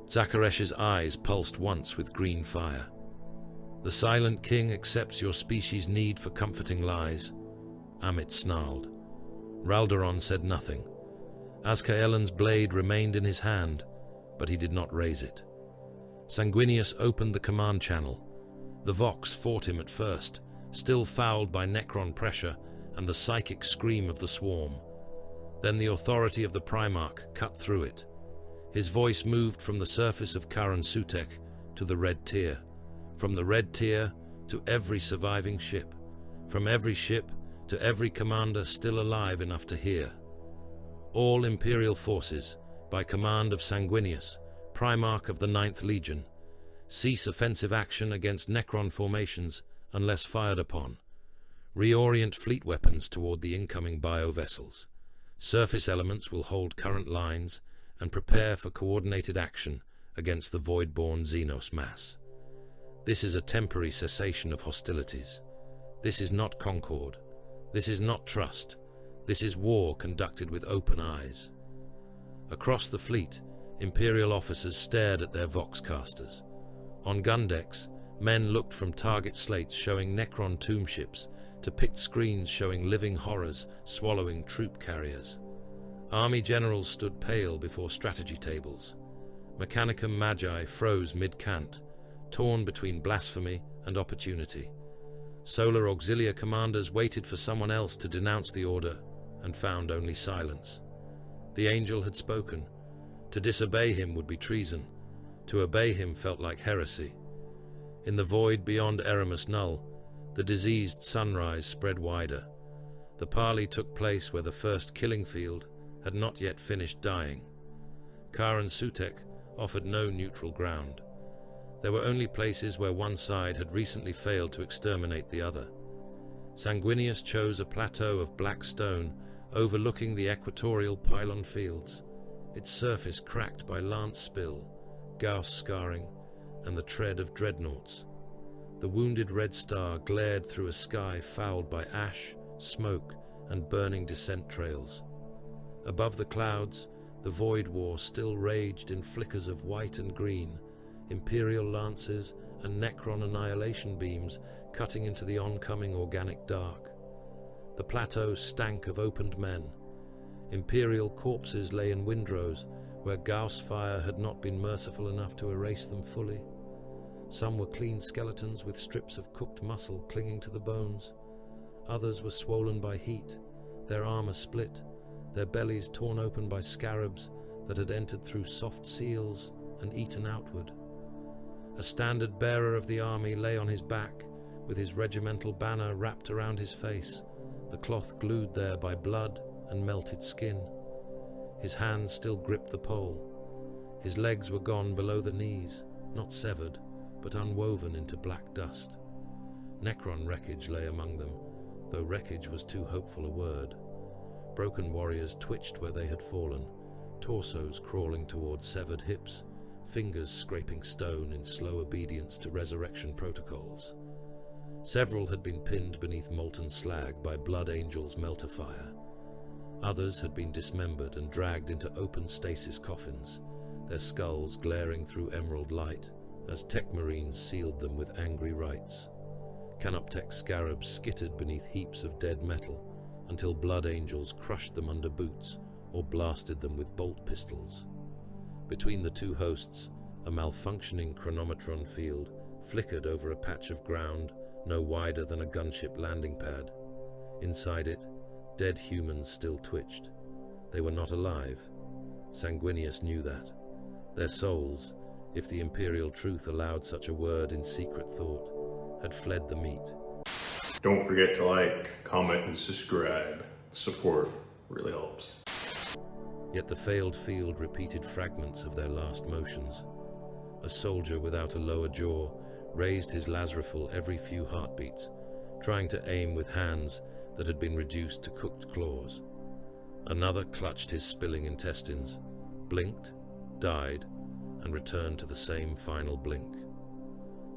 Zakharesh's eyes pulsed once with green fire. "The Silent King accepts your species' need for comforting lies." Amit snarled. Raldoron said nothing. Azkaelan's blade remained in his hand, but he did not raise it. Sanguinius opened the command channel. The Vox fought him at first, still fouled by Necron pressure and the psychic scream of the swarm. Then the authority of the Primarch cut through it. His voice moved from the surface of Karan Sutek to the Red Tier, from the Red Tier to every surviving ship, from every ship to every commander still alive enough to hear. All Imperial forces, by command of Sanguinius, Primarch of the 9th Legion, cease offensive action against Necron formations unless fired upon. Reorient fleet weapons toward the incoming bio-vessels. Surface elements will hold current lines and prepare for coordinated action against the void-born Xenos mass. This is a temporary cessation of hostilities. This is not concord. This is not trust. This is war conducted with open eyes. Across the fleet, Imperial officers stared at their Voxcasters. On gun decks, men looked from target slates showing Necron tomb ships to picked screens showing living horrors swallowing troop carriers. Army generals stood pale before strategy tables. Mechanicum Magi froze mid-cant, torn between blasphemy and opportunity. Solar Auxilia commanders waited for someone else to denounce the order and found only silence. The angel had spoken. To disobey him would be treason. To obey him felt like heresy. In the void beyond Eramus Null, the diseased sunrise spread wider. The parley took place where the first killing field had not yet finished dying. Karan Sutek offered no neutral ground. There were only places where one side had recently failed to exterminate the other. Sanguinius chose a plateau of black stone overlooking the equatorial pylon fields, its surface cracked by lance spill, Gauss scarring, and the tread of dreadnoughts. The wounded red star glared through a sky fouled by ash, smoke, and burning descent trails. Above the clouds, the Void War still raged in flickers of white and green, Imperial lances and Necron annihilation beams cutting into the oncoming organic dark. The plateau stank of opened men. Imperial corpses lay in windrows where Gauss fire had not been merciful enough to erase them fully. Some were clean skeletons with strips of cooked muscle clinging to the bones. Others were swollen by heat, their armor split, their bellies torn open by scarabs that had entered through soft seals and eaten outward. A standard bearer of the army lay on his back, with his regimental banner wrapped around his face, the cloth glued there by blood and melted skin. His hands still gripped the pole. His legs were gone below the knees, not severed, but unwoven into black dust. Necron wreckage lay among them, though wreckage was too hopeful a word. Broken warriors twitched where they had fallen, torsos crawling toward severed hips, fingers scraping stone in slow obedience to resurrection protocols. Several had been pinned beneath molten slag by Blood Angel's melter fire. Others had been dismembered and dragged into open stasis coffins, their skulls glaring through emerald light as tech marines sealed them with angry rites. Canoptech scarabs skittered beneath heaps of dead metal until Blood Angels crushed them under boots or blasted them with bolt pistols. Between the two hosts, a malfunctioning chronometron field flickered over a patch of ground no wider than a gunship landing pad. Inside it, dead humans still twitched. They were not alive. Sanguinius knew that. Their souls, if the Imperial truth allowed such a word in secret thought, had fled the meat. Don't forget to like, comment, and subscribe. Support really helps. Yet the failed field repeated fragments of their last motions. A soldier without a lower jaw raised his Lazariful every few heartbeats, trying to aim with hands that had been reduced to cooked claws. Another clutched his spilling intestines, blinked, died, and returned to the same final blink.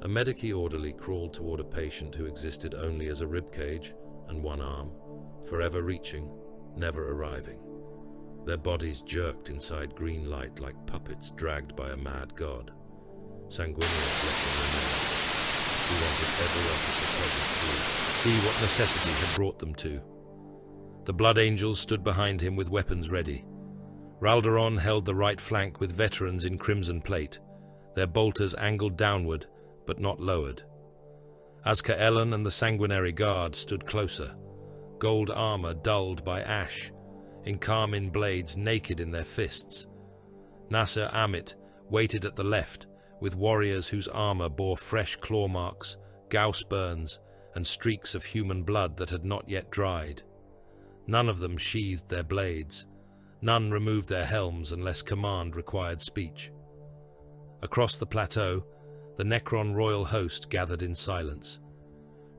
A medici orderly crawled toward a patient who existed only as a ribcage and one arm, forever reaching, never arriving. Their bodies jerked inside green light like puppets dragged by a mad god. Sanguinius let them remain. He wanted every officer present to see what necessity had brought them to. The Blood Angels stood behind him with weapons ready. Ralderon held the right flank with veterans in crimson plate, their bolters angled downward but not lowered. Azkaelon and the Sanguinary Guard stood closer, gold armor dulled by ash, in carmine blades naked in their fists. Nasser Amit waited at the left, with warriors whose armor bore fresh claw marks, gauss burns, and streaks of human blood that had not yet dried. None of them sheathed their blades. None removed their helms unless command required speech. Across the plateau, the Necron royal host gathered in silence.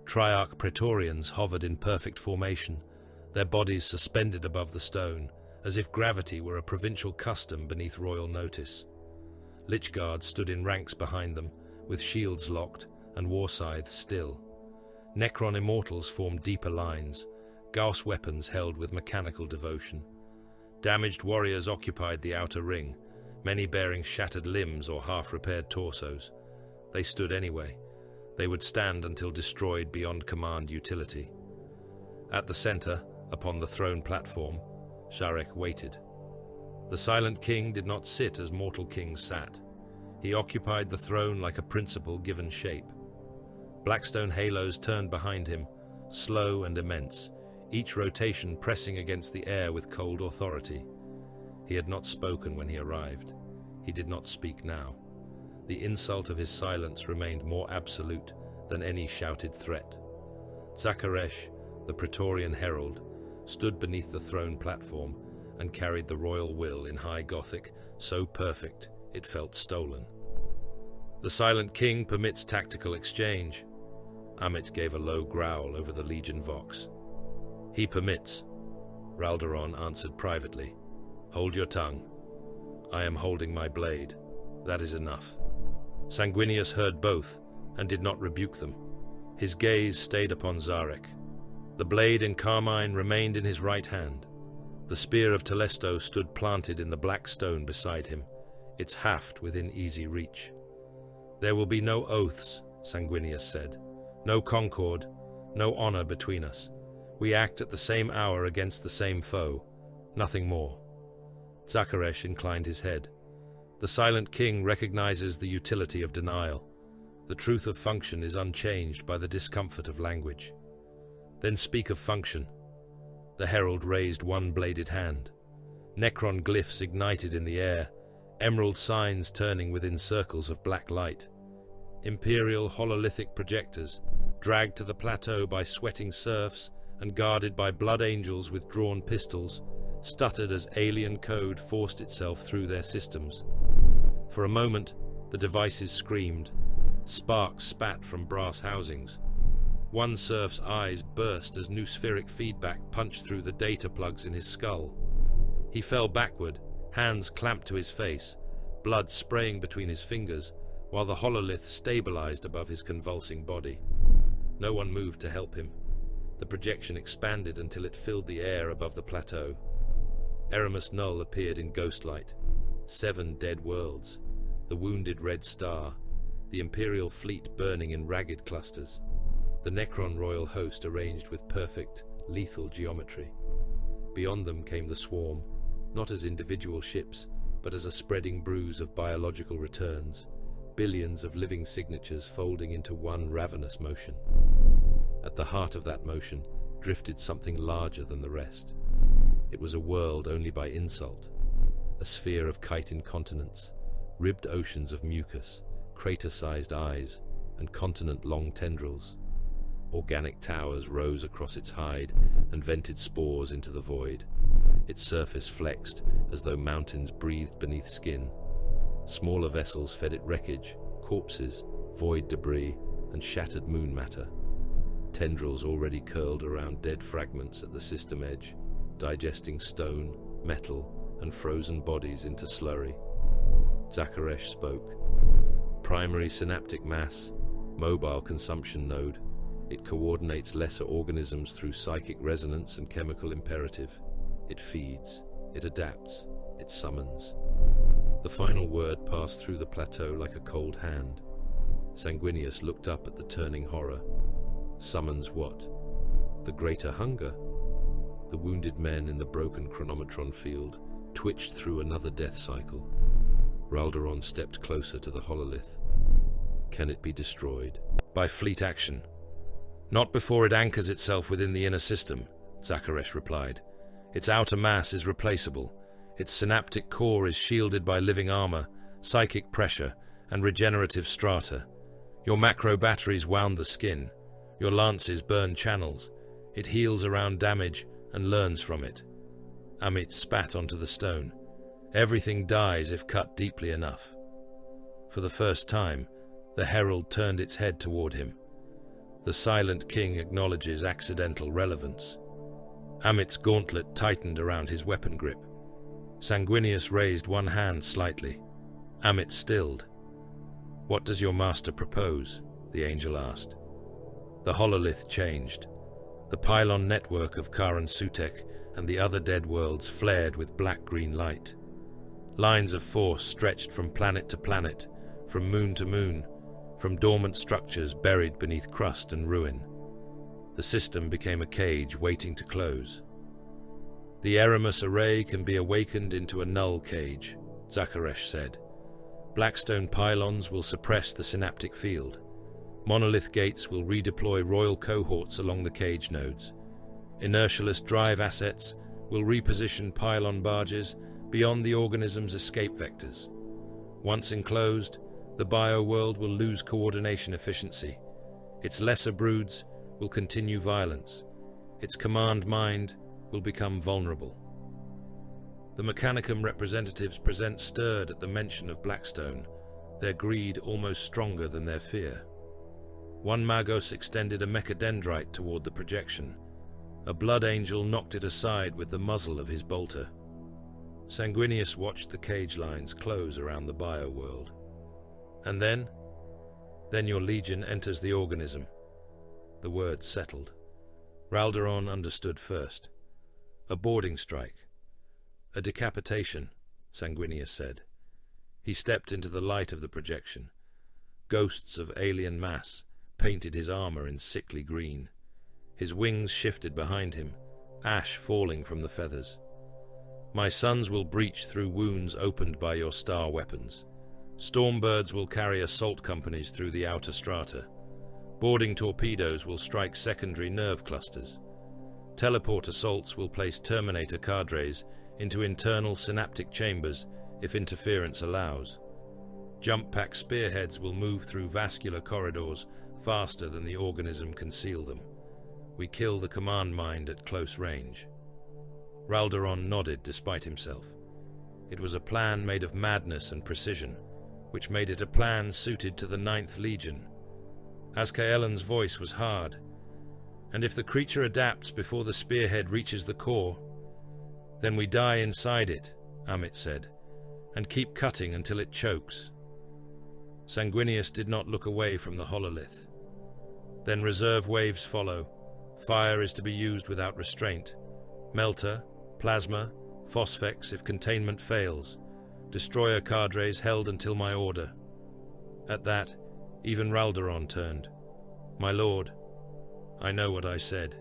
Triarch Praetorians hovered in perfect formation, their bodies suspended above the stone, as if gravity were a provincial custom beneath royal notice. Lichguards stood in ranks behind them, with shields locked and war scythes still. Necron immortals formed deeper lines, Gauss weapons held with mechanical devotion. Damaged warriors occupied the outer ring, many bearing shattered limbs or half-repaired torsos. They stood anyway. They would stand until destroyed beyond command utility. At the center, upon the throne platform, Szarekh waited. The Silent King did not sit as mortal kings sat. He occupied the throne like a principle given shape. Blackstone halos turned behind him, slow and immense, each rotation pressing against the air with cold authority. He had not spoken when he arrived. He did not speak now. The insult of his silence remained more absolute than any shouted threat. Szarekh, the Praetorian herald, stood beneath the throne platform and carried the royal will in high Gothic, so perfect it felt stolen. The Silent King permits tactical exchange. Amit gave a low growl over the Legion Vox. He permits. Ralderon answered privately. Hold your tongue. I am holding my blade. That is enough. Sanguinius heard both and did not rebuke them. His gaze stayed upon Szarekh. The blade in carmine remained in his right hand. The spear of Telesto stood planted in the black stone beside him, its haft within easy reach. There will be no oaths, Sanguinius said. No concord, no honor between us. We act at the same hour against the same foe, nothing more. Szarekh inclined his head. The Silent King recognizes the utility of denial. The truth of function is unchanged by the discomfort of language. Then speak of function. The herald raised one-bladed hand. Necron glyphs ignited in the air, emerald signs turning within circles of black light. Imperial hololithic projectors, dragged to the plateau by sweating serfs and guarded by blood angels with drawn pistols, stuttered as alien code forced itself through their systems. For a moment, the devices screamed. Sparks spat from brass housings. One serf's eyes burst as noospheric feedback punched through the data plugs in his skull. He fell backward, hands clamped to his face, blood spraying between his fingers, while the hololith stabilized above his convulsing body. No one moved to help him. The projection expanded until it filled the air above the plateau. Eramus Null appeared in ghostlight. 7 dead worlds, the wounded red star, the Imperial fleet burning in ragged clusters, the Necron royal host arranged with perfect, lethal geometry. Beyond them came the swarm, not as individual ships, but as a spreading bruise of biological returns, billions of living signatures folding into one ravenous motion. At the heart of that motion drifted something larger than the rest. It was a world only by insult, a sphere of chitin continents, ribbed oceans of mucus, crater-sized eyes, and continent-long tendrils. Organic towers rose across its hide and vented spores into the void. Its surface flexed as though mountains breathed beneath skin. Smaller vessels fed it wreckage, corpses, void debris, and shattered moon matter. Tendrils already curled around dead fragments at the system edge, digesting stone, metal, and frozen bodies into slurry. Szarekh spoke. Primary synaptic mass, mobile consumption node. It coordinates lesser organisms through psychic resonance and chemical imperative. It feeds, it adapts, it summons. The final word passed through the plateau like a cold hand. Sanguinius looked up at the turning horror. Summons what? The greater hunger? The wounded men in the broken chronometron field twitched through another death cycle. Ralderon stepped closer to the hololith. Can it be destroyed? By fleet action. Not before it anchors itself within the inner system, Szarekh replied. Its outer mass is replaceable. Its synaptic core is shielded by living armor, psychic pressure, and regenerative strata. Your macro batteries wound the skin. Your lances burn channels. It heals around damage and learns from it. Amit spat onto the stone. Everything dies if cut deeply enough. For the first time, the herald turned its head toward him. The silent king acknowledges accidental relevance. Amit's gauntlet tightened around his weapon grip. Sanguinius raised one hand slightly. Amit stilled. "What does your master propose?" the angel asked. The hololith changed. The pylon network of Karan Sutek and the other dead worlds flared with black-green light. Lines of force stretched from planet to planet, from moon to moon, from dormant structures buried beneath crust and ruin. The system became a cage waiting to close. The Eremus array can be awakened into a null cage, Szarekh said. Blackstone pylons will suppress the synaptic field. Monolith gates will redeploy royal cohorts along the cage nodes. Inertialess drive assets will reposition pylon barges beyond the organism's escape vectors. Once enclosed, the bio-world will lose coordination efficiency. Its lesser broods will continue violence. Its command mind will become vulnerable. The Mechanicum representatives present stirred at the mention of Blackstone, their greed almost stronger than their fear. One Magos extended a mechadendrite toward the projection. A blood angel knocked it aside with the muzzle of his bolter. Sanguinius watched the cage lines close around the bio-world. And then your legion enters the organism. The words settled. Ralderon understood first. A boarding strike. A decapitation, Sanguinius said. He stepped into the light of the projection. Ghosts of alien mass painted his armor in sickly green. His wings shifted behind him, ash falling from the feathers. My sons will breach through wounds opened by your star weapons. Stormbirds will carry assault companies through the outer strata. Boarding torpedoes will strike secondary nerve clusters. Teleport assaults will place Terminator cadres into internal synaptic chambers if interference allows. Jump pack spearheads will move through vascular corridors faster than the organism can seal them. We kill the command mind at close range. Ralderon nodded despite himself. It was a plan made of madness and precision, which made it a plan suited to the 9th Legion. Azkaelan's voice was hard. And if the creature adapts before the spearhead reaches the core, then we die inside it, Amit said, and keep cutting until it chokes. Sanguinius did not look away from the hololith. Then reserve waves follow. Fire is to be used without restraint. Melter, plasma, phosphex if containment fails. Destroyer cadres held until my order. At that, even Ralderon turned. My lord, I know what I said.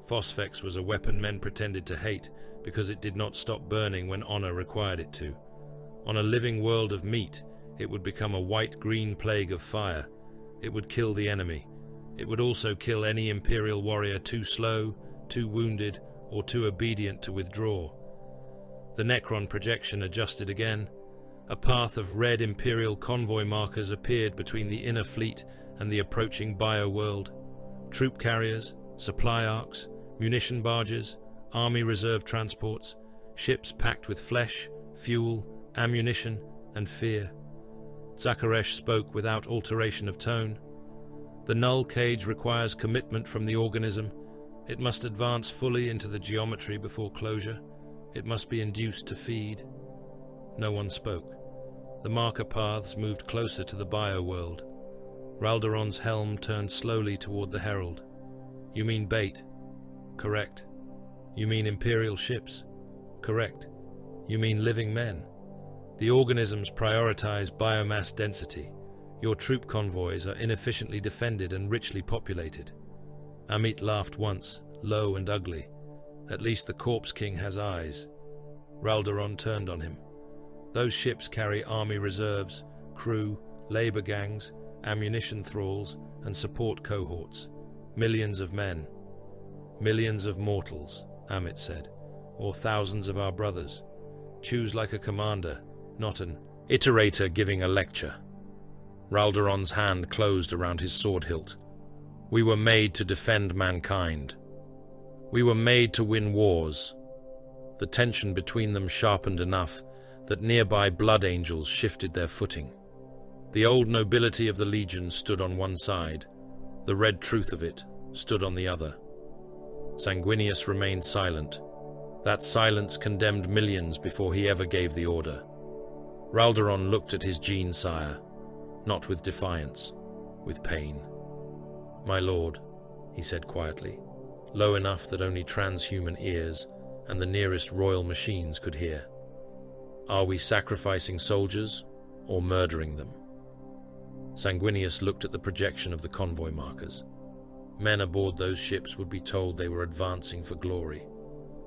Phosphex was a weapon men pretended to hate because it did not stop burning when honor required it to. On a living world of meat, it would become a white-green plague of fire. It would kill the enemy. It would also kill any Imperial warrior too slow, too wounded, or too obedient to withdraw. The Necron projection adjusted again. A path of red Imperial convoy markers appeared between the inner fleet and the approaching bio-world. Troop carriers, supply arcs, munition barges, army reserve transports, ships packed with flesh, fuel, ammunition, and fear. Szarekh spoke without alteration of tone. The null cage requires commitment from the organism. It must advance fully into the geometry before closure. It must be induced to feed. No one spoke. The marker paths moved closer to the bio-world. Raldoron's helm turned slowly toward the herald. You mean bait? Correct. You mean Imperial ships? Correct. You mean living men? The organisms prioritize biomass density. Your troop convoys are inefficiently defended and richly populated. Amit laughed once, low and ugly. At least the Corpse King has eyes. Raldoron turned on him. Those ships carry army reserves, crew, labor gangs, ammunition thralls, and support cohorts. Millions of men. Millions of mortals, Amit said, or thousands of our brothers. Choose like a commander, not an iterator giving a lecture. Raldoron's hand closed around his sword hilt. We were made to defend mankind. We were made to win wars. The tension between them sharpened enough that nearby blood angels shifted their footing. The old nobility of the Legion stood on one side. The red truth of it stood on the other. Sanguinius remained silent. That silence condemned millions before he ever gave the order. Raldoron looked at his gene sire, not with defiance, with pain. My lord, he said quietly, low enough that only transhuman ears and the nearest royal machines could hear. Are we sacrificing soldiers or murdering them? Sanguinius looked at the projection of the convoy markers. Men aboard those ships would be told they were advancing for glory.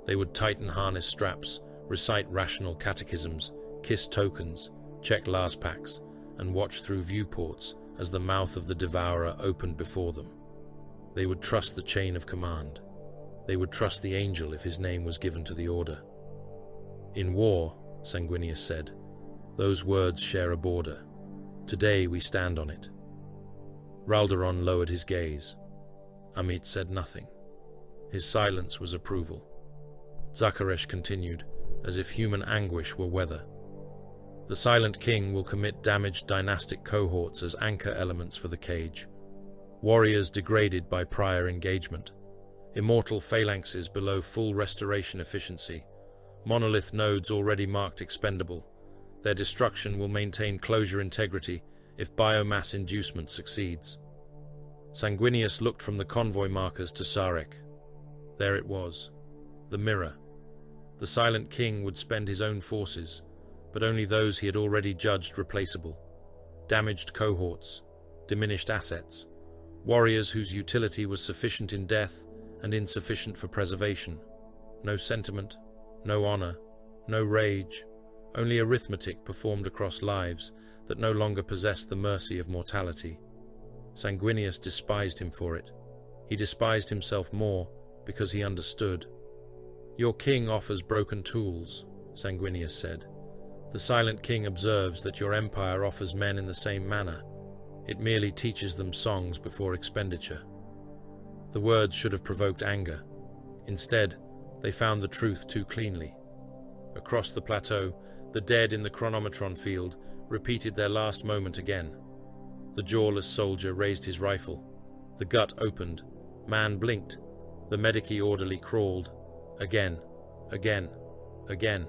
They would tighten harness straps, recite rational catechisms, kiss tokens, check last packs, and watch through viewports as the mouth of the devourer opened before them. They would trust the chain of command. They would trust the angel if his name was given to the order. In war, Sanguinius said, those words share a border. Today we stand on it. Raldoron lowered his gaze. Amit said nothing. His silence was approval. Szarekh continued, as if human anguish were weather. The Silent King will commit damaged dynastic cohorts as anchor elements for the cage. Warriors degraded by prior engagement. Immortal phalanxes below full restoration efficiency. Monolith nodes already marked expendable. Their destruction will maintain closure integrity if biomass inducement succeeds. Sanguinius looked from the convoy markers to Szarekh. There it was, the mirror. The Silent King would spend his own forces, but only those he had already judged replaceable. Damaged cohorts, diminished assets, warriors whose utility was sufficient in death and insufficient for preservation. No sentiment, no honor, no rage, only arithmetic performed across lives that no longer possessed the mercy of mortality. Sanguinius despised him for it. He despised himself more because he understood. Your king offers broken tools, Sanguinius said. The Silent King observes that your empire offers men in the same manner. It merely teaches them songs before expenditure. The words should have provoked anger. Instead, they found the truth too cleanly. Across the plateau, the dead in the chronometron field repeated their last moment again. The jawless soldier raised his rifle. The gut opened. Man blinked. The medici orderly crawled. Again, again, again.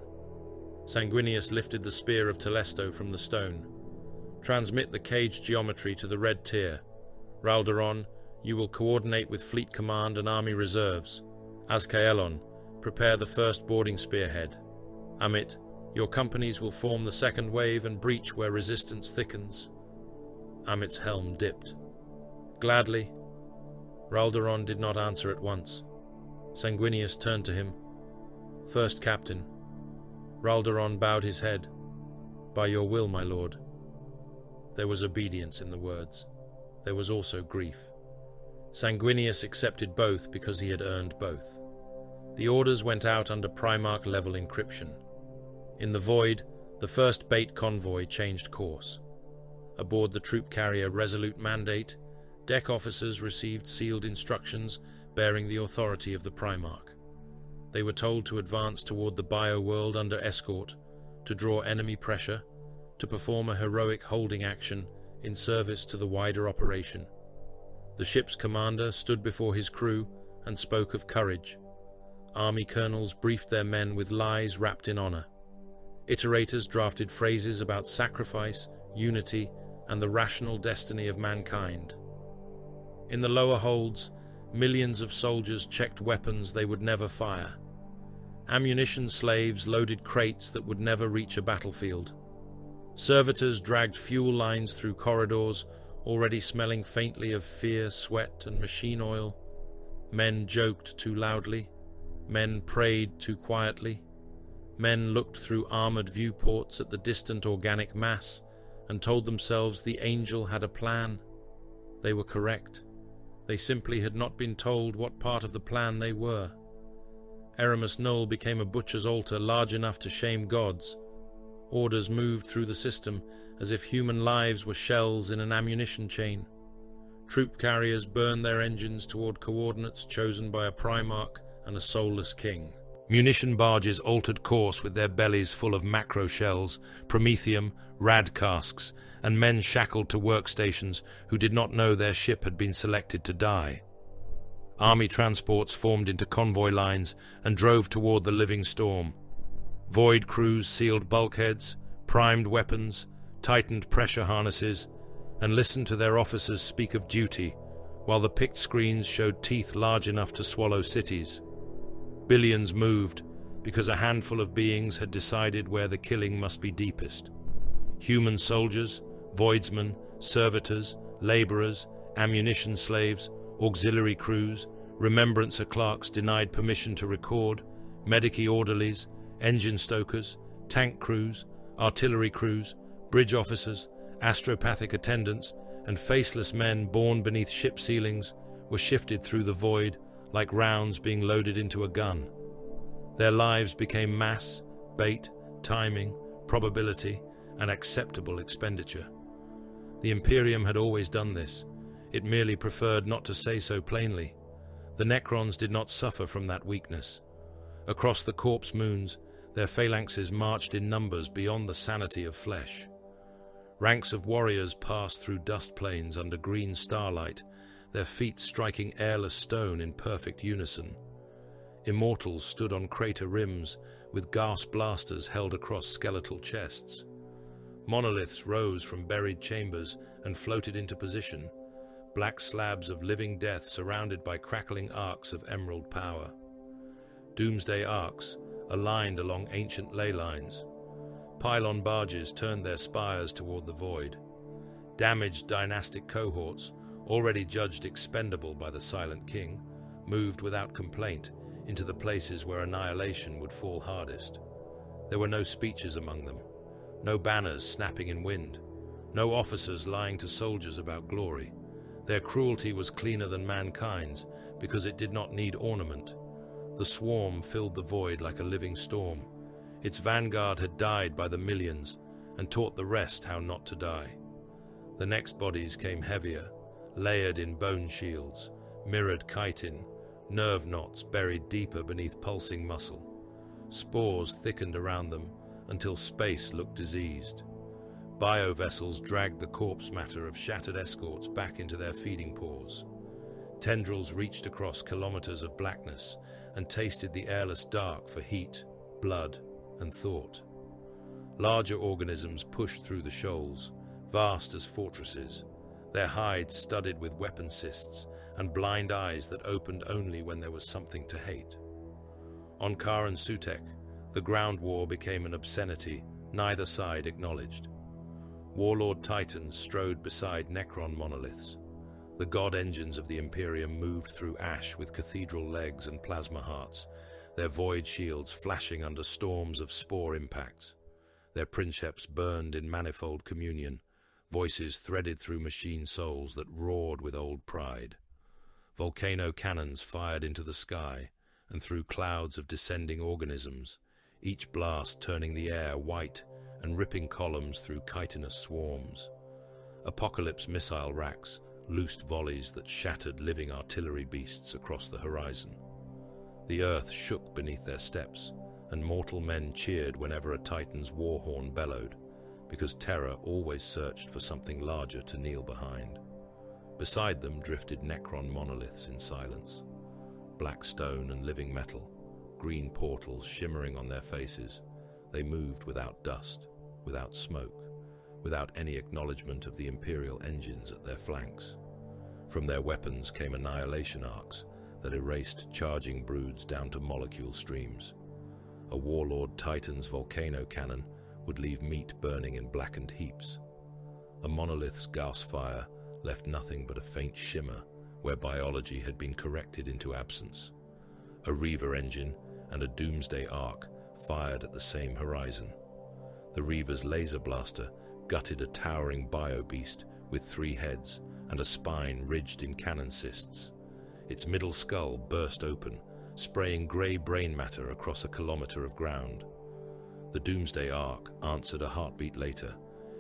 Sanguinius lifted the spear of Telesto from the stone. Transmit the cage geometry to the red tier. Raldoron, you will coordinate with Fleet Command and Army Reserves. Azkaelon, prepare the first boarding spearhead. Amit, your companies will form the second wave and breach where resistance thickens. Amit's helm dipped. Gladly. Raldoron did not answer at once. Sanguinius turned to him. First Captain. Raldoron bowed his head. By your will, my lord. There was obedience in the words. There was also grief. Sanguinius accepted both because he had earned both. The orders went out under Primarch-level encryption. In the void, the first bait convoy changed course. Aboard the troop carrier Resolute Mandate, deck officers received sealed instructions bearing the authority of the Primarch. They were told to advance toward the bio-world under escort, to draw enemy pressure, to perform a heroic holding action in service to the wider operation. The ship's commander stood before his crew and spoke of courage. Army colonels briefed their men with lies wrapped in honor. Iterators drafted phrases about sacrifice, unity, and the rational destiny of mankind. In the lower holds, millions of soldiers checked weapons they would never fire. Ammunition slaves loaded crates that would never reach a battlefield. Servitors dragged fuel lines through corridors, already smelling faintly of fear, sweat, and machine oil. Men joked too loudly. Men prayed too quietly. Men looked through armored viewports at the distant organic mass and told themselves the angel had a plan. They were correct. They simply had not been told what part of the plan they were. Eramus Knoll became a butcher's altar large enough to shame gods. Orders moved through the system as if human lives were shells in an ammunition chain. Troop carriers burned their engines toward coordinates chosen by a primarch and a soulless king. Munition barges altered course with their bellies full of macro shells, promethium, rad casks, and men shackled to workstations who did not know their ship had been selected to die. Army transports formed into convoy lines and drove toward the living storm. Void crews sealed bulkheads, primed weapons, tightened pressure harnesses, and listened to their officers speak of duty, while the picked screens showed teeth large enough to swallow cities. Billions moved because a handful of beings had decided where the killing must be deepest. Human soldiers, voidsmen, servitors, laborers, ammunition slaves, auxiliary crews, remembrancer clerks denied permission to record, medici orderlies, engine stokers, tank crews, artillery crews, bridge officers, astropathic attendants, and faceless men born beneath ship ceilings were shifted through the void like rounds being loaded into a gun. Their lives became mass, bait, timing, probability, and acceptable expenditure. The Imperium had always done this. It merely preferred not to say so plainly. The Necrons did not suffer from that weakness. Across the corpse moons, their phalanxes marched in numbers beyond the sanity of flesh. Ranks of warriors passed through dust plains under green starlight, their feet striking airless stone in perfect unison. Immortals stood on crater rims, with gas blasters held across skeletal chests. Monoliths rose from buried chambers and floated into position, black slabs of living death surrounded by crackling arcs of emerald power. Doomsday arcs aligned along ancient ley lines. Pylon barges turned their spires toward the void. Damaged dynastic cohorts, already judged expendable by the Silent King, moved without complaint into the places where annihilation would fall hardest. There were no speeches among them, no banners snapping in wind, no officers lying to soldiers about glory. Their cruelty was cleaner than mankind's because it did not need ornament. The swarm filled the void like a living storm. Its vanguard had died by the millions and taught the rest how not to die. The next bodies came heavier, layered in bone shields, mirrored chitin, nerve knots buried deeper beneath pulsing muscle. Spores thickened around them until space looked diseased. Biovessels dragged the corpse matter of shattered escorts back into their feeding pores. Tendrils reached across kilometers of blackness and tasted the airless dark for heat, blood, and thought. Larger organisms pushed through the shoals, vast as fortresses, their hides studded with weapon cysts and blind eyes that opened only when there was something to hate. On Kar and Sutek, the ground war became an obscenity neither side acknowledged. Warlord titans strode beside Necron monoliths. The god engines of the Imperium moved through ash with cathedral legs and plasma hearts, their void shields flashing under storms of spore impacts. Their princeps burned in manifold communion, voices threaded through machine souls that roared with old pride. Volcano cannons fired into the sky and through clouds of descending organisms, each blast turning the air white and ripping columns through chitinous swarms. Apocalypse missile racks loosed volleys that shattered living artillery beasts across the horizon. The earth shook beneath their steps, and mortal men cheered whenever a titan's war horn bellowed, because terror always searched for something larger to kneel behind. Beside them drifted Necron monoliths in silence, black stone and living metal, green portals shimmering on their faces. They moved without dust, without smoke, without any acknowledgement of the Imperial engines at their flanks. From their weapons came annihilation arcs that erased charging broods down to molecule streams. A warlord Titan's volcano cannon would leave meat burning in blackened heaps. A monolith's Gauss fire left nothing but a faint shimmer where biology had been corrected into absence. A Reaver engine and a Doomsday arc fired at the same horizon. The Reaver's laser blaster gutted a towering bio-beast with 3 heads and a spine ridged in cannon cysts. Its middle skull burst open, spraying grey brain matter across a kilometre of ground. The Doomsday arc answered a heartbeat later,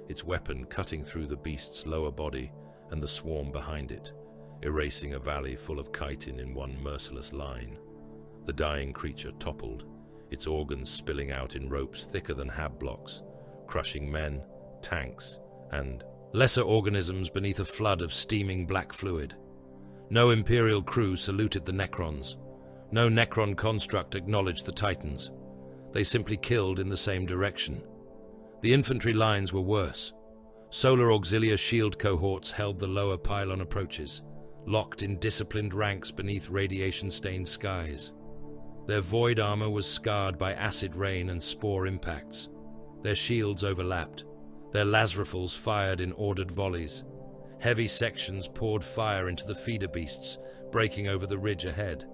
its weapon cutting through the beast's lower body and the swarm behind it, erasing a valley full of chitin in one merciless line. The dying creature toppled, its organs spilling out in ropes thicker than hab blocks, crushing men, tanks, and lesser organisms beneath a flood of steaming black fluid. No Imperial crew saluted the Necrons. No Necron construct acknowledged the Titans. They simply killed in the same direction. The infantry lines were worse. Solar Auxilia shield cohorts held the lower pylon approaches, locked in disciplined ranks beneath radiation-stained skies. Their void armor was scarred by acid rain and spore impacts. Their shields overlapped. Their Lazrafals fired in ordered volleys. Heavy sections poured fire into the feeder beasts, breaking over the ridge ahead.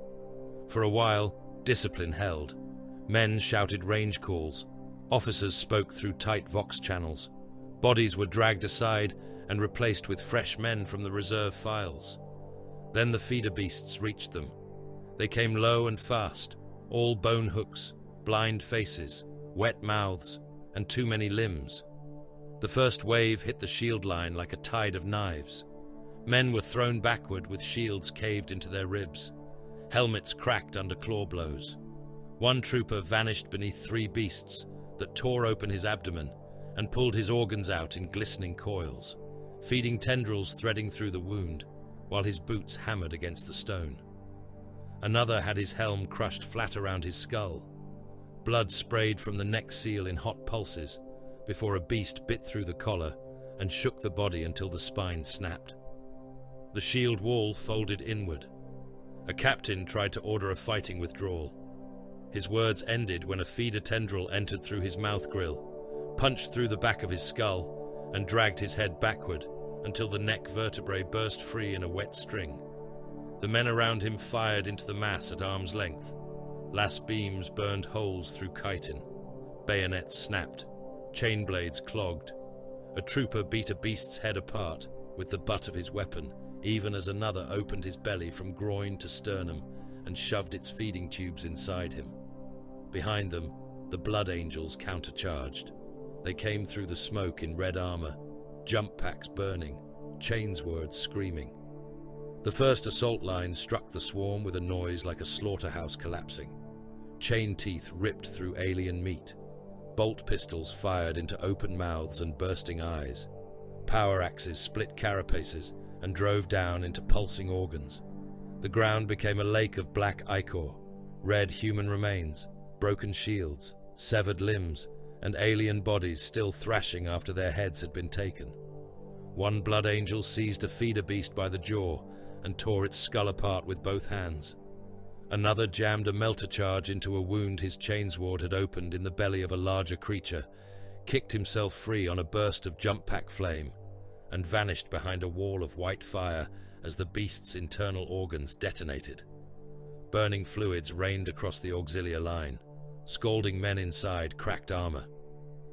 For a while, discipline held. Men shouted range calls. Officers spoke through tight vox channels. Bodies were dragged aside and replaced with fresh men from the reserve files. Then the feeder beasts reached them. They came low and fast, all bone hooks, blind faces, wet mouths, and too many limbs. The first wave hit the shield line like a tide of knives. Men were thrown backward with shields caved into their ribs. Helmets cracked under claw blows. One trooper vanished beneath 3 beasts that tore open his abdomen and pulled his organs out in glistening coils, feeding tendrils threading through the wound, while his boots hammered against the stone. Another had his helm crushed flat around his skull. Blood sprayed from the neck seal in hot pulses before a beast bit through the collar and shook the body until the spine snapped. The shield wall folded inward. A captain tried to order a fighting withdrawal. His words ended when a feeder tendril entered through his mouth grill, punched through the back of his skull, and dragged his head backward until the neck vertebrae burst free in a wet string. The men around him fired into the mass at arm's length. Las beams burned holes through chitin. Bayonets snapped. Chain blades clogged. A trooper beat a beast's head apart with the butt of his weapon, even as another opened his belly from groin to sternum and shoved its feeding tubes inside him. Behind them, the Blood Angels countercharged. They came through the smoke in red armor, jump packs burning, chainswords screaming. The first assault line struck the swarm with a noise like a slaughterhouse collapsing. Chain teeth ripped through alien meat. Bolt pistols fired into open mouths and bursting eyes. Power axes split carapaces and drove down into pulsing organs. The ground became a lake of black ichor, red human remains, broken shields, severed limbs, and alien bodies still thrashing after their heads had been taken. One Blood Angel seized a feeder beast by the jaw and tore its skull apart with both hands. Another jammed a melter charge into a wound his chainsword had opened in the belly of a larger creature, kicked himself free on a burst of jump pack flame, and vanished behind a wall of white fire as the beast's internal organs detonated. Burning fluids rained across the Auxilia line. Scalding men inside cracked armor.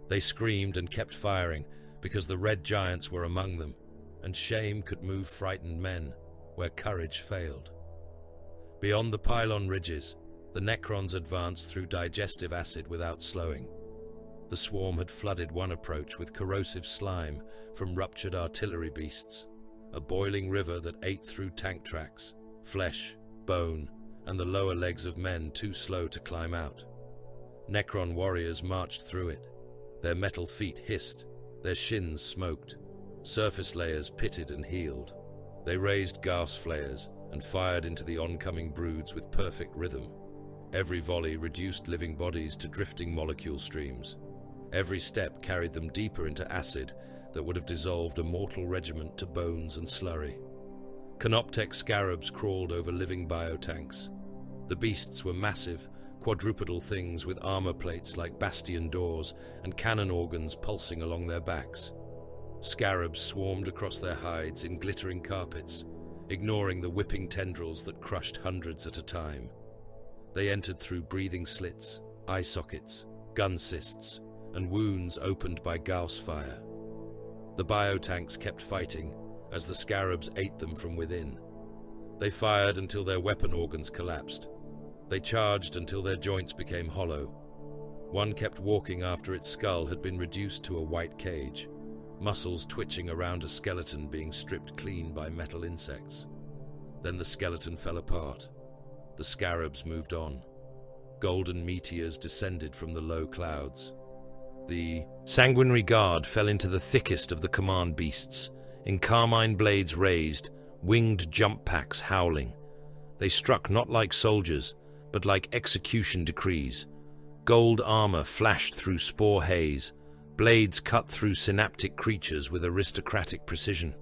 They screamed and kept firing because the red giants were among them, and shame could move frightened men where courage failed. Beyond the pylon ridges, the Necrons advanced through digestive acid without slowing. The swarm had flooded one approach with corrosive slime from ruptured artillery beasts, a boiling river that ate through tank tracks, flesh, bone, and the lower legs of men too slow to climb out. Necron warriors marched through it. Their metal feet hissed, their shins smoked. Surface layers pitted and healed. They raised Gauss flares and fired into the oncoming broods with perfect rhythm. Every volley reduced living bodies to drifting molecule streams. Every step carried them deeper into acid that would have dissolved a mortal regiment to bones and slurry. Canoptek scarabs crawled over living biotanks. The beasts were massive, quadrupedal things with armor plates like bastion doors and cannon organs pulsing along their backs. Scarabs swarmed across their hides in glittering carpets, ignoring the whipping tendrils that crushed hundreds at a time. They entered through breathing slits, eye sockets, gun cysts, and wounds opened by Gauss fire. The biotanks kept fighting as the scarabs ate them from within. They fired until their weapon organs collapsed. They charged until their joints became hollow. One kept walking after its skull had been reduced to a white cage, muscles twitching around a skeleton being stripped clean by metal insects. Then the skeleton fell apart. The scarabs moved on. Golden meteors descended from the low clouds. The sanguinary guard fell into the thickest of the command beasts, in carmine blades raised, winged jump packs howling. They struck not like soldiers, but like execution decrees. Gold armor flashed through spore haze, blades cut through synaptic creatures with aristocratic precision.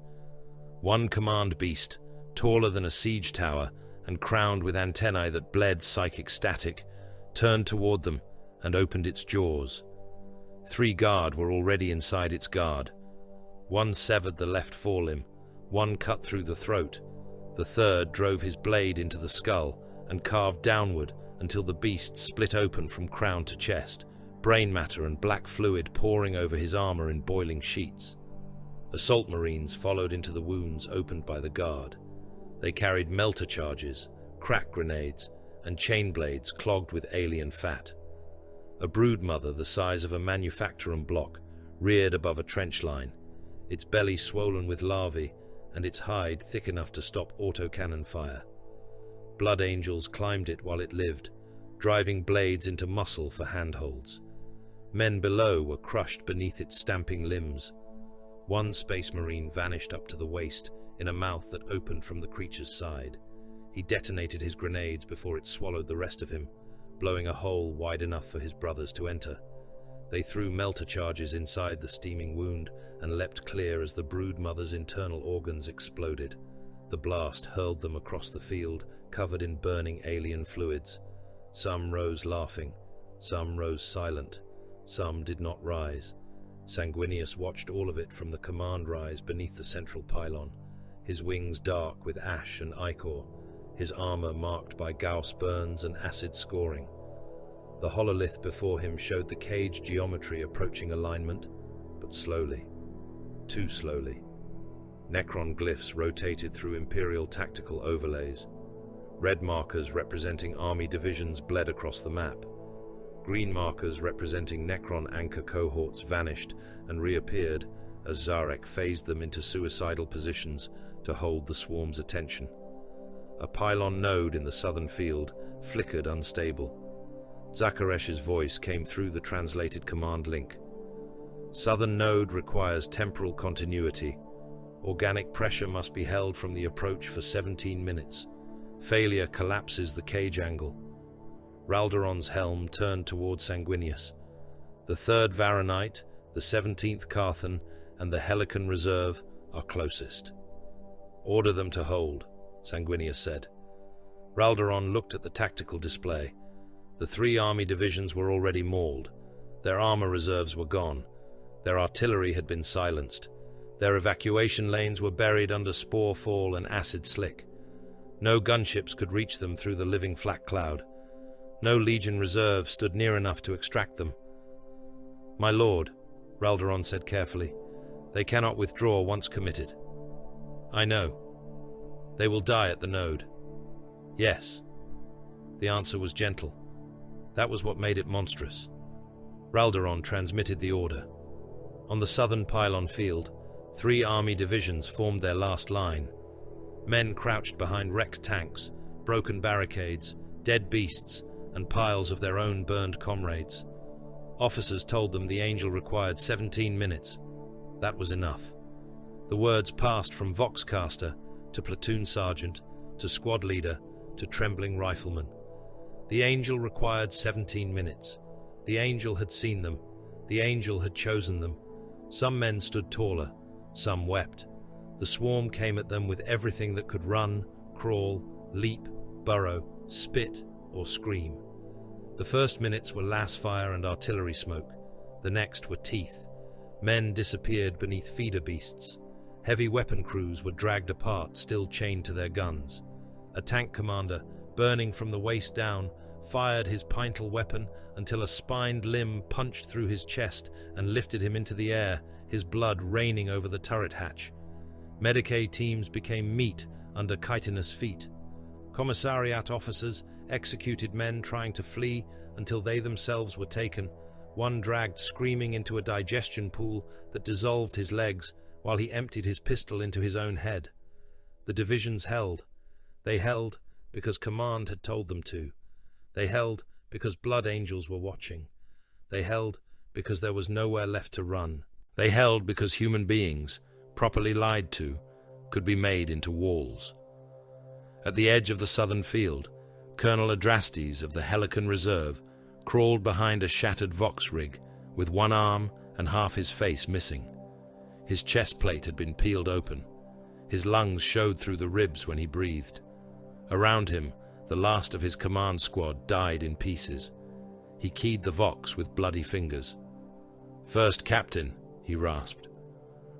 One command beast, taller than a siege tower and crowned with antennae that bled psychic static, turned toward them and opened its jaws. 3 guard were already inside its guard. One severed the left forelimb, one cut through the throat, the third drove his blade into the skull and carved downward until the beast split open from crown to chest, brain matter and black fluid pouring over his armor in boiling sheets. Assault marines followed into the wounds opened by the guard. They carried melter charges, crack grenades, and chain blades clogged with alien fat. A broodmother the size of a manufacturing block reared above a trench line, its belly swollen with larvae and its hide thick enough to stop autocannon fire. Blood angels climbed it while it lived, driving blades into muscle for handholds. Men below were crushed beneath its stamping limbs. One space marine vanished up to the waist in a mouth that opened from the creature's side. He detonated his grenades before it swallowed the rest of him, blowing a hole wide enough for his brothers to enter. They threw melter charges inside the steaming wound and leapt clear as the broodmother's internal organs exploded. The blast hurled them across the field, covered in burning alien fluids. Some rose laughing, some rose silent, some did not rise. Sanguinius watched all of it from the command rise beneath the central pylon, his wings dark with ash and ichor, his armor marked by Gauss burns and acid scoring. The hololith before him showed the cage geometry approaching alignment, but slowly, too slowly. Necron glyphs rotated through Imperial tactical overlays. Red markers representing army divisions bled across the map. Green markers representing Necron anchor cohorts vanished and reappeared as Szarekh phased them into suicidal positions to hold the swarm's attention. A pylon node in the southern field flickered unstable. Zakharesh's voice came through the translated command link. Southern node requires temporal continuity. Organic pressure must be held from the approach for 17 minutes. Failure collapses the cage angle. Ralderon's helm turned toward Sanguinius. The 3rd Varanite, the 17th Carthan, and the Helican Reserve are closest. Order them to hold, Sanguinius said. Ralderon looked at the tactical display. The 3 army divisions were already mauled. Their armor reserves were gone. Their artillery had been silenced. Their evacuation lanes were buried under spore fall and acid slick. No gunships could reach them through the living flak cloud. No Legion reserve stood near enough to extract them. "My lord," Ralderon said carefully, "they cannot withdraw once committed." "I know. They will die at the node." "Yes." The answer was gentle. That was what made it monstrous. Ralderon transmitted the order. On the southern pylon field, 3 army divisions formed their last line. Men crouched behind wrecked tanks, broken barricades, dead beasts, and piles of their own burned comrades. Officers told them the Angel required 17 minutes. That was enough. The words passed from Voxcaster to platoon sergeant, to squad leader, to trembling rifleman. The Angel required 17 minutes. The Angel had seen them. The Angel had chosen them. Some men stood taller, some wept. The swarm came at them with everything that could run, crawl, leap, burrow, spit, or scream. The first minutes were lass fire and artillery smoke. The next were teeth. Men disappeared beneath feeder beasts. Heavy weapon crews were dragged apart, still chained to their guns. A tank commander, burning from the waist down, fired his pintle weapon until a spined limb punched through his chest and lifted him into the air, his blood raining over the turret hatch. Medicae teams became meat under chitinous feet. Commissariat officers executed men trying to flee until they themselves were taken, one dragged screaming into a digestion pool that dissolved his legs while he emptied his pistol into his own head. The divisions held. They held because command had told them to. They held because blood angels were watching. They held because there was nowhere left to run. They held because human beings, properly lied to, could be made into walls. At the edge of the southern field, Colonel Adrastes of the Helican Reserve crawled behind a shattered Vox rig with one arm and half his face missing. His chest plate had been peeled open. His lungs showed through the ribs when he breathed. Around him, the last of his command squad died in pieces. He keyed the Vox with bloody fingers. "First Captain," he rasped.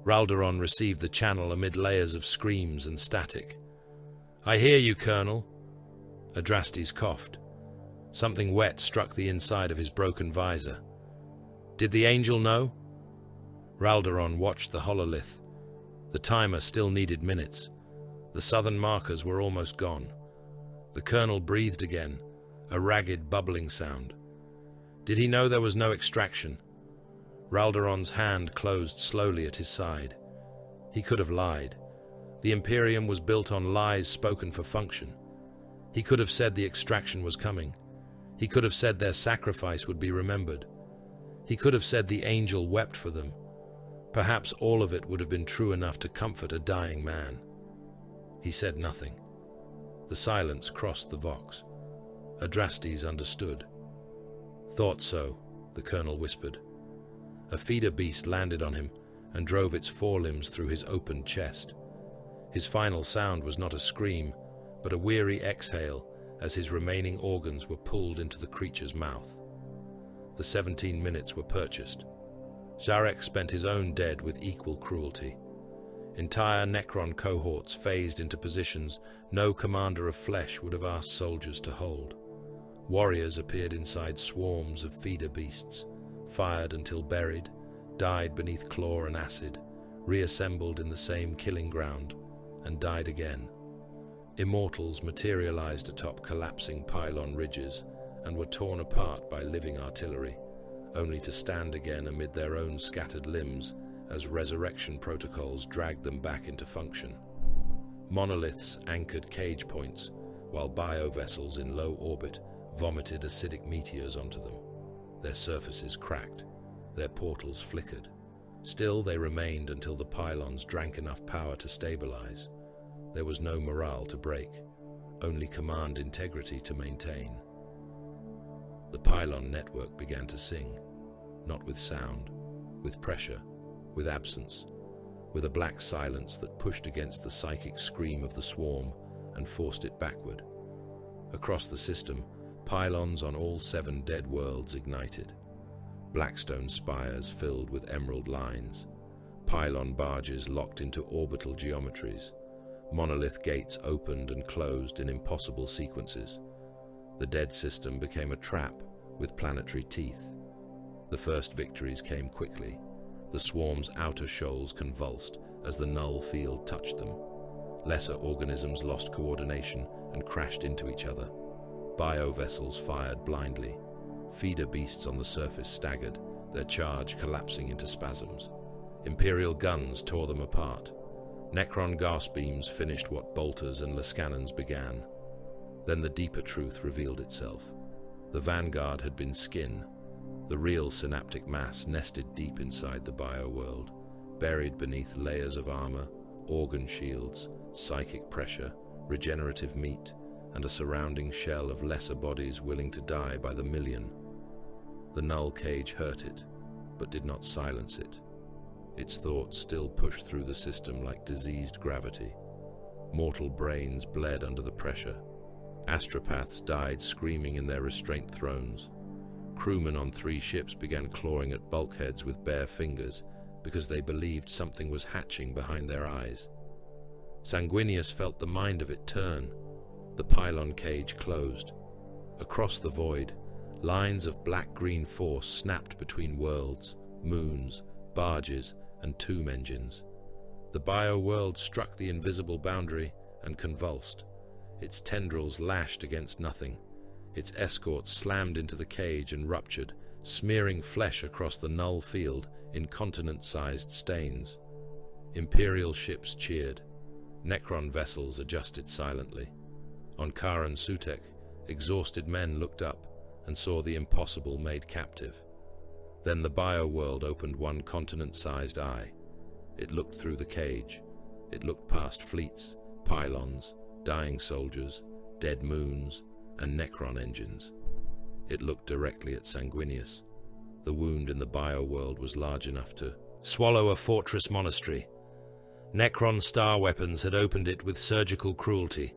Ralderon received the channel amid layers of screams and static. "I hear you, Colonel." Adrastes coughed. Something wet struck the inside of his broken visor. "Did the angel know?" Ralderon watched the hololith. The timer still needed minutes. The southern markers were almost gone. The colonel breathed again, a ragged, bubbling sound. Did he know there was no extraction? Ralderon's hand closed slowly at his side. He could have lied. The Imperium was built on lies spoken for function. He could have said the extraction was coming. He could have said their sacrifice would be remembered. He could have said the angel wept for them. Perhaps all of it would have been true enough to comfort a dying man. He said nothing. The silence crossed the Vox. Adrastes understood. "Thought so," the colonel whispered. A feeder beast landed on him and drove its forelimbs through his opened chest. His final sound was not a scream, but a weary exhale as his remaining organs were pulled into the creature's mouth. The 17 minutes were purchased. Szarekh spent his own dead with equal cruelty. Entire Necron cohorts phased into positions no commander of flesh would have asked soldiers to hold. Warriors appeared inside swarms of feeder beasts, fired until buried, died beneath claw and acid, reassembled in the same killing ground, and died again. Immortals materialized atop collapsing pylon ridges and were torn apart by living artillery, only to stand again amid their own scattered limbs as resurrection protocols dragged them back into function. Monoliths anchored cage points, while biovessels in low orbit vomited acidic meteors onto them. Their surfaces cracked, their portals flickered. Still they remained until the pylons drank enough power to stabilize. There was no morale to break, only command integrity to maintain. The pylon network began to sing, not with sound, with pressure, with absence, with a black silence that pushed against the psychic scream of the swarm and forced it backward. Across the system, pylons on all 7 dead worlds ignited. Blackstone spires filled with emerald lines. Pylon barges locked into orbital geometries. Monolith gates opened and closed in impossible sequences. The dead system became a trap with planetary teeth. The first victories came quickly. The swarm's outer shoals convulsed as the null field touched them. Lesser organisms lost coordination and crashed into each other. Biovessels fired blindly. Feeder beasts on the surface staggered, their charge collapsing into spasms. Imperial guns tore them apart. Necron gas beams finished what bolters and Lascannons began. Then the deeper truth revealed itself. The vanguard had been skin. The real synaptic mass nested deep inside the bio-world, buried beneath layers of armor, organ shields, psychic pressure, regenerative meat, and a surrounding shell of lesser bodies willing to die by the million. The null cage hurt it, but did not silence it. Its thoughts still pushed through the system like diseased gravity. Mortal brains bled under the pressure. Astropaths died screaming in their restraint thrones. Crewmen on 3 ships began clawing at bulkheads with bare fingers because they believed something was hatching behind their eyes. Sanguinius felt the mind of it turn. The pylon cage closed. Across the void, lines of black-green force snapped between worlds, moons, barges, and tomb engines. The bio-world struck the invisible boundary and convulsed. Its tendrils lashed against nothing. Its escorts slammed into the cage and ruptured, smearing flesh across the null field in continent-sized stains. Imperial ships cheered. Necron vessels adjusted silently. On Karen Sutek, exhausted men looked up and saw the impossible made captive. Then the bio-world opened one continent-sized eye. It looked through the cage. It looked past fleets, pylons, dying soldiers, dead moons, and Necron engines. It looked directly at Sanguinius. The wound in the bio-world was large enough to swallow a fortress monastery. Necron star weapons had opened it with surgical cruelty.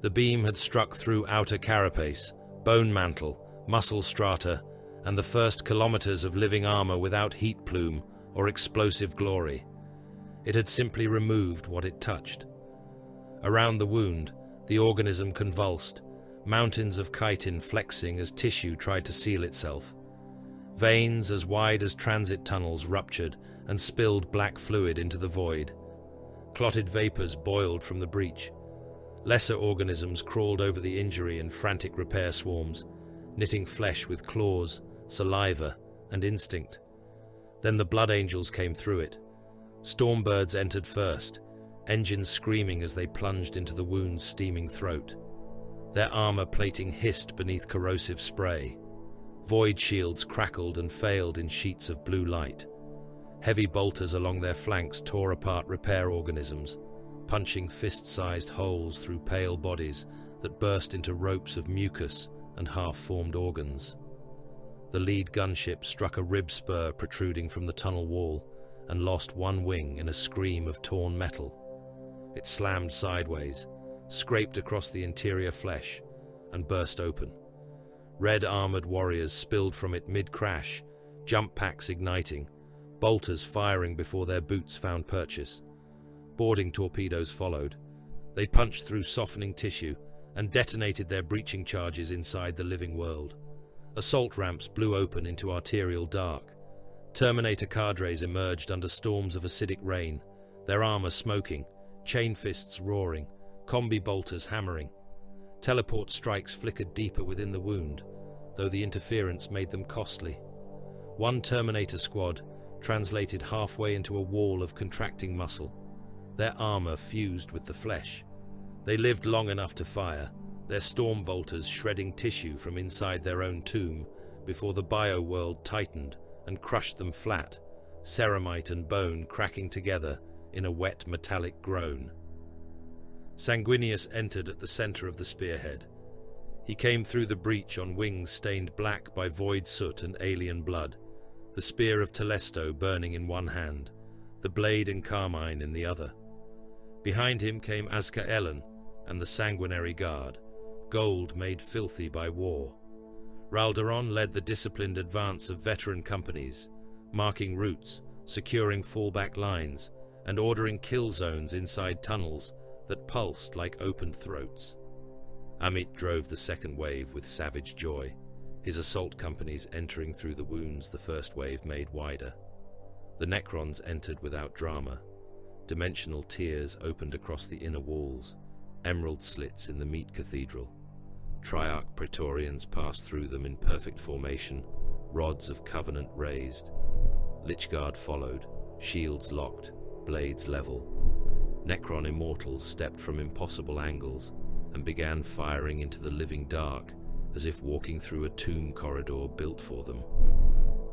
The beam had struck through outer carapace, bone mantle, muscle strata, and the first kilometers of living armor without heat plume or explosive glory. It had simply removed what it touched. Around the wound, the organism convulsed, mountains of chitin flexing as tissue tried to seal itself. Veins as wide as transit tunnels ruptured and spilled black fluid into the void. Clotted vapors boiled from the breach. Lesser organisms crawled over the injury in frantic repair swarms, knitting flesh with claws, saliva, and instinct. Then the blood angels came through it. Stormbirds entered first, engines screaming as they plunged into the wound's steaming throat. Their armor plating hissed beneath corrosive spray. Void shields crackled and failed in sheets of blue light. Heavy bolters along their flanks tore apart repair organisms, punching fist-sized holes through pale bodies that burst into ropes of mucus and half-formed organs. The lead gunship struck a rib spur protruding from the tunnel wall and lost one wing in a scream of torn metal. It slammed sideways, scraped across the interior flesh, and burst open. Red armored warriors spilled from it mid-crash, jump packs igniting, bolters firing before their boots found purchase. Boarding torpedoes followed. They punched through softening tissue and detonated their breaching charges inside the living world. Assault ramps blew open into arterial dark. Terminator cadres emerged under storms of acidic rain, their armor smoking, chain fists roaring, combi bolters hammering. Teleport strikes flickered deeper within the wound, though the interference made them costly. One Terminator squad translated halfway into a wall of contracting muscle. Their armor fused with the flesh. They lived long enough to fire, their storm bolters shredding tissue from inside their own tomb before the bio-world tightened and crushed them flat, ceramite and bone cracking together in a wet metallic groan. Sanguinius entered at the center of the spearhead. He came through the breach on wings stained black by void soot and alien blood, the spear of Telesto burning in one hand, the blade in carmine in the other. Behind him came Azkaelon and the Sanguinary Guard, gold made filthy by war. Raldaron led the disciplined advance of veteran companies, marking routes, securing fallback lines, and ordering kill zones inside tunnels that pulsed like opened throats. Amit drove the second wave with savage joy, his assault companies entering through the wounds the first wave made wider. The Necrons entered without drama. Dimensional tiers opened across the inner walls, emerald slits in the meat cathedral. Triarch Praetorians passed through them in perfect formation, rods of covenant raised. Lychguard followed, shields locked, blades level. Necron immortals stepped from impossible angles and began firing into the living dark as if walking through a tomb corridor built for them.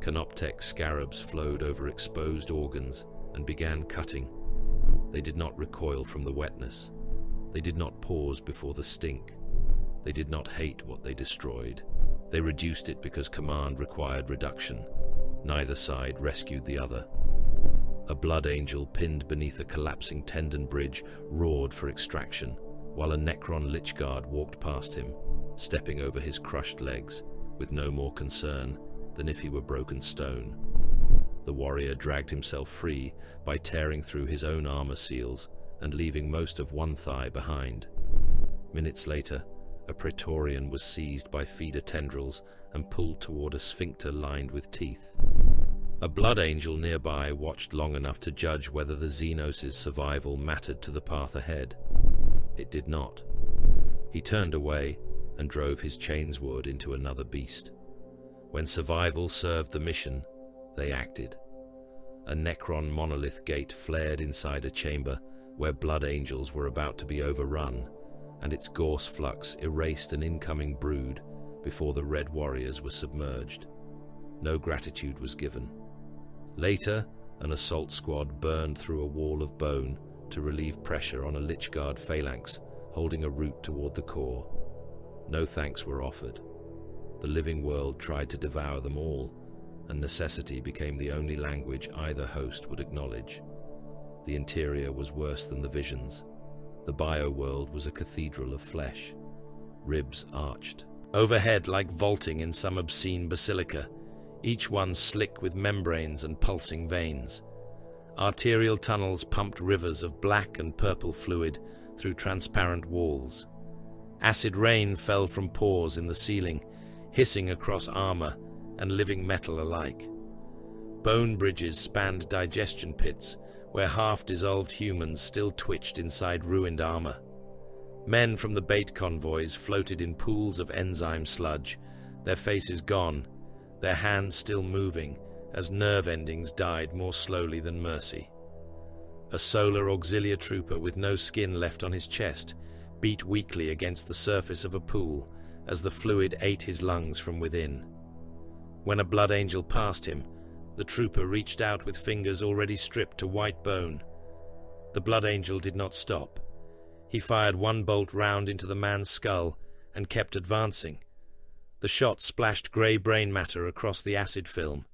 Canoptek scarabs flowed over exposed organs and began cutting. They did not recoil from the wetness. They did not pause before the stink. They did not hate what they destroyed. They reduced it because command required reduction. Neither side rescued the other. A blood angel pinned beneath a collapsing tendon bridge roared for extraction, while a Necron Lich Guard walked past him, stepping over his crushed legs, with no more concern than if he were broken stone. The warrior dragged himself free by tearing through his own armor seals and leaving most of one thigh behind. Minutes later, a Praetorian was seized by feeder tendrils and pulled toward a sphincter lined with teeth. A blood angel nearby watched long enough to judge whether the Xenos' survival mattered to the path ahead. It did not. He turned away and drove his chainsword into another beast. When survival served the mission, they acted. A Necron monolith gate flared inside a chamber where blood angels were about to be overrun, and its gorse flux erased an incoming brood before the Red Warriors were submerged. No gratitude was given. Later, an assault squad burned through a wall of bone to relieve pressure on a Lich Guard phalanx holding a route toward the core. No thanks were offered. The living world tried to devour them all, and necessity became the only language either host would acknowledge. The interior was worse than the visions. The bio-world was a cathedral of flesh. Ribs arched. Overhead, like vaulting in some obscene basilica, each one slick with membranes and pulsing veins. Arterial tunnels pumped rivers of black and purple fluid through transparent walls. Acid rain fell from pores in the ceiling, hissing across armor and living metal alike. Bone bridges spanned digestion pits where half-dissolved humans still twitched inside ruined armor. Men from the bait convoys floated in pools of enzyme sludge, their faces gone, their hands still moving as nerve endings died more slowly than mercy. A solar auxilia trooper with no skin left on his chest beat weakly against the surface of a pool as the fluid ate his lungs from within. When a blood angel passed him, the trooper reached out with fingers already stripped to white bone. The blood angel did not stop. He fired one bolt round into the man's skull and kept advancing. The shot splashed grey brain matter across the acid film.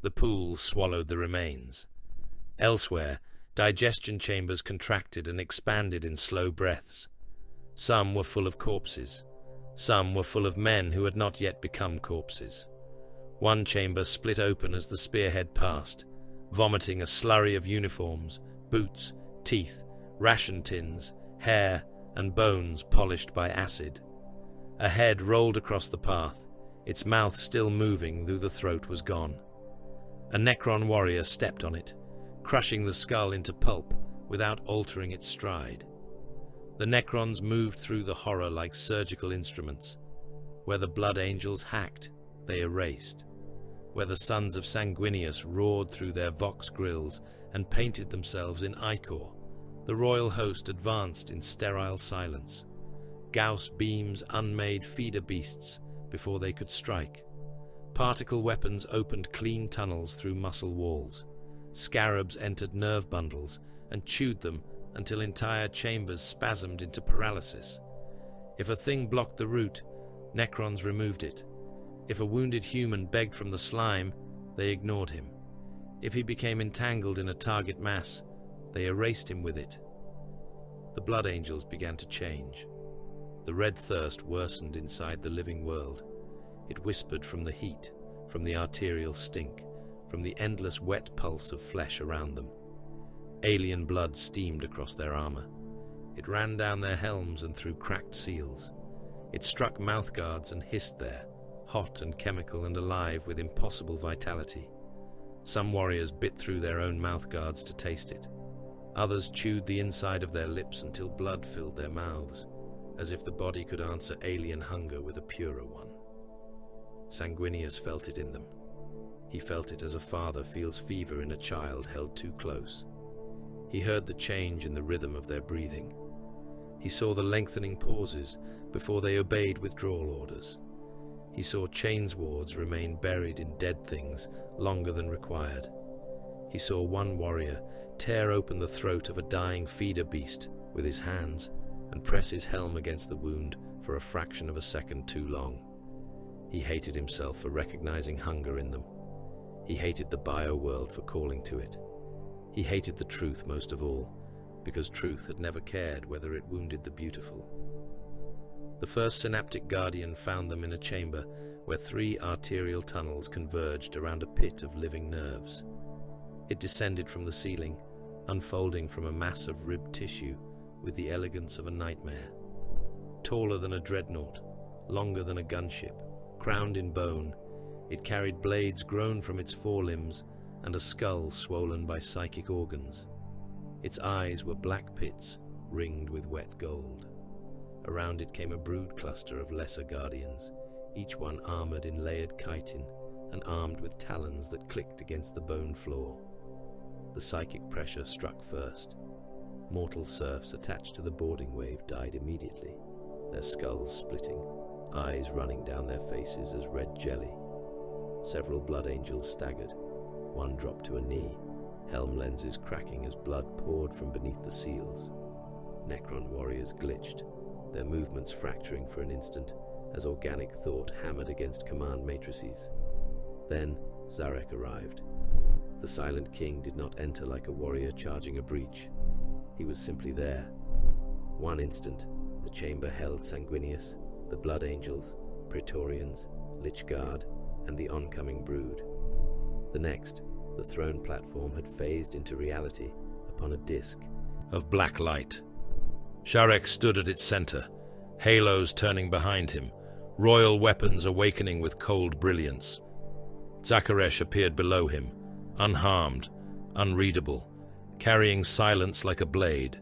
The pool swallowed the remains. Elsewhere, digestion chambers contracted and expanded in slow breaths. Some were full of corpses. Some were full of men who had not yet become corpses. One chamber split open as the spearhead passed, vomiting a slurry of uniforms, boots, teeth, ration tins, hair, and bones polished by acid. A head rolled across the path, its mouth still moving though the throat was gone. A Necron warrior stepped on it, crushing the skull into pulp without altering its stride. The Necrons moved through the horror like surgical instruments. Where the blood angels hacked, they erased. Where the sons of Sanguinius roared through their vox grills and painted themselves in ichor, the royal host advanced in sterile silence. Gauss beams unmade feeder beasts before they could strike. Particle weapons opened clean tunnels through muscle walls. Scarabs entered nerve bundles and chewed them until entire chambers spasmed into paralysis. If a thing blocked the route, Necrons removed it. If a wounded human begged from the slime, they ignored him. If he became entangled in a target mass, they erased him with it. The blood angels began to change. The red thirst worsened inside the living world. It whispered from the heat, from the arterial stink, from the endless wet pulse of flesh around them. Alien blood steamed across their armor. It ran down their helms and through cracked seals. It struck mouthguards and hissed there, hot and chemical and alive with impossible vitality. Some warriors bit through their own mouthguards to taste it. Others chewed the inside of their lips until blood filled their mouths, as if the body could answer alien hunger with a purer one. Sanguinius felt it in them. He felt it as a father feels fever in a child held too close. He heard the change in the rhythm of their breathing. He saw the lengthening pauses before they obeyed withdrawal orders. He saw chainswords remain buried in dead things longer than required. He saw one warrior tear open the throat of a dying feeder beast with his hands and press his helm against the wound for a fraction of a second too long. He hated himself for recognizing hunger in them. He hated the bio-world for calling to it. He hated the truth most of all, because truth had never cared whether it wounded the beautiful. The first synaptic guardian found them in a chamber where 3 arterial tunnels converged around a pit of living nerves. It descended from the ceiling, unfolding from a mass of ribbed tissue with the elegance of a nightmare. Taller than a dreadnought, longer than a gunship, crowned in bone, it carried blades grown from its forelimbs and a skull swollen by psychic organs. Its eyes were black pits ringed with wet gold. Around it came a brood cluster of lesser guardians, each one armored in layered chitin and armed with talons that clicked against the bone floor. The psychic pressure struck first. Mortal serfs attached to the boarding wave died immediately, their skulls splitting, eyes running down their faces as red jelly. Several blood angels staggered. One dropped to a knee, helm lenses cracking as blood poured from beneath the seals. Necron warriors glitched, their movements fracturing for an instant as organic thought hammered against command matrices. Then Szarekh arrived. The Silent King did not enter like a warrior charging a breach. He was simply there. One instant, the chamber held Sanguinius, the Blood Angels, Praetorians, Lich Guard, and the oncoming brood. The next, the throne platform had phased into reality upon a disk of black light. Szarekh stood at its center, halos turning behind him, royal weapons awakening with cold brilliance. Szarekh appeared below him, unharmed, unreadable, carrying silence like a blade.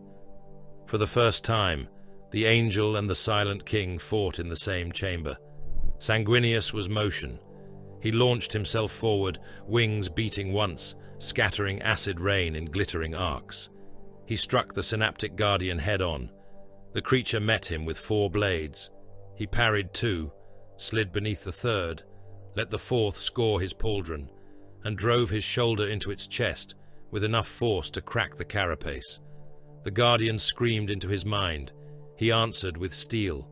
For the first time, the angel and the Silent King fought in the same chamber. Sanguinius was motion. He launched himself forward, wings beating once, scattering acid rain in glittering arcs. He struck the Synaptic Guardian head-on. The creature met him with 4 blades. He parried 2, slid beneath the 3rd, let the 4th score his pauldron, and drove his shoulder into its chest with enough force to crack the carapace. The Guardian screamed into his mind. He answered with steel.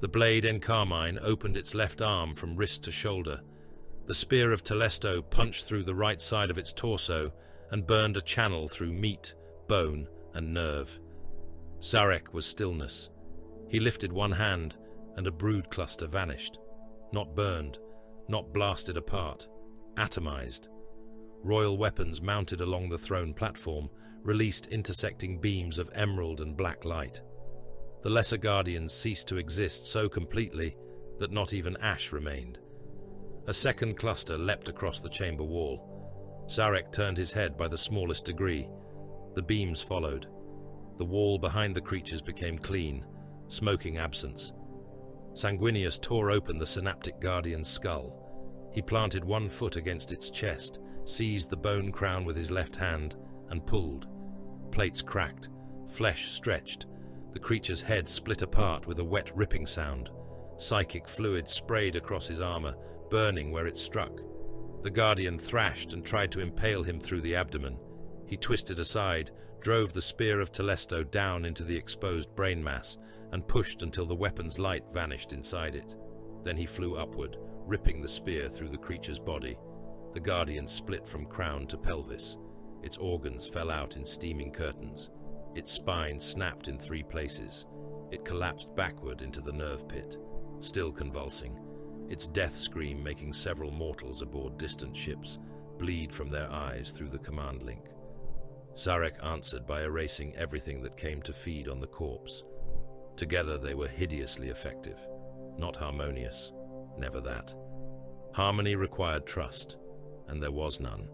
The blade encarmine opened its left arm from wrist to shoulder. The spear of Telesto punched through the right side of its torso and burned a channel through meat, bone, and nerve. Szarekh was stillness. He lifted one hand, and a brood cluster vanished. Not burned, not blasted apart, atomized. Royal weapons mounted along the throne platform released intersecting beams of emerald and black light. The lesser guardians ceased to exist so completely that not even ash remained. A second cluster leapt across the chamber wall. Szarekh turned his head by the smallest degree. The beams followed. The wall behind the creatures became clean, smoking absence. Sanguinius tore open the Synaptic Guardian's skull. He planted one foot against its chest, seized the bone crown with his left hand, and pulled. Plates cracked, flesh stretched. The creature's head split apart with a wet ripping sound. Psychic fluid sprayed across his armor, burning where it struck. The Guardian thrashed and tried to impale him through the abdomen. He twisted aside, drove the spear of Telesto down into the exposed brain mass, and pushed until the weapon's light vanished inside it. Then he flew upward, ripping the spear through the creature's body. The Guardian split from crown to pelvis. Its organs fell out in steaming curtains. Its spine snapped in 3 places. It collapsed backward into the nerve pit, still convulsing, its death scream making several mortals aboard distant ships bleed from their eyes through the command link. Szarekh answered by erasing everything that came to feed on the corpse. Together they were hideously effective, not harmonious, never that. Harmony required trust, and there was none.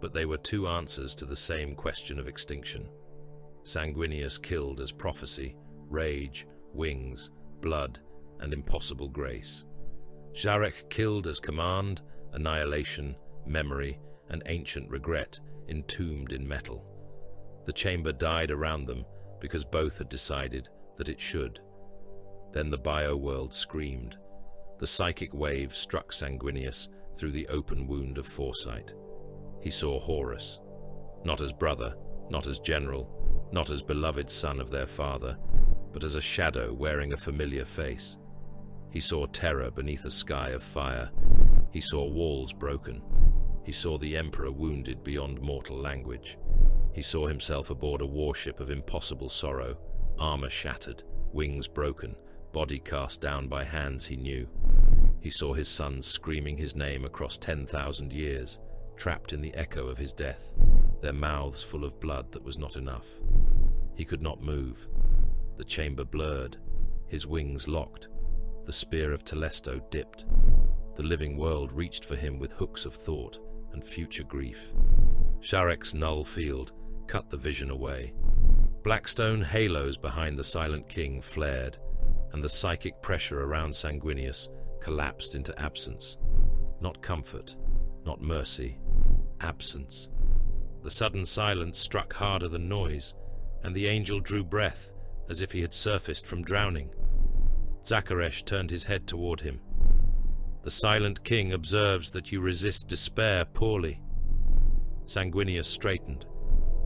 But they were 2 answers to the same question of extinction. Sanguinius killed as prophecy, rage, wings, blood, and impossible grace. Szarekh killed as command, annihilation, memory, and ancient regret entombed in metal. The chamber died around them because both had decided that it should. Then the bio-world screamed. The psychic wave struck Sanguinius through the open wound of foresight. He saw Horus, not as brother, not as general, not as beloved son of their father, but as a shadow wearing a familiar face. He saw terror beneath a sky of fire. He saw walls broken, He saw the Emperor wounded beyond mortal language. He saw himself aboard a warship of impossible sorrow, armor shattered, wings broken, body cast down by hands he knew. He saw his sons screaming his name across 10,000 years, trapped in the echo of his death, their mouths full of blood that was not enough. He could not move. The chamber blurred, his wings locked. The spear of Telesto dipped. The living world reached for him with hooks of thought and future grief. Sharekh's null field cut the vision away. Blackstone halos behind the silent king flared, and the psychic pressure around Sanguinius collapsed into absence. Not comfort, not mercy, absence. The sudden silence struck harder than noise, and the angel drew breath as if he had surfaced from drowning. Szarekh turned his head toward him. The silent king observes that you resist despair poorly. Sanguinius straightened.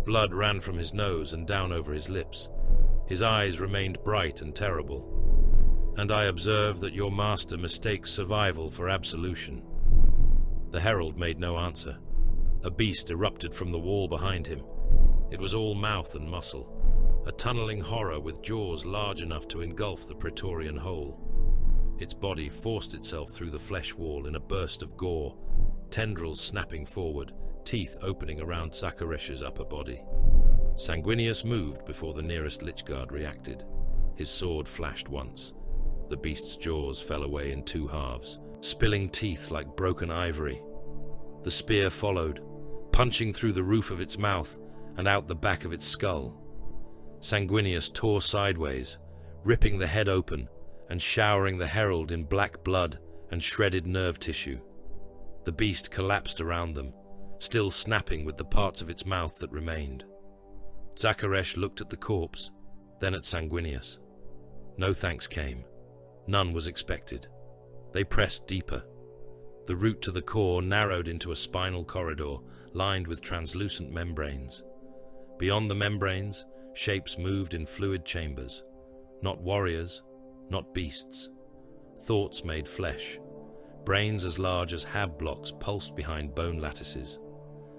Blood ran from his nose and down over his lips. His eyes remained bright and terrible. And I observe that your master mistakes survival for absolution. The herald made no answer. A beast erupted from the wall behind him. It was all mouth and muscle, a tunneling horror with jaws large enough to engulf the Praetorian whole. Its body forced itself through the flesh wall in a burst of gore, tendrils snapping forward, teeth opening around Zakaresh's upper body. Sanguinius moved before the nearest Lichguard reacted. His sword flashed once. The beast's jaws fell away in two halves, spilling teeth like broken ivory. The spear followed, punching through the roof of its mouth and out the back of its skull. Sanguinius tore sideways, ripping the head open and showering the herald in black blood and shredded nerve tissue. The beast collapsed around them, still snapping with the parts of its mouth that remained. Szarekh looked at the corpse, then at Sanguinius. No thanks came. None was expected. They pressed deeper. The route to the core narrowed into a spinal corridor lined with translucent membranes. Beyond the membranes, shapes moved in fluid chambers. Not warriors, not beasts. Thoughts made flesh. Brains as large as hab blocks pulsed behind bone lattices.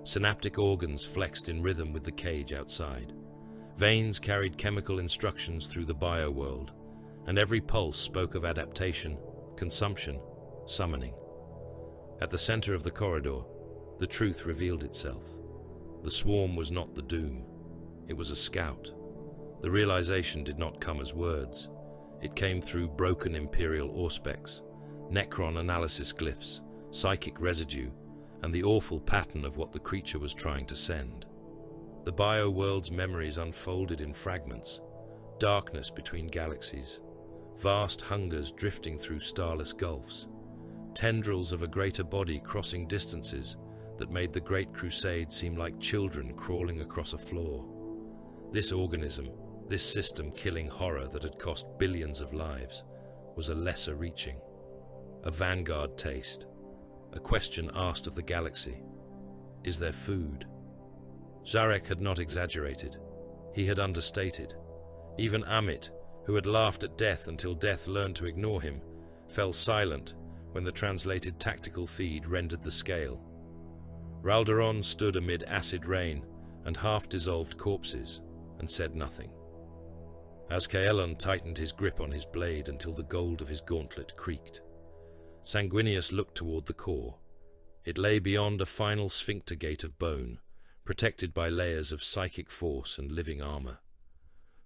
Synaptic organs flexed in rhythm with the cage outside. Veins carried chemical instructions through the bio-world, and every pulse spoke of adaptation, consumption, summoning. At the center of the corridor, the truth revealed itself. The swarm was not the doom. It was a scout. The realization did not come as words. It came through broken Imperial auspex, Necron analysis glyphs, psychic residue, and the awful pattern of what the creature was trying to send. The bio-world's memories unfolded in fragments, darkness between galaxies, vast hungers drifting through starless gulfs, tendrils of a greater body crossing distances that made the Great Crusade seem like children crawling across a floor. This organism, this system killing horror that had cost billions of lives, was a lesser reaching, a vanguard taste, a question asked of the galaxy. Is there food? Szarekh had not exaggerated. He had understated. Even Amit, who had laughed at death until death learned to ignore him, fell silent when the translated tactical feed rendered the scale. Ralderon stood amid acid rain and half-dissolved corpses and said nothing. Azkaelon tightened his grip on his blade until the gold of his gauntlet creaked. Sanguinius looked toward the core. It lay beyond a final sphincter gate of bone, protected by layers of psychic force and living armor.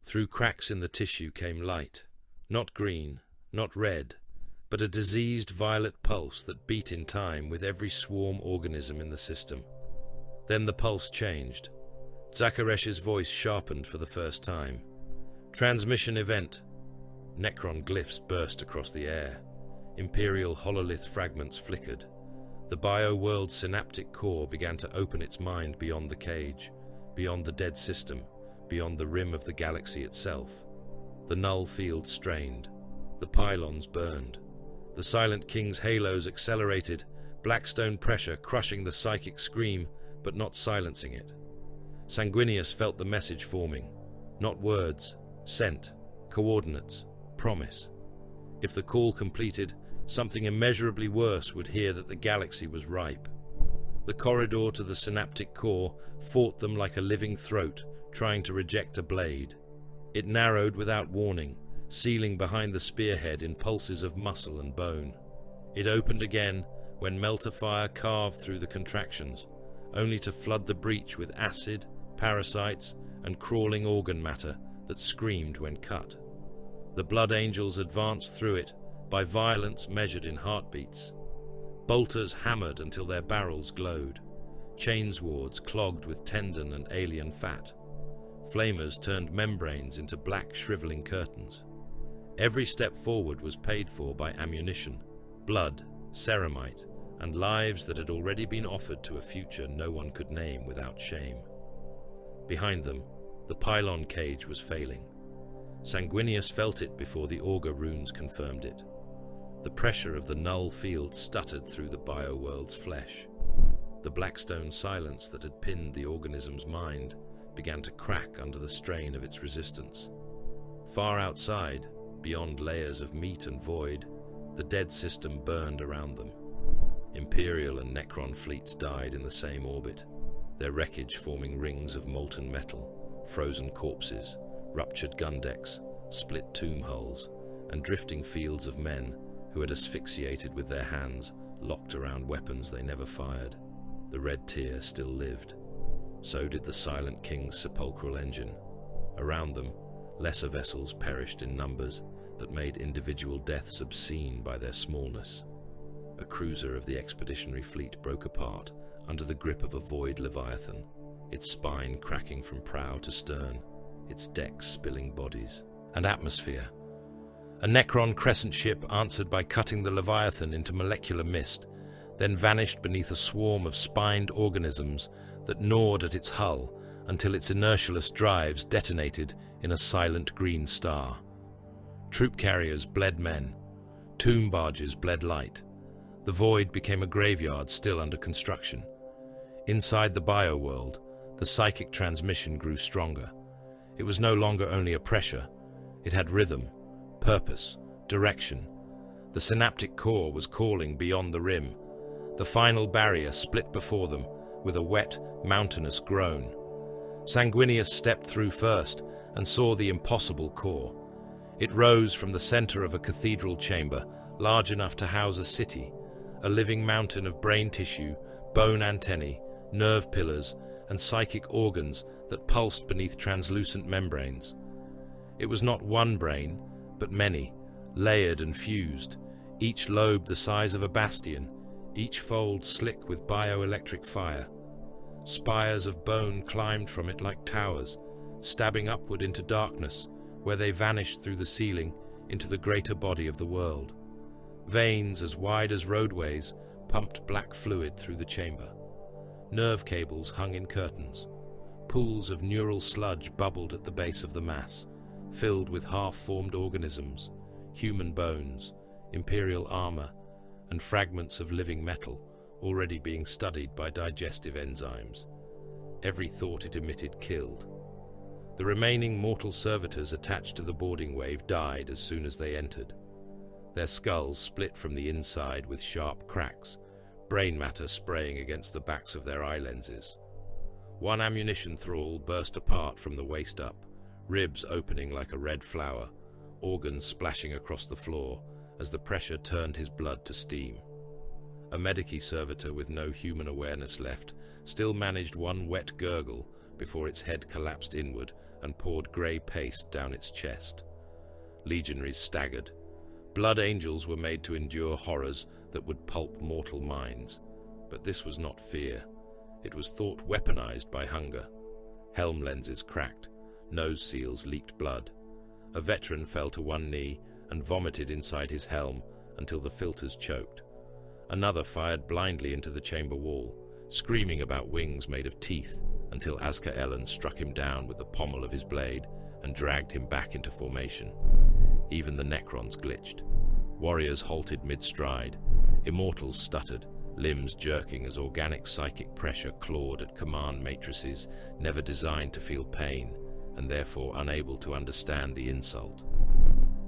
Through cracks in the tissue came light, not green, not red, but a diseased violet pulse that beat in time with every swarm organism in the system. Then the pulse changed. Zakaresh's voice sharpened for the first time. Transmission event. Necron glyphs burst across the air. Imperial hololith fragments flickered. The bio-world's synaptic core began to open its mind beyond the cage, beyond the dead system, beyond the rim of the galaxy itself. The null field strained. The pylons burned. The Silent King's halos accelerated, blackstone pressure crushing the psychic scream, but not silencing it. Sanguinius felt the message forming. Not words, scent, coordinates, promise. If the call completed, something immeasurably worse would hear that the galaxy was ripe. The corridor to the synaptic core fought them like a living throat, trying to reject a blade. It narrowed without warning, sealing behind the spearhead in pulses of muscle and bone. It opened again when melter fire carved through the contractions, only to flood the breach with acid, parasites, and crawling organ matter that screamed when cut. The blood angels advanced through it by violence measured in heartbeats. Bolters hammered until their barrels glowed. Chainswords clogged with tendon and alien fat. Flamers turned membranes into black, shriveling curtains. Every step forward was paid for by ammunition, blood, ceramite, and lives that had already been offered to a future no one could name without shame. Behind them, the pylon cage was failing. Sanguinius felt it before the augur runes confirmed it. The pressure of the null field stuttered through the bio-world's flesh. The blackstone silence that had pinned the organism's mind began to crack under the strain of its resistance. Far outside, beyond layers of meat and void, the dead system burned around them. Imperial and Necron fleets died in the same orbit, their wreckage forming rings of molten metal, frozen corpses, ruptured gun decks, split tomb hulls, and drifting fields of men who had asphyxiated with their hands locked around weapons they never fired. The red tear still lived. So did the Silent King's sepulchral engine. Around them, lesser vessels perished in numbers that made individual deaths obscene by their smallness. A cruiser of the expeditionary fleet broke apart under the grip of a void leviathan, its spine cracking from prow to stern, its decks spilling bodies and atmosphere. A Necron crescent ship answered by cutting the leviathan into molecular mist, then vanished beneath a swarm of spined organisms that gnawed at its hull until its inertialess drives detonated in a silent green star. Troop carriers bled men. Tomb barges bled light. The void became a graveyard still under construction. Inside the bio-world, the psychic transmission grew stronger. It was no longer only a pressure. It had rhythm, purpose, direction. The synaptic core was calling beyond the rim. The final barrier split before them with a wet, mountainous groan. Sanguinius stepped through first and saw the impossible core. It rose from the center of a cathedral chamber, large enough to house a city, a living mountain of brain tissue, bone antennae, nerve pillars, and psychic organs that pulsed beneath translucent membranes. It was not one brain, but many, layered and fused, each lobe the size of a bastion, each fold slick with bioelectric fire. Spires of bone climbed from it like towers, stabbing upward into darkness, where they vanished through the ceiling into the greater body of the world. Veins as wide as roadways pumped black fluid through the chamber. Nerve cables hung in curtains. Pools of neural sludge bubbled at the base of the mass, filled with half-formed organisms, human bones, imperial armor, and fragments of living metal already being studied by digestive enzymes. Every thought it emitted killed. The remaining mortal servitors attached to the boarding wave died as soon as they entered. Their skulls split from the inside with sharp cracks, brain matter spraying against the backs of their eye lenses. One ammunition thrall burst apart from the waist up, ribs opening like a red flower, organs splashing across the floor as the pressure turned his blood to steam. A medici servitor with no human awareness left still managed one wet gurgle before its head collapsed inward and poured grey paste down its chest. Legionaries staggered. Blood angels were made to endure horrors that would pulp mortal minds. But this was not fear. It was thought weaponized by hunger. Helm lenses cracked. Nose seals leaked blood. A veteran fell to one knee and vomited inside his helm until the filters choked. Another fired blindly into the chamber wall, screaming about wings made of teeth until Azkaelon struck him down with the pommel of his blade and dragged him back into formation. Even the Necrons glitched. Warriors halted mid-stride. Immortals stuttered, limbs jerking as organic psychic pressure clawed at command matrices never designed to feel pain and therefore unable to understand the insult.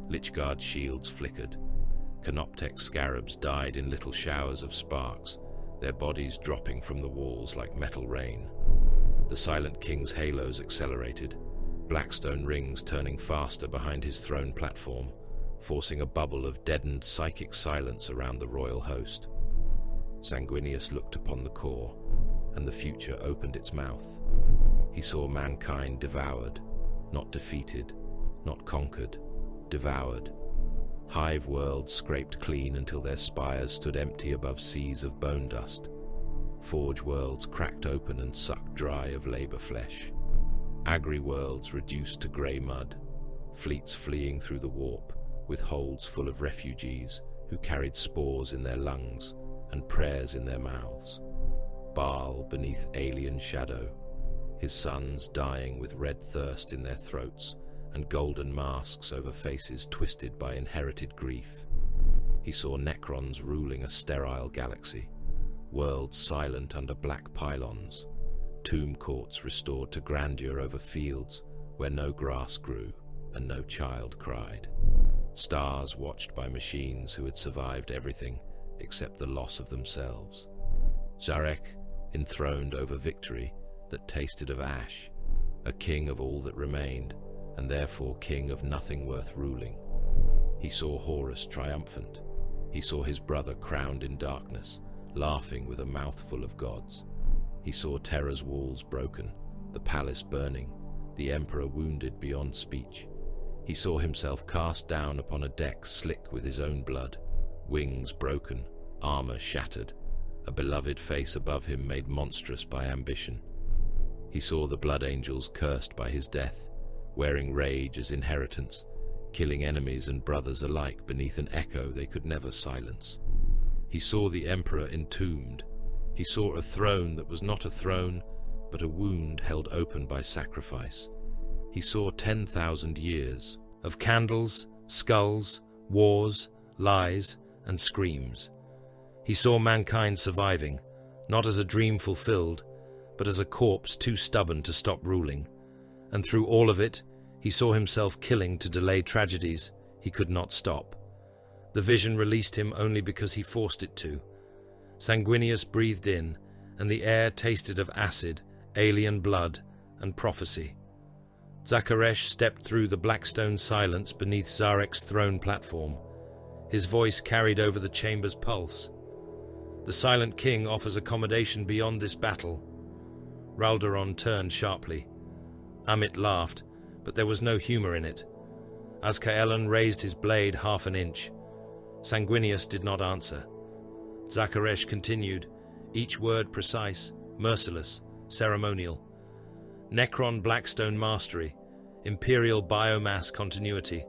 Lychguard shields flickered. Canoptek scarabs died in little showers of sparks, their bodies dropping from the walls like metal rain. The Silent King's halos accelerated, blackstone rings turning faster behind his throne platform, forcing a bubble of deadened psychic silence around the royal host. Sanguinius looked upon the core, and the future opened its mouth. He saw mankind devoured, not defeated, not conquered, devoured. Hive worlds scraped clean until their spires stood empty above seas of bone dust. Forge worlds cracked open and sucked dry of labor flesh. Agri worlds reduced to grey mud, fleets fleeing through the warp, with holds full of refugees who carried spores in their lungs and prayers in their mouths. Baal beneath alien shadow, his sons dying with red thirst in their throats and golden masks over faces twisted by inherited grief. He saw Necrons ruling a sterile galaxy, worlds silent under black pylons, tomb courts restored to grandeur over fields where no grass grew and no child cried. Stars watched by machines who had survived everything except the loss of themselves. Szarekh enthroned over victory that tasted of ash, a king of all that remained, and therefore king of nothing worth ruling. He saw Horus triumphant. He saw his brother crowned in darkness, laughing with a mouthful of gods. He saw Terra's walls broken, the palace burning, the emperor wounded beyond speech. He saw himself cast down upon a deck slick with his own blood, wings broken, armor shattered, a beloved face above him made monstrous by ambition. He saw the blood angels cursed by his death, wearing rage as inheritance, killing enemies and brothers alike beneath an echo they could never silence. He saw the emperor entombed. He saw a throne that was not a throne, but a wound held open by sacrifice. He saw 10,000 years of candles, skulls, wars, lies, and screams. He saw mankind surviving, not as a dream fulfilled, but as a corpse too stubborn to stop ruling. And through all of it, he saw himself killing to delay tragedies he could not stop. The vision released him only because he forced it to. Sanguinius breathed in, and the air tasted of acid, alien blood, and prophecy. Szarekh stepped through the blackstone silence beneath Zarekh's throne platform. His voice carried over the chamber's pulse. The Silent King offers accommodation beyond this battle. Raldoron turned sharply. Amit laughed, but there was no humor in it. Azkaelon raised his blade half an inch. Sanguinius did not answer. Szarekh continued, each word precise, merciless, ceremonial. Necron Blackstone mastery, Imperial biomass continuity,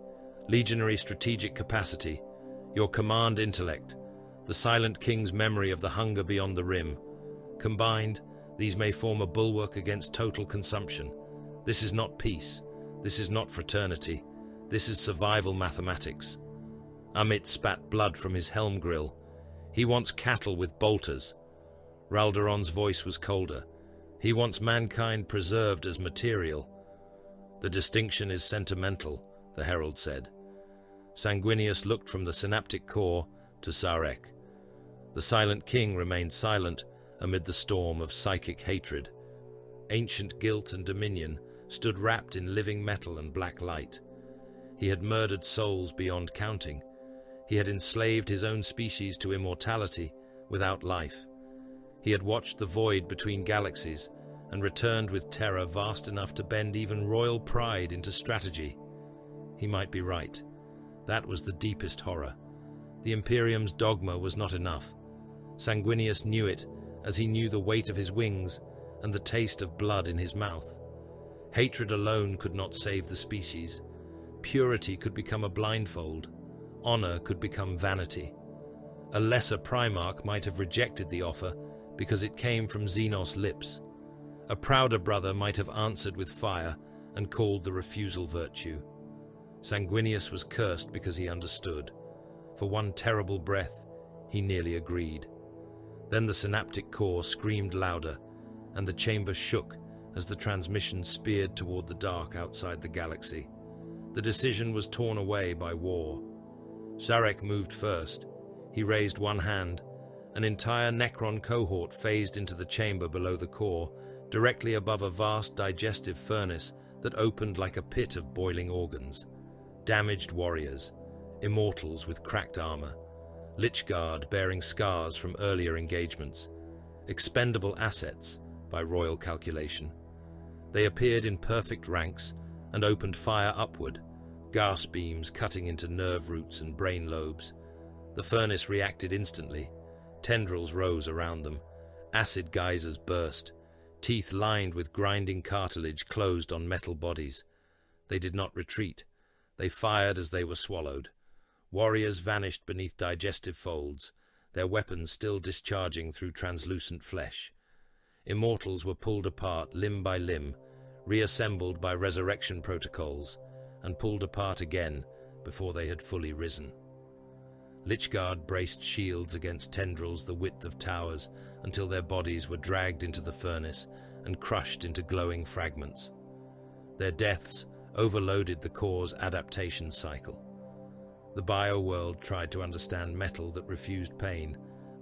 legionary strategic capacity, your command intellect, the Silent King's memory of the hunger beyond the rim. Combined, these may form a bulwark against total consumption. This is not peace. This is not fraternity. This is survival mathematics. Amit spat blood from his helm grill. He wants cattle with bolters. Raldoron's voice was colder. He wants mankind preserved as material. The distinction is sentimental, the herald said. Sanguinius looked from the synaptic core to Szarekh. The Silent King remained silent amid the storm of psychic hatred. Ancient guilt and dominion stood wrapped in living metal and black light. He had murdered souls beyond counting. He had enslaved his own species to immortality without life. He had watched the void between galaxies and returned with terror vast enough to bend even royal pride into strategy. He might be right. That was the deepest horror. The Imperium's dogma was not enough. Sanguinius knew it, as he knew the weight of his wings and the taste of blood in his mouth. Hatred alone could not save the species. Purity could become a blindfold. Honor could become vanity. A lesser Primarch might have rejected the offer because it came from Xenos' lips. A prouder brother might have answered with fire and called the refusal virtue. Sanguinius was cursed because he understood. For one terrible breath, he nearly agreed. Then the synaptic core screamed louder, and the chamber shook as the transmission speared toward the dark outside the galaxy. The decision was torn away by war. Szarekh moved first. He raised one hand, An entire Necron cohort phased into the chamber below the core, directly above a vast digestive furnace that opened like a pit of boiling organs. Damaged warriors, immortals with cracked armor, Lichguard bearing scars from earlier engagements, expendable assets by royal calculation. They appeared in perfect ranks and opened fire upward, gas beams cutting into nerve roots and brain lobes. The furnace reacted instantly. Tendrils rose around them. Acid geysers burst. Teeth lined with grinding cartilage closed on metal bodies. They did not retreat. They fired as they were swallowed. Warriors vanished beneath digestive folds, their weapons still discharging through translucent flesh. Immortals were pulled apart limb by limb, reassembled by resurrection protocols, and pulled apart again before they had fully risen. Lichguard braced shields against tendrils the width of towers until their bodies were dragged into the furnace and crushed into glowing fragments. Their deaths overloaded the core's adaptation cycle. The bio-world tried to understand metal that refused pain,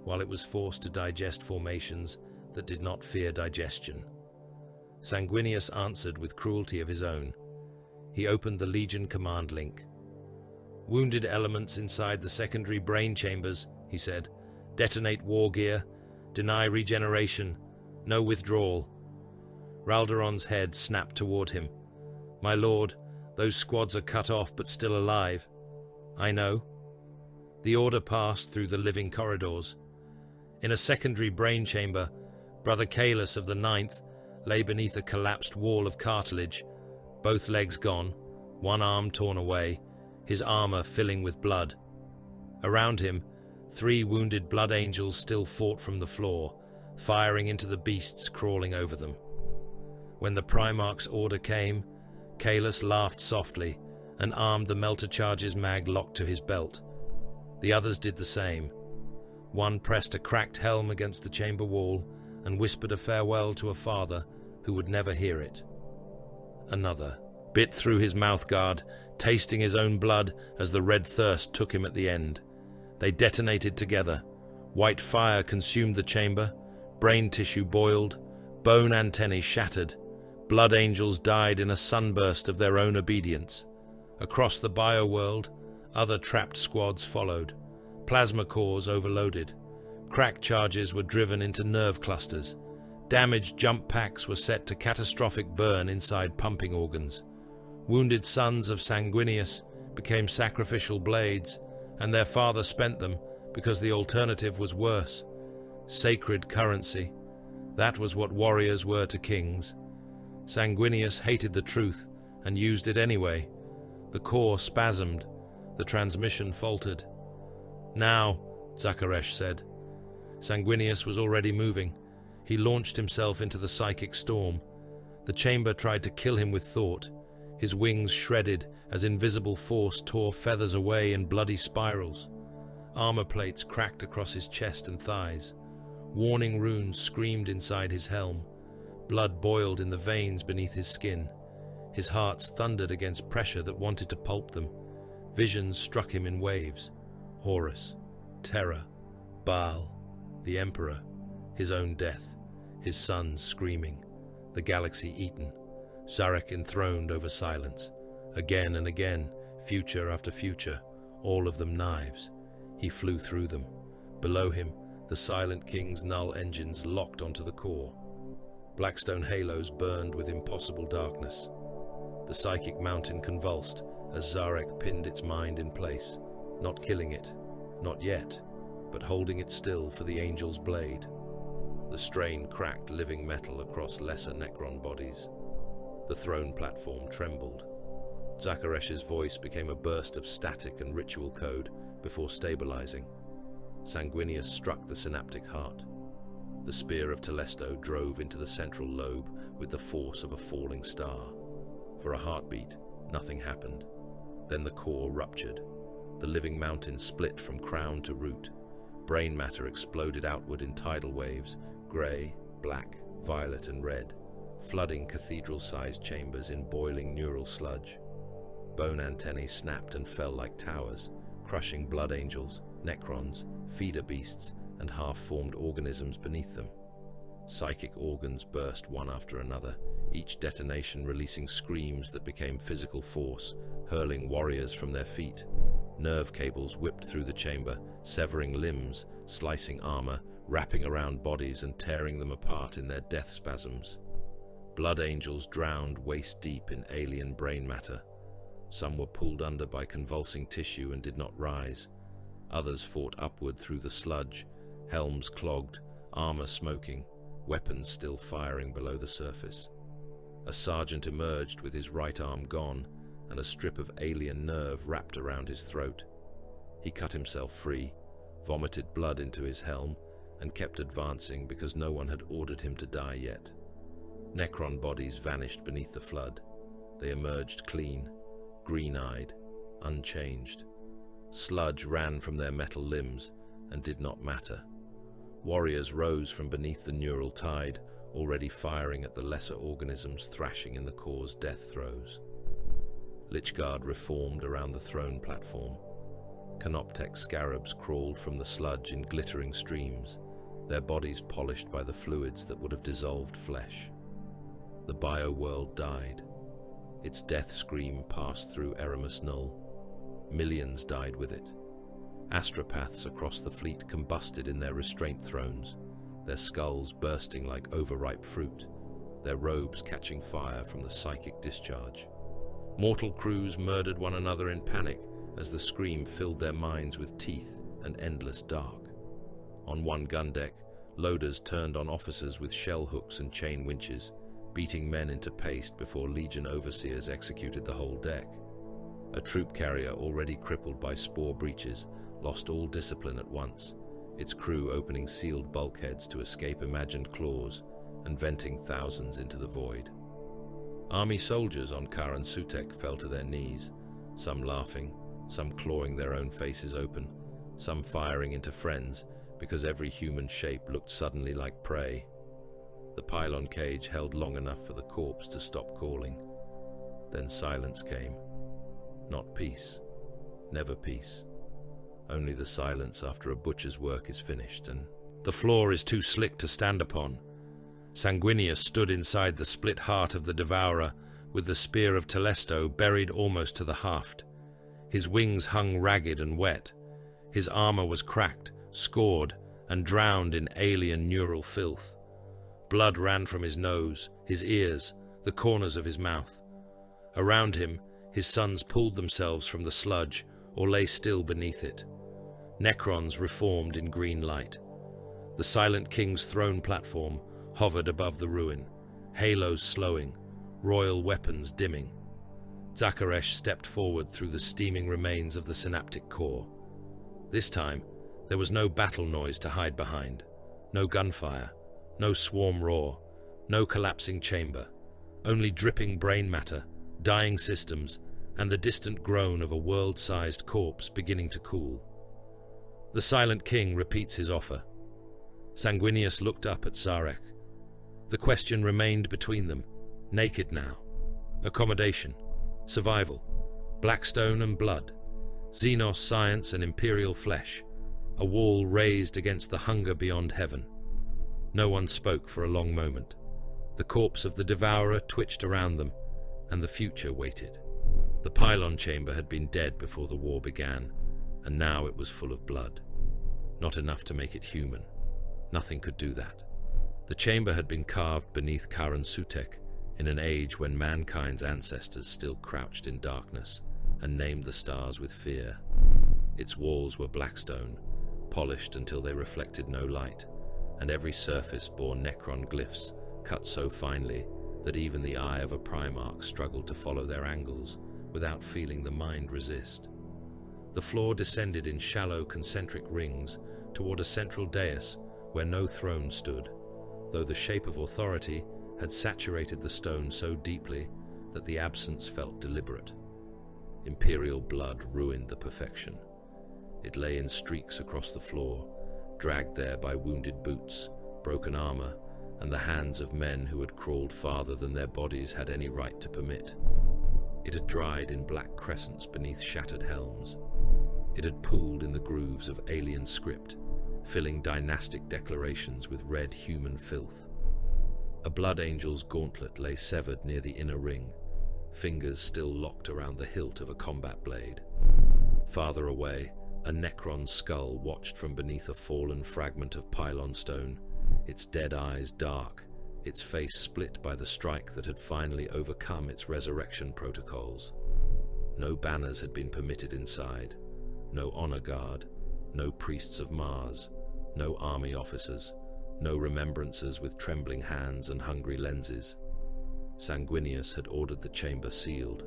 while it was forced to digest formations that did not fear digestion. Sanguinius answered with cruelty of his own. He opened the Legion command link. "Wounded elements inside the secondary brain chambers," he said. "Detonate war gear. Deny regeneration. No withdrawal." Raldoron's head snapped toward him. "My lord, those squads are cut off but still alive." "I know." The order passed through the living corridors. In a secondary brain chamber, Brother Kalis of the Ninth lay beneath a collapsed wall of cartilage, both legs gone, one arm torn away, his armor filling with blood. Around him, 3 wounded blood angels still fought from the floor, firing into the beasts crawling over them. When the Primarch's order came, Kalis laughed softly and armed the melter charge's mag locked to his belt. The others did the same. One pressed a cracked helm against the chamber wall and whispered a farewell to a father who would never hear it. Another bit through his mouthguard, tasting his own blood as the red thirst took him at the end. They detonated together. White fire consumed the chamber, brain tissue boiled, bone antennae shattered. Blood angels died in a sunburst of their own obedience. Across the bio-world, other trapped squads followed. Plasma cores overloaded. Crack charges were driven into nerve clusters. Damaged jump packs were set to catastrophic burn inside pumping organs. Wounded sons of Sanguinius became sacrificial blades, and their father spent them because the alternative was worse. Sacred currency. That was what warriors were to kings. Sanguinius hated the truth and used it anyway. The core spasmed. The transmission faltered. "Now," Szarekh said. Sanguinius was already moving. He launched himself into the psychic storm. The chamber tried to kill him with thought. His wings shredded as invisible force tore feathers away in bloody spirals. Armor plates cracked across his chest and thighs. Warning runes screamed inside his helm. Blood boiled in the veins beneath his skin. His hearts thundered against pressure that wanted to pulp them. Visions struck him in waves. Horus, Terra, Baal, the Emperor, his own death, his sons screaming, the galaxy eaten, Szarekh enthroned over silence. Again and again, future after future, all of them knives. He flew through them. Below him, the Silent King's null engines locked onto the core. Blackstone halos burned with impossible darkness. The psychic mountain convulsed as Szarekh pinned its mind in place, not killing it, not yet, but holding it still for the angel's blade. The strain cracked living metal across lesser Necron bodies. The throne platform trembled. Zakaresh's voice became a burst of static and ritual code before stabilizing. Sanguinius struck the synaptic heart. The spear of Telesto drove into the central lobe with the force of a falling star. For a heartbeat, nothing happened. Then the core ruptured. The living mountain split from crown to root. Brain matter exploded outward in tidal waves, grey, black, violet and red, flooding cathedral-sized chambers in boiling neural sludge. Bone antennae snapped and fell like towers, crushing blood angels, necrons, feeder beasts, and half-formed organisms beneath them. Psychic organs burst one after another, each detonation releasing screams that became physical force, hurling warriors from their feet. Nerve cables whipped through the chamber, severing limbs, slicing armor, wrapping around bodies and tearing them apart in their death spasms. Blood angels drowned waist-deep in alien brain matter. Some were pulled under by convulsing tissue and did not rise. Others fought upward through the sludge, helms clogged, armor smoking, weapons still firing below the surface. A sergeant emerged with his right arm gone and a strip of alien nerve wrapped around his throat. He cut himself free, vomited blood into his helm, and kept advancing because no one had ordered him to die yet. Necron bodies vanished beneath the flood. They emerged clean, green-eyed, unchanged. Sludge ran from their metal limbs and did not matter. Warriors rose from beneath the neural tide, already firing at the lesser organisms thrashing in the core's death throes. Lychguard reformed around the throne platform. Canoptek scarabs crawled from the sludge in glittering streams, their bodies polished by the fluids that would have dissolved flesh. The bio-world died. Its death scream passed through Eramus Null. Millions died with it. Astropaths across the fleet combusted in their restraint thrones, their skulls bursting like overripe fruit, their robes catching fire from the psychic discharge. Mortal crews murdered one another in panic as the scream filled their minds with teeth and endless dark. On one gun deck, loaders turned on officers with shell hooks and chain winches, beating men into paste before Legion overseers executed the whole deck. A troop carrier already crippled by spore breaches lost all discipline at once, its crew opening sealed bulkheads to escape imagined claws and venting thousands into the void. Army soldiers on Karan Sutek fell to their knees, some laughing, some clawing their own faces open, some firing into friends because every human shape looked suddenly like prey. The pylon cage held long enough for the corpse to stop calling. Then silence came. Not peace. Never peace. Only the silence after a butcher's work is finished, and the floor is too slick to stand upon. Sanguinius stood inside the split heart of the Devourer, with the spear of Telesto buried almost to the haft. His wings hung ragged and wet. His armor was cracked, scored, and drowned in alien neural filth. Blood ran from his nose, his ears, the corners of his mouth. Around him, his sons pulled themselves from the sludge or lay still beneath it. Necrons reformed in green light. The Silent King's throne platform hovered above the ruin, halos slowing, royal weapons dimming. Szarekh stepped forward through the steaming remains of the synaptic core. This time, there was no battle noise to hide behind, no gunfire, no swarm roar, no collapsing chamber, only dripping brain matter, dying systems, and the distant groan of a world-sized corpse beginning to cool. The Silent King repeats his offer. Sanguinius looked up at Szarekh. The question remained between them, naked now. Accommodation, survival, Blackstone and blood, Xenos science and Imperial flesh, a wall raised against the hunger beyond heaven. No one spoke for a long moment. The corpse of the Devourer twitched around them, and the future waited. The pylon chamber had been dead before the war began, and now it was full of blood. Not enough to make it human. Nothing could do that. The chamber had been carved beneath Karan Sutek in an age when mankind's ancestors still crouched in darkness and named the stars with fear. Its walls were blackstone, polished until they reflected no light, and every surface bore Necron glyphs cut so finely that even the eye of a Primarch struggled to follow their angles without feeling the mind resist. The floor descended in shallow concentric rings toward a central dais where no throne stood, though the shape of authority had saturated the stone so deeply that the absence felt deliberate. Imperial blood ruined the perfection. It lay in streaks across the floor, dragged there by wounded boots, broken armor, and the hands of men who had crawled farther than their bodies had any right to permit. It had dried in black crescents beneath shattered helms. It had pooled in the grooves of alien script, filling dynastic declarations with red human filth. A blood angel's gauntlet lay severed near the inner ring, fingers still locked around the hilt of a combat blade. Farther away, a Necron's skull watched from beneath a fallen fragment of pylon stone, its dead eyes dark, its face split by the strike that had finally overcome its resurrection protocols. No banners had been permitted inside, no honor guard, no priests of Mars, no army officers, no remembrancers with trembling hands and hungry lenses. Sanguinius had ordered the chamber sealed.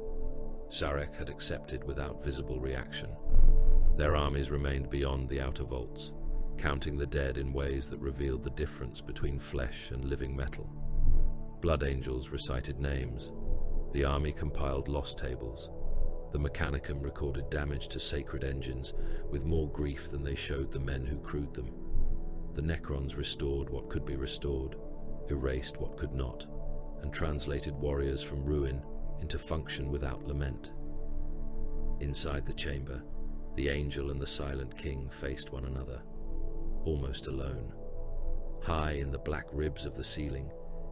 Szarekh had accepted without visible reaction. Their armies remained beyond the outer vaults, counting the dead in ways that revealed the difference between flesh and living metal. Blood angels recited names. The army compiled loss tables. The Mechanicum recorded damage to sacred engines with more grief than they showed the men who crewed them. The Necrons restored what could be restored, erased what could not, and translated warriors from ruin into function without lament. Inside the chamber, the Angel and the Silent King faced one another, almost alone. High in the black ribs of the ceiling,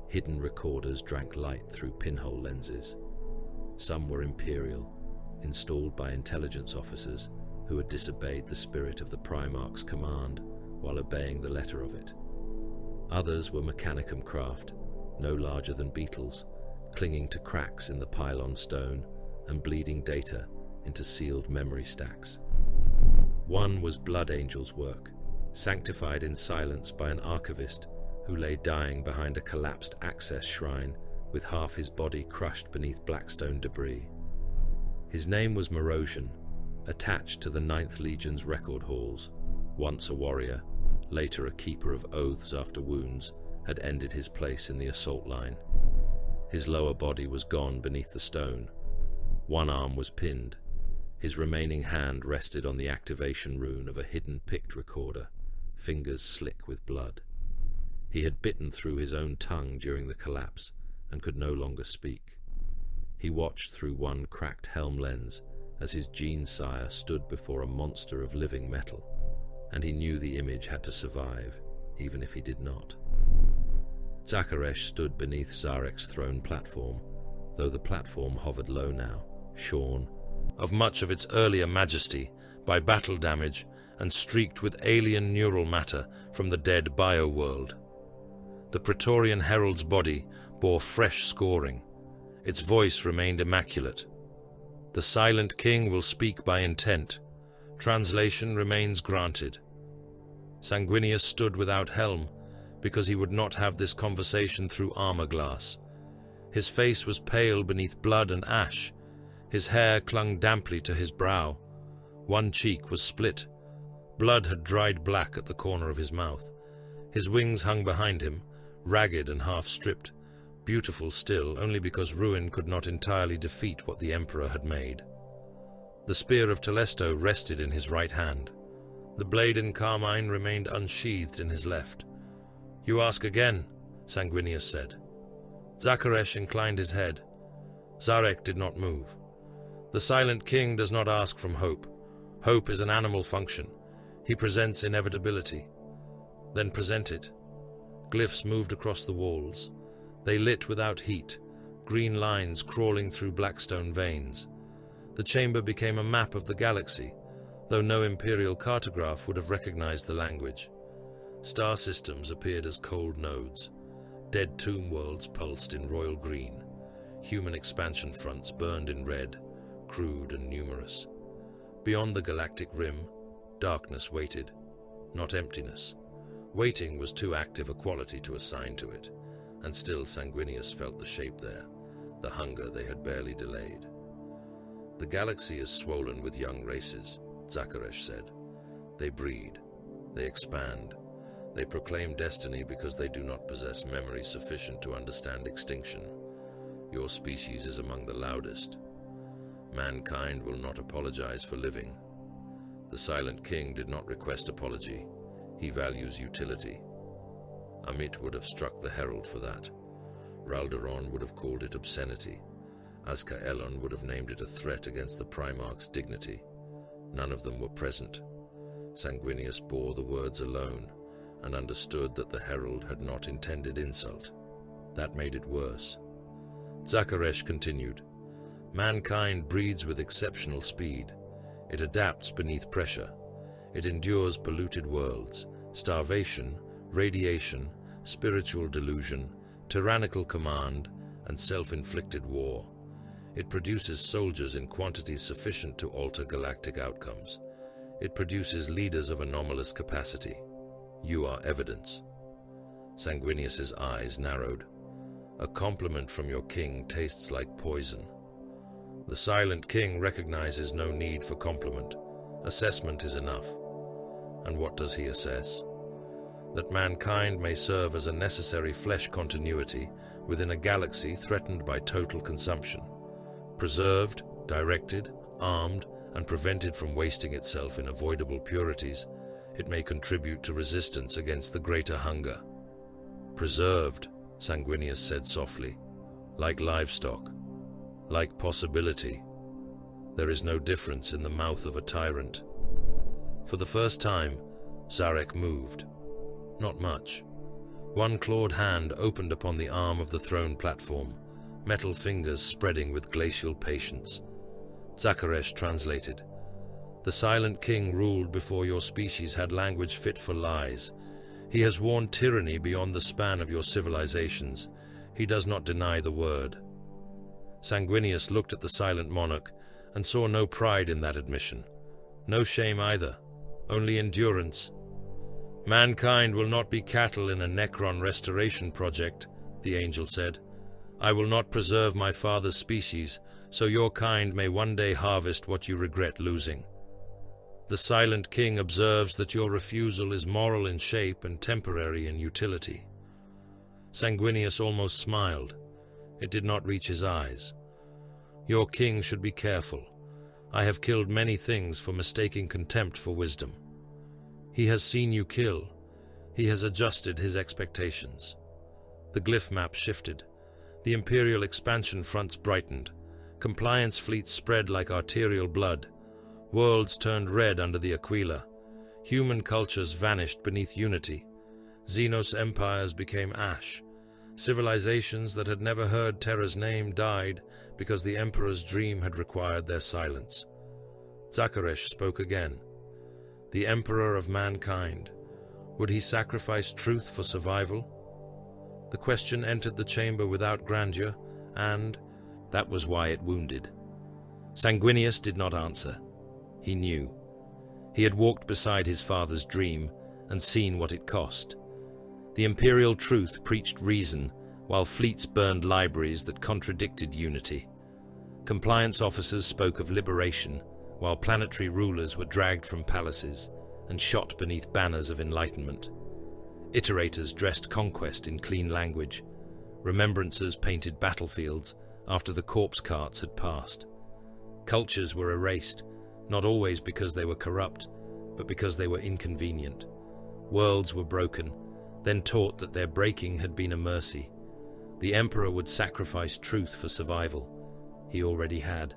hidden recorders drank light through pinhole lenses. Some were Imperial, installed by intelligence officers who had disobeyed the spirit of the Primarch's command while obeying the letter of it. Others were Mechanicum craft, no larger than beetles, clinging to cracks in the pylon stone and bleeding data into sealed memory stacks. One was Blood Angel's work, sanctified in silence by an archivist who lay dying behind a collapsed access shrine with half his body crushed beneath blackstone debris. His name was Morosian, attached to the 9th Legion's record halls. Once a warrior, later a keeper of oaths after wounds, had ended his place in the assault line. His lower body was gone beneath the stone. One arm was pinned. His remaining hand rested on the activation rune of a hidden Pict recorder, fingers slick with blood. He had bitten through his own tongue during the collapse and could no longer speak. He watched through one cracked helm lens as his gene sire stood before a monster of living metal, and he knew the image had to survive, even if he did not. Szarekh stood beneath Zarekh's throne platform, though the platform hovered low now, shorn of much of its earlier majesty by battle damage and streaked with alien neural matter from the dead bioworld. The Praetorian herald's body bore fresh scoring. Its voice remained immaculate. The Silent King will speak by intent. Translation remains granted. Sanguinius stood without helm because he would not have this conversation through armor glass. His face was pale beneath blood and ash. His hair clung damply to his brow. One cheek was split. Blood had dried black at the corner of his mouth. His wings hung behind him, ragged and half-stripped, beautiful still only because ruin could not entirely defeat what the Emperor had made. The spear of Telesto rested in his right hand. The blade in carmine remained unsheathed in his left. "You ask again," Sanguinius said. Szarekh inclined his head. Szarekh did not move. The Silent King does not ask from hope. Hope is an animal function. He presents inevitability. Then present it. Glyphs moved across the walls. They lit without heat, green lines crawling through blackstone veins. The chamber became a map of the galaxy, though no Imperial cartograph would have recognized the language. Star systems appeared as cold nodes. Dead tomb worlds pulsed in royal green. Human expansion fronts burned in red, crude and numerous. Beyond the galactic rim, darkness waited, not emptiness. Waiting was too active a quality to assign to it, and still Sanguinius felt the shape there, the hunger they had barely delayed. "The galaxy is swollen with young races," Szarekh said. "They breed, they expand, they proclaim destiny because they do not possess memory sufficient to understand extinction. Your species is among the loudest. Mankind will not apologize for living. The Silent King did not request apology. He values utility. Amit would have struck the herald for that. Ralderon would have called it obscenity. Azkaelon would have named it a threat against the Primarch's dignity. None of them were present. Sanguinius bore the words alone, and understood that the herald had not intended insult. That made it worse. Szarekh continued, "Mankind breeds with exceptional speed. It adapts beneath pressure. It endures polluted worlds, starvation, radiation, spiritual delusion, tyrannical command, and self-inflicted war. It produces soldiers in quantities sufficient to alter galactic outcomes. It produces leaders of anomalous capacity. You are evidence." Sanguinius's eyes narrowed. "A compliment from your king tastes like poison." "The silent king recognizes no need for compliment. Assessment is enough." "And what does he assess?" "That mankind may serve as a necessary flesh continuity within a galaxy threatened by total consumption. Preserved, directed, armed, and prevented from wasting itself in avoidable purities, it may contribute to resistance against the greater hunger." "Preserved," Sanguinius said softly, "like livestock, like possibility. There is no difference in the mouth of a tyrant." For the first time, Szarekh moved. Not much. One clawed hand opened upon the arm of the throne platform, metal fingers spreading with glacial patience. Szarekh translated. "The silent king ruled before your species had language fit for lies. He has worn tyranny beyond the span of your civilizations. He does not deny the word." Sanguinius looked at the silent monarch and saw no pride in that admission. No shame either, only endurance. "Mankind will not be cattle in a Necron restoration project," the angel said. "I will not preserve my father's species, so your kind may one day harvest what you regret losing. The silent king observes that your refusal is moral in shape and temporary in utility." Sanguinius almost smiled. It did not reach his eyes. "Your king should be careful. I have killed many things for mistaking contempt for wisdom. He has seen you kill. He has adjusted his expectations." The glyph map shifted. The Imperial expansion fronts brightened. Compliance fleets spread like arterial blood. Worlds turned red under the Aquila. Human cultures vanished beneath unity. Xenos empires became ash. Civilizations that had never heard Terra's name died because the Emperor's dream had required their silence. Szarekh spoke again. "The Emperor of mankind. Would he sacrifice truth for survival?" The question entered the chamber without grandeur, and that was why it wounded. Sanguinius did not answer. He knew. He had walked beside his father's dream and seen what it cost. The imperial truth preached reason, while fleets burned libraries that contradicted unity. Compliance officers spoke of liberation, while planetary rulers were dragged from palaces and shot beneath banners of enlightenment. Iterators dressed conquest in clean language. Remembrancers painted battlefields after the corpse carts had passed. Cultures were erased, not always because they were corrupt, but because they were inconvenient. Worlds were broken, then taught that their breaking had been a mercy. The Emperor would sacrifice truth for survival. He already had.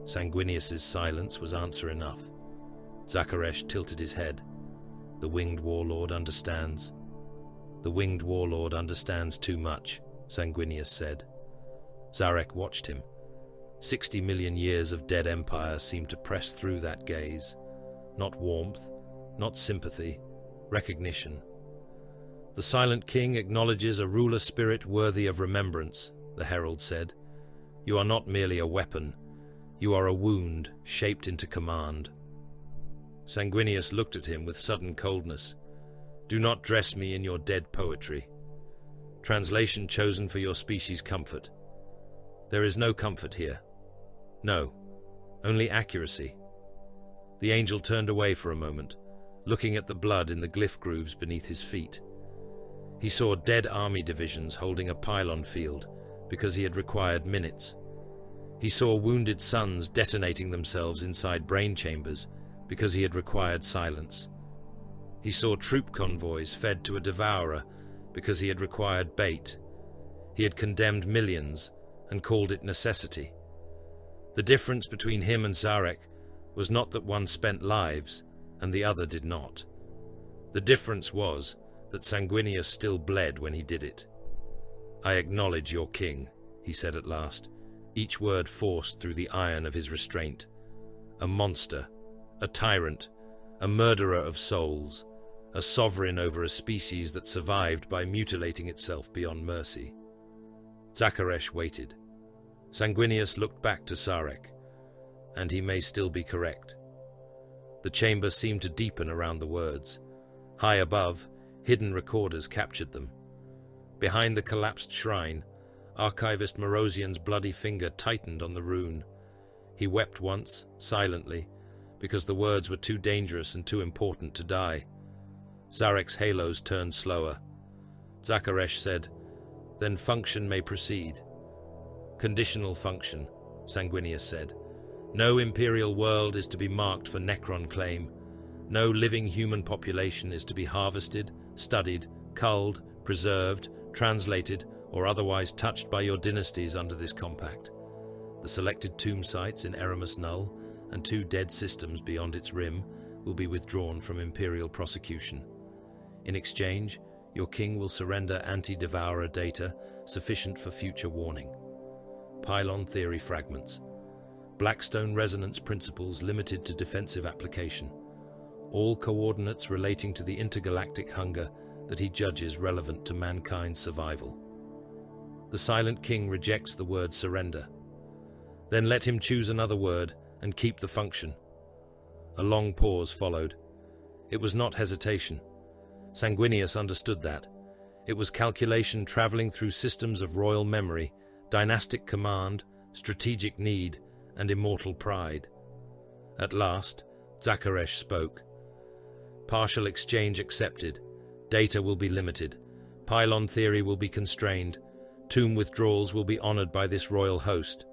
Sanguinius's silence was answer enough. Szarekh tilted his head. "The winged warlord understands." "The winged warlord understands too much," Sanguinius said. Szarekh watched him. 60 million years of dead empire seemed to press through that gaze. Not warmth, not sympathy, recognition. "The silent king acknowledges a ruler spirit worthy of remembrance," the herald said. "You are not merely a weapon. You are a wound shaped into command." Sanguinius looked at him with sudden coldness. "Do not dress me in your dead poetry. Translation chosen for your species' comfort. There is no comfort here. No, only accuracy." The angel turned away for a moment, looking at the blood in the glyph grooves beneath his feet. He saw dead army divisions holding a pylon field because he had required minutes. He saw wounded sons detonating themselves inside brain chambers because he had required silence. He saw troop convoys fed to a devourer because he had required bait. He had condemned millions and called it necessity. The difference between him and Szarekh was not that one spent lives, and the other did not. The difference was that Sanguinius still bled when he did it. "I acknowledge your king," he said at last, each word forced through the iron of his restraint. "A monster, a tyrant, a murderer of souls, a sovereign over a species that survived by mutilating itself beyond mercy." Szarekh waited. Sanguinius looked back to Szarekh, and he may still be correct. The chamber seemed to deepen around the words. High above, hidden recorders captured them. Behind the collapsed shrine, Archivist Morosian's bloody finger tightened on the rune. He wept once, silently, because the words were too dangerous and too important to die. Zarekh's halos turned slower. Szarekh said, "Then function may proceed." "Conditional function," Sanguinius said. "No imperial world is to be marked for Necron claim. No living human population is to be harvested, studied, culled, preserved, translated, or otherwise touched by your dynasties under this compact. The selected tomb sites in Eramus Null and 2 dead systems beyond its rim will be withdrawn from imperial prosecution. In exchange, your king will surrender anti-devourer data sufficient for future warning. Pylon theory fragments. Blackstone resonance principles limited to defensive application. All coordinates relating to the intergalactic hunger that he judges relevant to mankind's survival." The Silent King rejects the word surrender. "Then let him choose another word and keep the function." A long pause followed. It was not hesitation. Sanguinius understood that. It was calculation traveling through systems of royal memory, dynastic command, strategic need, and immortal pride. At last, Szarekh spoke. "Partial exchange accepted. Data will be limited. Pylon theory will be constrained. Tomb withdrawals will be honored by this royal host.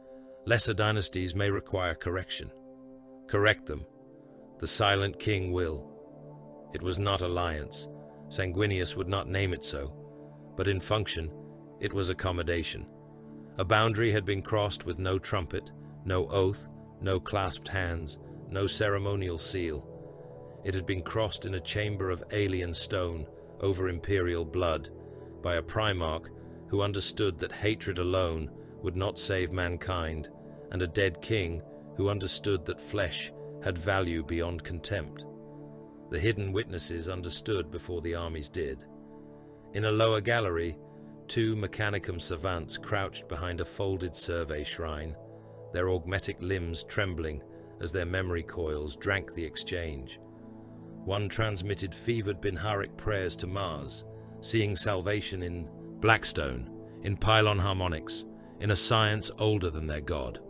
Lesser dynasties may require correction. Correct them. The Silent King will." It was not alliance. Sanguinius would not name it so. But in function, it was accommodation. A boundary had been crossed with no trumpet, no oath, no clasped hands, no ceremonial seal. It had been crossed in a chamber of alien stone over imperial blood, by a Primarch who understood that hatred alone would not save mankind, and a dead king who understood that flesh had value beyond contempt. The hidden witnesses understood before the armies did. In a lower gallery, 2 Mechanicum savants crouched behind a folded survey shrine, their augmetic limbs trembling as their memory coils drank the exchange. One transmitted fevered Binharic prayers to Mars, seeing salvation in Blackstone, in pylon harmonics, in a science older than their god.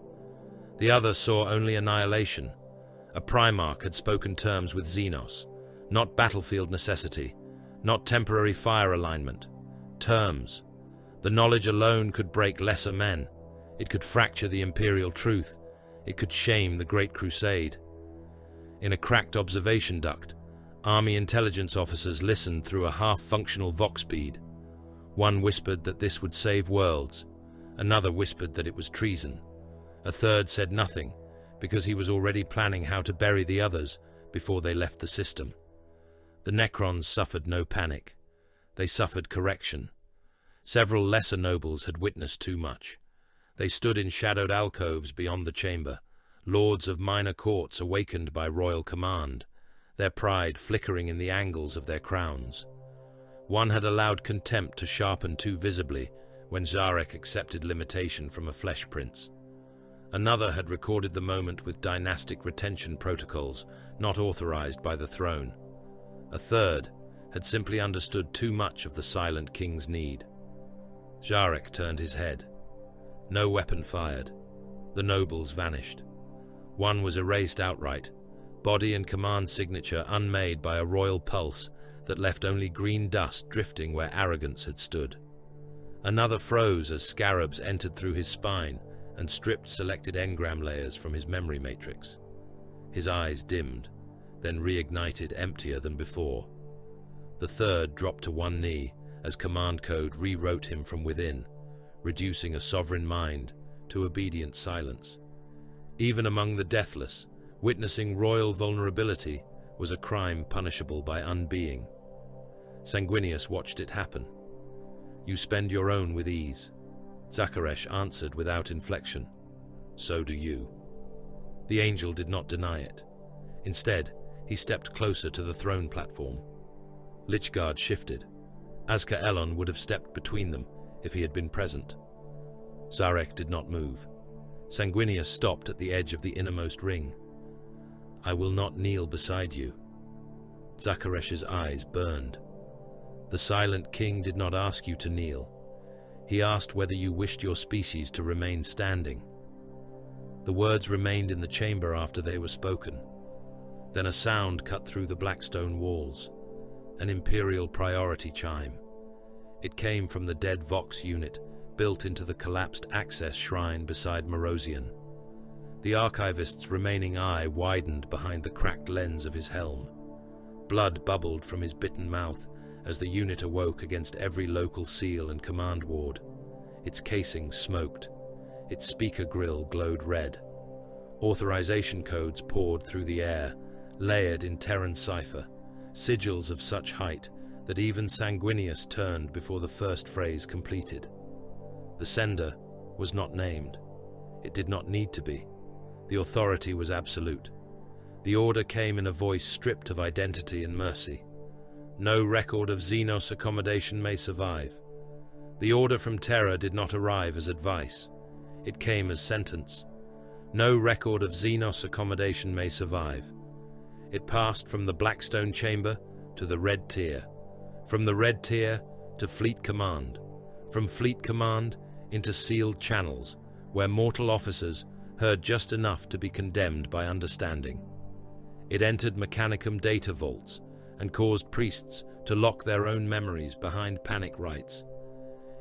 The other saw only annihilation. A Primarch had spoken terms with Xenos, not battlefield necessity, not temporary fire alignment. Terms. The knowledge alone could break lesser men. It could fracture the imperial truth. It could shame the Great Crusade. In a cracked observation duct, army intelligence officers listened through a half-functional vox bead. One whispered that this would save worlds. Another whispered that it was treason. A third said nothing, because he was already planning how to bury the others before they left the system. The Necrons suffered no panic. They suffered correction. Several lesser nobles had witnessed too much. They stood in shadowed alcoves beyond the chamber, lords of minor courts awakened by royal command, their pride flickering in the angles of their crowns. One had allowed contempt to sharpen too visibly when Szarekh accepted limitation from a flesh prince. Another had recorded the moment with dynastic retention protocols not authorized by the throne. A third had simply understood too much of the Silent King's need. Szarekh turned his head. No weapon fired. The nobles vanished. One was erased outright, body and command signature unmade by a royal pulse that left only green dust drifting where arrogance had stood. Another froze as scarabs entered through his spine and stripped selected engram layers from his memory matrix. His eyes dimmed, then reignited emptier than before. The third dropped to one knee as command code rewrote him from within, reducing a sovereign mind to obedient silence. Even among the deathless, witnessing royal vulnerability was a crime punishable by unbeing. Sanguinius watched it happen. "You spend your own with ease." Szarekh answered without inflection. "So do you." The angel did not deny it. Instead, he stepped closer to the throne platform. Lichguard shifted. Azka Elon would have stepped between them if he had been present. Szarekh did not move. Sanguinius stopped at the edge of the innermost ring. "I will not kneel beside you." Zakaresh's eyes burned. "The silent king did not ask you to kneel. He asked whether you wished your species to remain standing." The words remained in the chamber after they were spoken. Then a sound cut through the black stone walls, an Imperial priority chime. It came from the dead Vox unit built into the collapsed access shrine beside Morosian. The archivist's remaining eye widened behind the cracked lens of his helm. Blood bubbled from his bitten mouth as the unit awoke against every local seal and command ward. Its casing smoked. Its speaker grill glowed red. Authorization codes poured through the air, layered in Terran cipher, sigils of such height that even Sanguinius turned before the first phrase completed. The sender was not named. It did not need to be. The authority was absolute. The order came in a voice stripped of identity and mercy. "No record of Xenos accommodation may survive." The order from Terra did not arrive as advice. It came as sentence. "No record of Xenos accommodation may survive." It passed from the Blackstone Chamber to the Red Tier, from the Red Tier to Fleet Command, from Fleet Command into sealed channels, where mortal officers heard just enough to be condemned by understanding. It entered Mechanicum data vaults and caused priests to lock their own memories behind panic rites.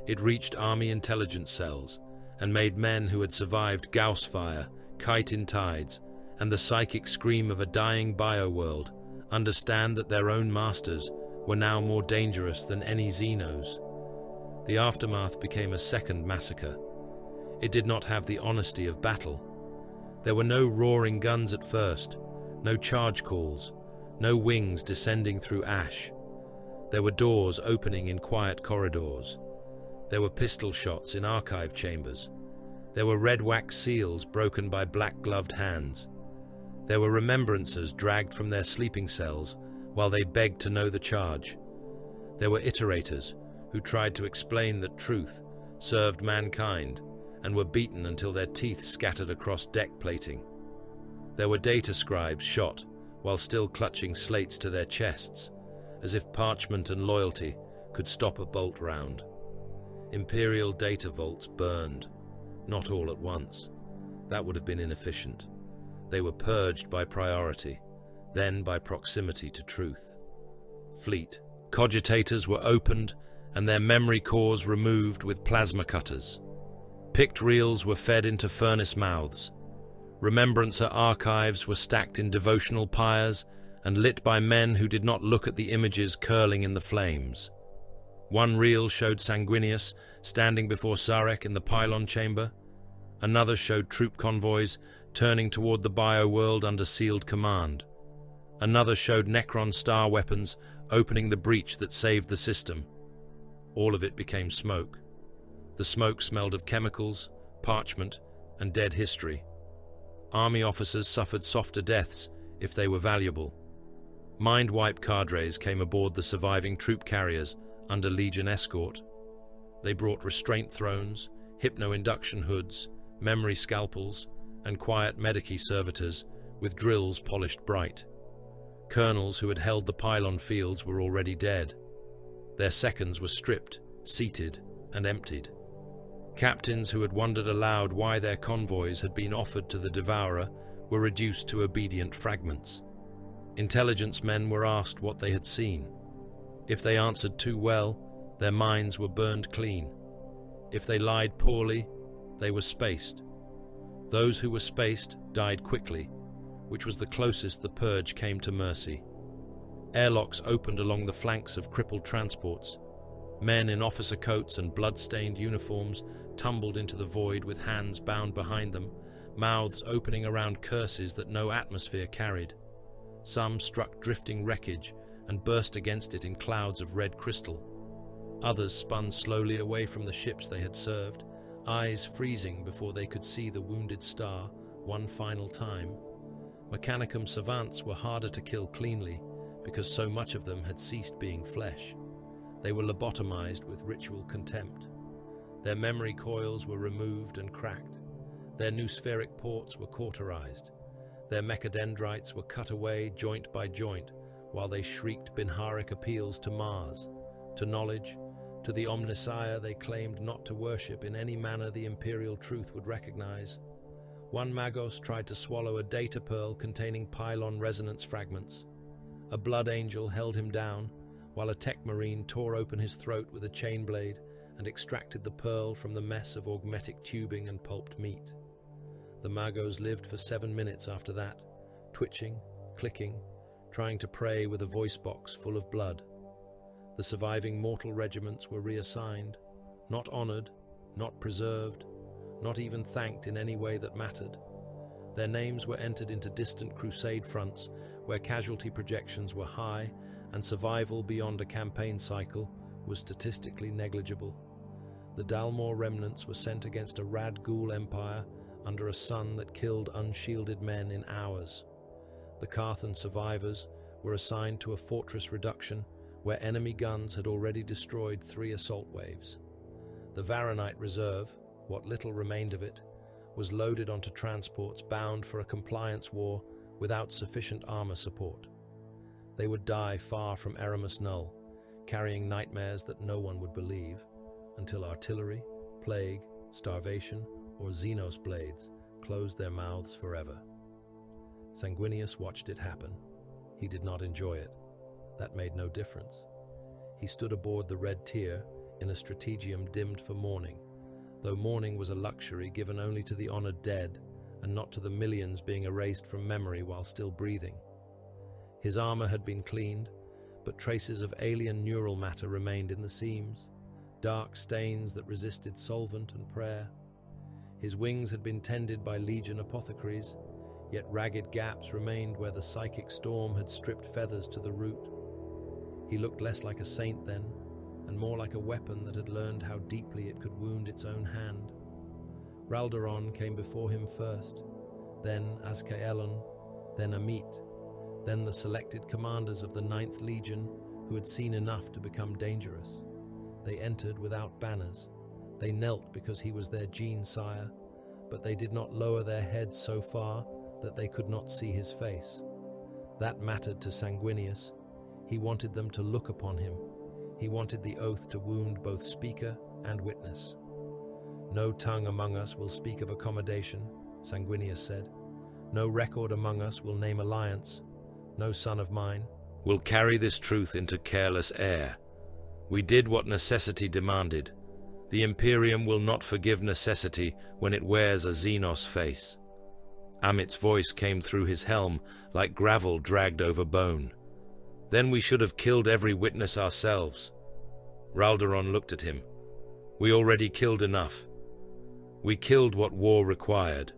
It reached army intelligence cells and made men who had survived Gauss fire, kite in tides, and the psychic scream of a dying bioworld understand that their own masters were now more dangerous than any Xenos. The aftermath became a second massacre. It did not have the honesty of battle. There were no roaring guns at first, no charge calls, no wings descending through ash. There were doors opening in quiet corridors. There were pistol shots in archive chambers. There were red wax seals broken by black-gloved hands. There were remembrances dragged from their sleeping cells while they begged to know the charge. There were iterators who tried to explain that truth served mankind and were beaten until their teeth scattered across deck plating. There were data scribes shot while still clutching slates to their chests, as if parchment and loyalty could stop a bolt round. Imperial data vaults burned, not all at once. That would have been inefficient. They were purged by priority, then by proximity to truth. Fleet cogitators were opened and their memory cores removed with plasma cutters. Picked reels were fed into furnace mouths. Remembrancer archives were stacked in devotional pyres and lit by men who did not look at the images curling in the flames. One reel showed Sanguinius standing before Szarekh in the pylon chamber. Another showed troop convoys turning toward the bio-world under sealed command. Another showed Necron star weapons opening the breach that saved the system. All of it became smoke. The smoke smelled of chemicals, parchment, and dead history. Army officers suffered softer deaths if they were valuable. Mind-wipe cadres came aboard the surviving troop carriers under Legion escort. They brought restraint thrones, hypno-induction hoods, memory scalpels, and quiet medici servitors with drills polished bright. Colonels who had held the pylon fields were already dead. Their seconds were stripped, seated, and emptied. Captains who had wondered aloud why their convoys had been offered to the Devourer were reduced to obedient fragments. Intelligence men were asked what they had seen. If they answered too well, their minds were burned clean. If they lied poorly, they were spaced. Those who were spaced died quickly, which was the closest the purge came to mercy. Airlocks opened along the flanks of crippled transports. Men in officer coats and blood-stained uniforms tumbled into the void with hands bound behind them, mouths opening around curses that no atmosphere carried. Some struck drifting wreckage and burst against it in clouds of red crystal. Others spun slowly away from the ships they had served, eyes freezing before they could see the wounded star one final time. Mechanicum savants were harder to kill cleanly because so much of them had ceased being flesh. They were lobotomized with ritual contempt. Their memory coils were removed and cracked. Their noospheric ports were cauterized. Their mechadendrites were cut away joint by joint while they shrieked Binharic appeals to Mars, to knowledge, to the Omnissiah they claimed not to worship in any manner the imperial truth would recognize. One Magos tried to swallow a data pearl containing pylon resonance fragments. A blood angel held him down, while a tech marine tore open his throat with a chain blade and extracted the pearl from the mess of augmetic tubing and pulped meat. The Magos lived for 7 minutes after that, twitching, clicking, trying to pray with a voice box full of blood. The surviving mortal regiments were reassigned, not honored, not preserved, not even thanked in any way that mattered. Their names were entered into distant crusade fronts where casualty projections were high and survival beyond a campaign cycle was statistically negligible. The Dalmor remnants were sent against a Rad Ghoul empire under a sun that killed unshielded men in hours. The Carthan survivors were assigned to a fortress reduction where enemy guns had already destroyed 3 assault waves. The Varanite reserve, what little remained of it, was loaded onto transports bound for a compliance war without sufficient armor support. They would die far from Eramus Null, carrying nightmares that no one would believe, until artillery, plague, starvation, or Xenos blades closed their mouths forever. Sanguinius watched it happen. He did not enjoy it. That made no difference. He stood aboard the Red Tier in a strategium dimmed for mourning, though mourning was a luxury given only to the honored dead and not to the millions being erased from memory while still breathing. His armor had been cleaned, but traces of alien neural matter remained in the seams, dark stains that resisted solvent and prayer. His wings had been tended by legion apothecaries, yet ragged gaps remained where the psychic storm had stripped feathers to the root. He looked less like a saint then, and more like a weapon that had learned how deeply it could wound its own hand. Raldaron came before him first, then Azkaelon, then Amit, then the selected commanders of the 9th Legion who had seen enough to become dangerous. They entered without banners. They knelt because he was their gene sire, but they did not lower their heads so far that they could not see his face. That mattered to Sanguinius. He wanted them to look upon him. He wanted the oath to wound both speaker and witness. No tongue among us will speak of accommodation, Sanguinius said. No record among us will name alliance. No son of mine will carry this truth into careless air. We did what necessity demanded. The Imperium will not forgive necessity when it wears a Xenos face. Amit's voice came through his helm like gravel dragged over bone. Then we should have killed every witness ourselves. Raldaron looked at him. We already killed enough. We killed what war required.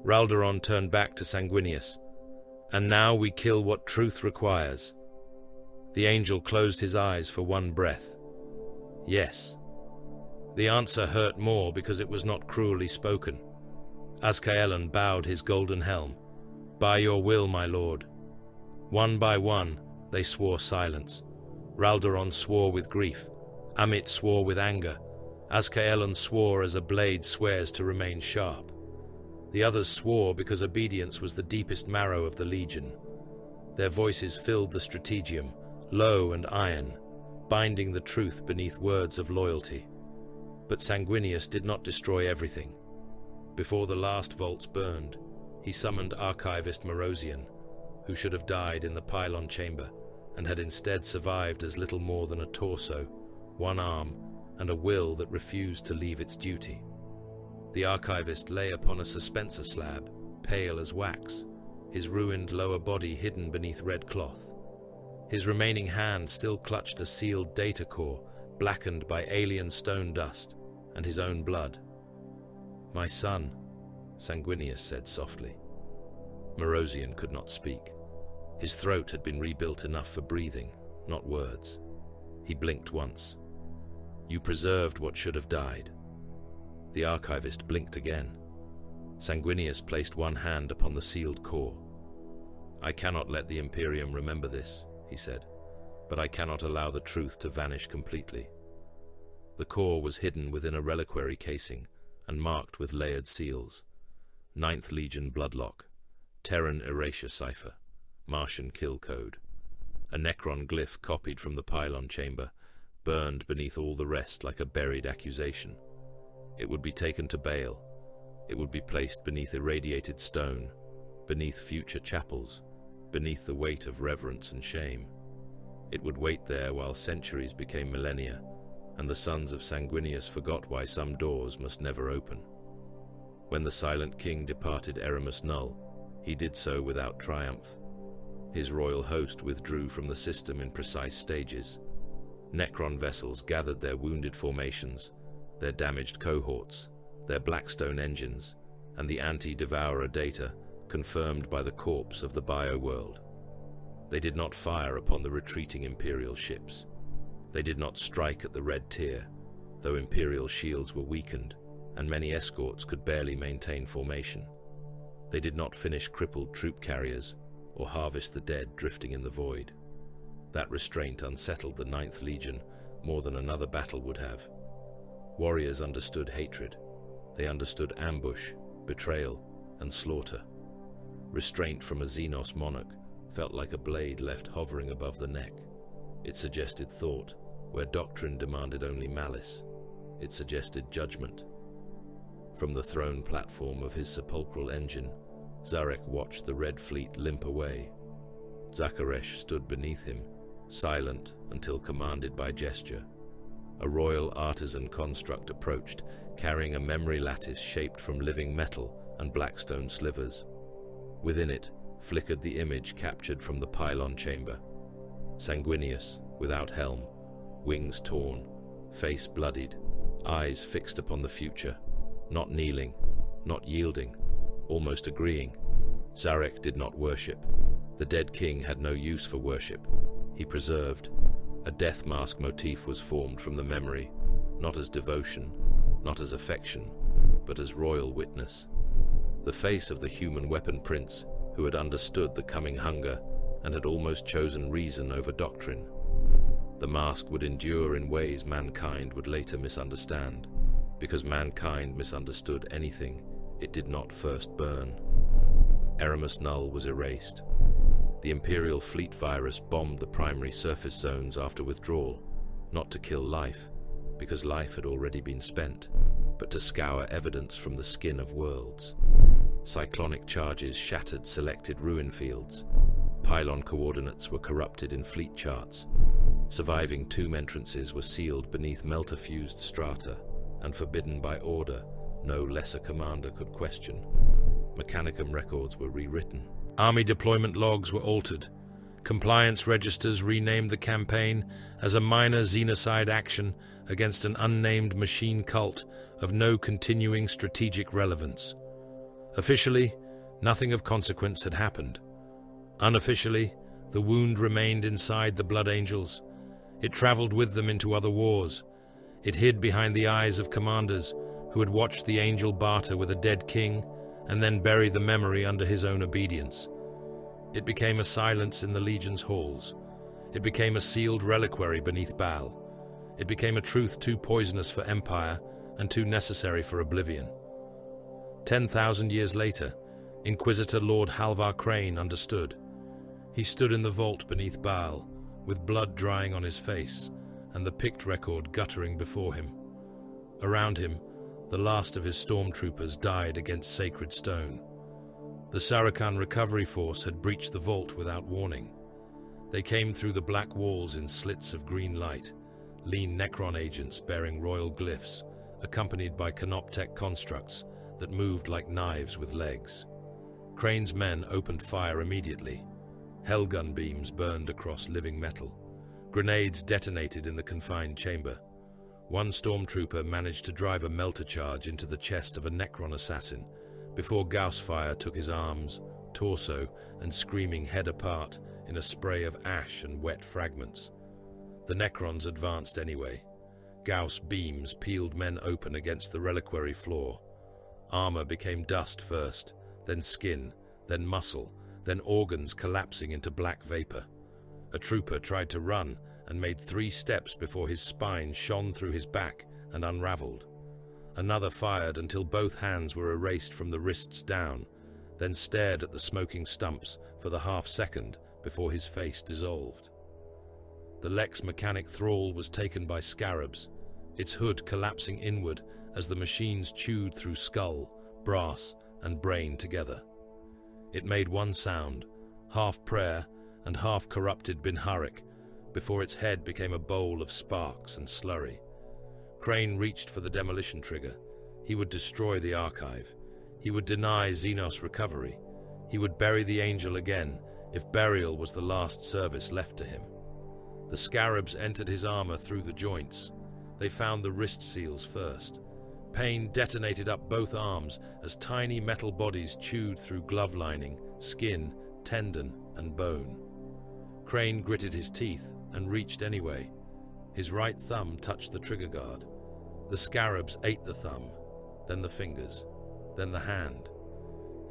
Raldaron turned back to Sanguinius. And now we kill what truth requires. The angel closed his eyes for one breath. Yes. The answer hurt more because it was not cruelly spoken. Azkaelon bowed his golden helm. By your will, my lord. One by one, they swore silence. Raldaron swore with grief. Amit swore with anger. Azkaelon swore as a blade swears to remain sharp. The others swore because obedience was the deepest marrow of the Legion. Their voices filled the strategium, low and iron, binding the truth beneath words of loyalty. But Sanguinius did not destroy everything. Before the last vaults burned, he summoned Archivist Morosian, who should have died in the pylon chamber, and had instead survived as little more than a torso, one arm, and a will that refused to leave its duty. The archivist lay upon a suspensor slab, pale as wax, his ruined lower body hidden beneath red cloth. His remaining hand still clutched a sealed data core, blackened by alien stone dust, and his own blood. "My son," Sanguinius said softly. Morosian could not speak. His throat had been rebuilt enough for breathing, not words. He blinked once. "You preserved what should have died." The archivist blinked again. Sanguinius placed one hand upon the sealed core. "I cannot let the Imperium remember this," he said, "but I cannot allow the truth to vanish completely." The core was hidden within a reliquary casing and marked with layered seals. 9th Legion Bloodlock, Terran Erasure Cipher, Martian Kill Code. A Necron glyph copied from the pylon chamber, burned beneath all the rest like a buried accusation. It would be taken to Baal. It would be placed beneath irradiated stone, beneath future chapels, beneath the weight of reverence and shame. It would wait there while centuries became millennia, and the sons of Sanguinius forgot why some doors must never open. When the Silent King departed Eramus Null, he did so without triumph. His royal host withdrew from the system in precise stages. Necron vessels gathered their wounded formations, their damaged cohorts, their Blackstone engines, and the anti-devourer data confirmed by the corpse of the bio-world. They did not fire upon the retreating Imperial ships. They did not strike at the Red Tier, though Imperial shields were weakened, and many escorts could barely maintain formation. They did not finish crippled troop carriers, or harvest the dead drifting in the void. That restraint unsettled the 9th Legion more than another battle would have. Warriors understood hatred. They understood ambush, betrayal, and slaughter. Restraint from a Xenos monarch felt like a blade left hovering above the neck. It suggested thought, where doctrine demanded only malice. It suggested judgment. From the throne platform of his sepulchral engine, Szarekh watched the Red Fleet limp away. Szarekh stood beneath him, silent until commanded by gesture. A royal artisan construct approached, carrying a memory lattice shaped from living metal and blackstone slivers. Within it flickered the image captured from the pylon chamber. Sanguinius, without helm, wings torn, face bloodied, eyes fixed upon the future, not kneeling, not yielding, almost agreeing. Szarekh did not worship. The dead king had no use for worship. He preserved. A death mask motif was formed from the memory, not as devotion, not as affection, but as royal witness. The face of the human weapon prince, who had understood the coming hunger and had almost chosen reason over doctrine. The mask would endure in ways mankind would later misunderstand, because mankind misunderstood anything it did not first burn. Eramus Null was erased. The Imperial fleet virus bombed the primary surface zones after withdrawal, not to kill life, because life had already been spent, but to scour evidence from the skin of worlds. Cyclonic charges shattered selected ruin fields. Pylon coordinates were corrupted in fleet charts. Surviving tomb entrances were sealed beneath melter-fused strata, and forbidden by order, no lesser commander could question. Mechanicum records were rewritten. Army deployment logs were altered. Compliance registers renamed the campaign as a minor xenocide action against an unnamed machine cult of no continuing strategic relevance. Officially, nothing of consequence had happened. Unofficially, the wound remained inside the Blood Angels. It traveled with them into other wars. It hid behind the eyes of commanders who had watched the angel barter with a dead king and then bury the memory under his own obedience. It became a silence in the Legion's halls. It became a sealed reliquary beneath Baal. It became a truth too poisonous for empire and too necessary for oblivion. 10,000 years later, Inquisitor Lord Halvar Crane understood. He stood in the vault beneath Baal, with blood drying on his face and the Pict record guttering before him. Around him, the last of his stormtroopers died against sacred stone. The Sarachan recovery force had breached the vault without warning. They came through the black walls in slits of green light, lean Necron agents bearing royal glyphs, accompanied by canoptech constructs that moved like knives with legs. Crane's men opened fire immediately. Hellgun beams burned across living metal. Grenades detonated in the confined chamber. One stormtrooper managed to drive a melter charge into the chest of a Necron assassin before Gauss fire took his arms, torso and screaming head apart in a spray of ash and wet fragments. The Necrons advanced anyway. Gauss beams peeled men open against the reliquary floor. Armor became dust first, then skin, then muscle, then organs collapsing into black vapor. A trooper tried to run and made 3 steps before his spine shone through his back and unraveled. Another fired until both hands were erased from the wrists down, then stared at the smoking stumps for the half-second before his face dissolved. The Lex mechanic thrall was taken by scarabs, its hood collapsing inward as the machines chewed through skull, brass, and brain together. It made one sound, half prayer and half corrupted Binharik, before its head became a bowl of sparks and slurry. Crane reached for the demolition trigger. He would destroy the archive. He would deny Xenos recovery. He would bury the angel again if burial was the last service left to him. The scarabs entered his armor through the joints. They found the wrist seals first. Pain detonated up both arms as tiny metal bodies chewed through glove lining, skin, tendon, and bone. Crane gritted his teeth and reached anyway. His right thumb touched the trigger guard. The scarabs ate the thumb, then the fingers, then the hand.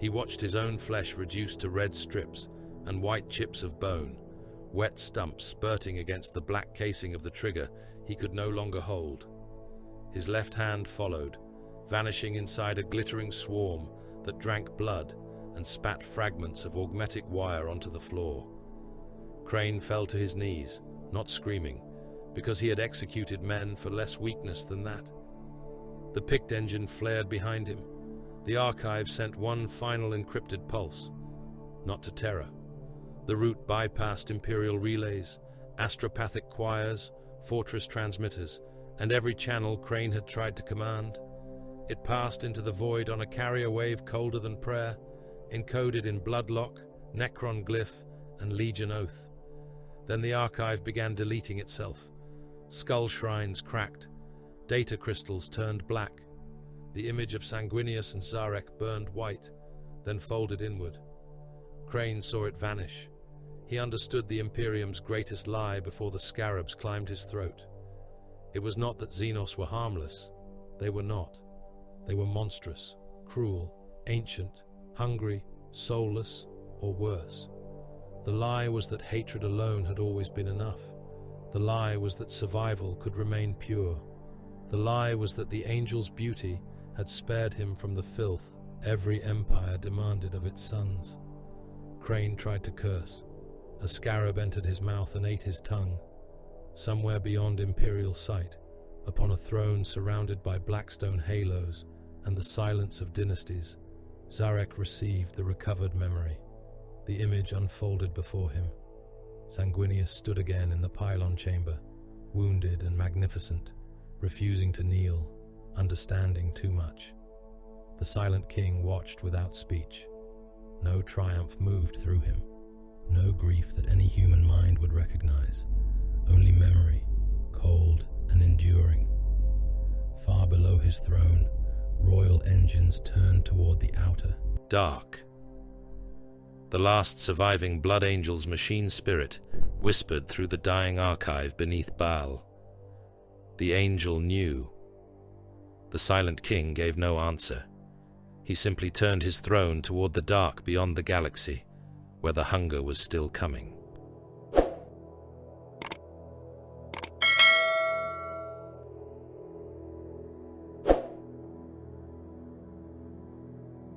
He watched his own flesh reduce to red strips and white chips of bone, wet stumps spurting against the black casing of the trigger he could no longer hold. His left hand followed, vanishing inside a glittering swarm that drank blood and spat fragments of augmetic wire onto the floor. Crane fell to his knees, not screaming, because he had executed men for less weakness than that. The picked engine flared behind him. The archive sent one final encrypted pulse, not to Terra. The route bypassed Imperial relays, astropathic choirs, fortress transmitters, and every channel Crane had tried to command. It passed into the void on a carrier wave colder than prayer, encoded in Bloodlock, Necron Glyph, and Legion Oath. Then the archive began deleting itself. Skull shrines cracked. Data crystals turned black. The image of Sanguinius and Szarekh burned white, then folded inward. Crane saw it vanish. He understood the Imperium's greatest lie before the scarabs climbed his throat. It was not that Xenos were harmless. They were not. They were monstrous, cruel, ancient, hungry, soulless, or worse. The lie was that hatred alone had always been enough. The lie was that survival could remain pure. The lie was that the angel's beauty had spared him from the filth every empire demanded of its sons. Crane tried to curse. A scarab entered his mouth and ate his tongue. Somewhere beyond Imperial sight, upon a throne surrounded by blackstone halos and the silence of dynasties, Szarekh received the recovered memory. The image unfolded before him. Sanguinius stood again in the pylon chamber, wounded and magnificent, refusing to kneel, understanding too much. The silent king watched without speech. No triumph moved through him, no grief that any human mind would recognize, only memory, cold and enduring. Far below his throne, royal engines turned toward the outer. Dark. The last surviving Blood Angel's machine spirit whispered through the dying archive beneath Baal. The angel knew. The silent king gave no answer. He simply turned his throne toward the dark beyond the galaxy, where the hunger was still coming.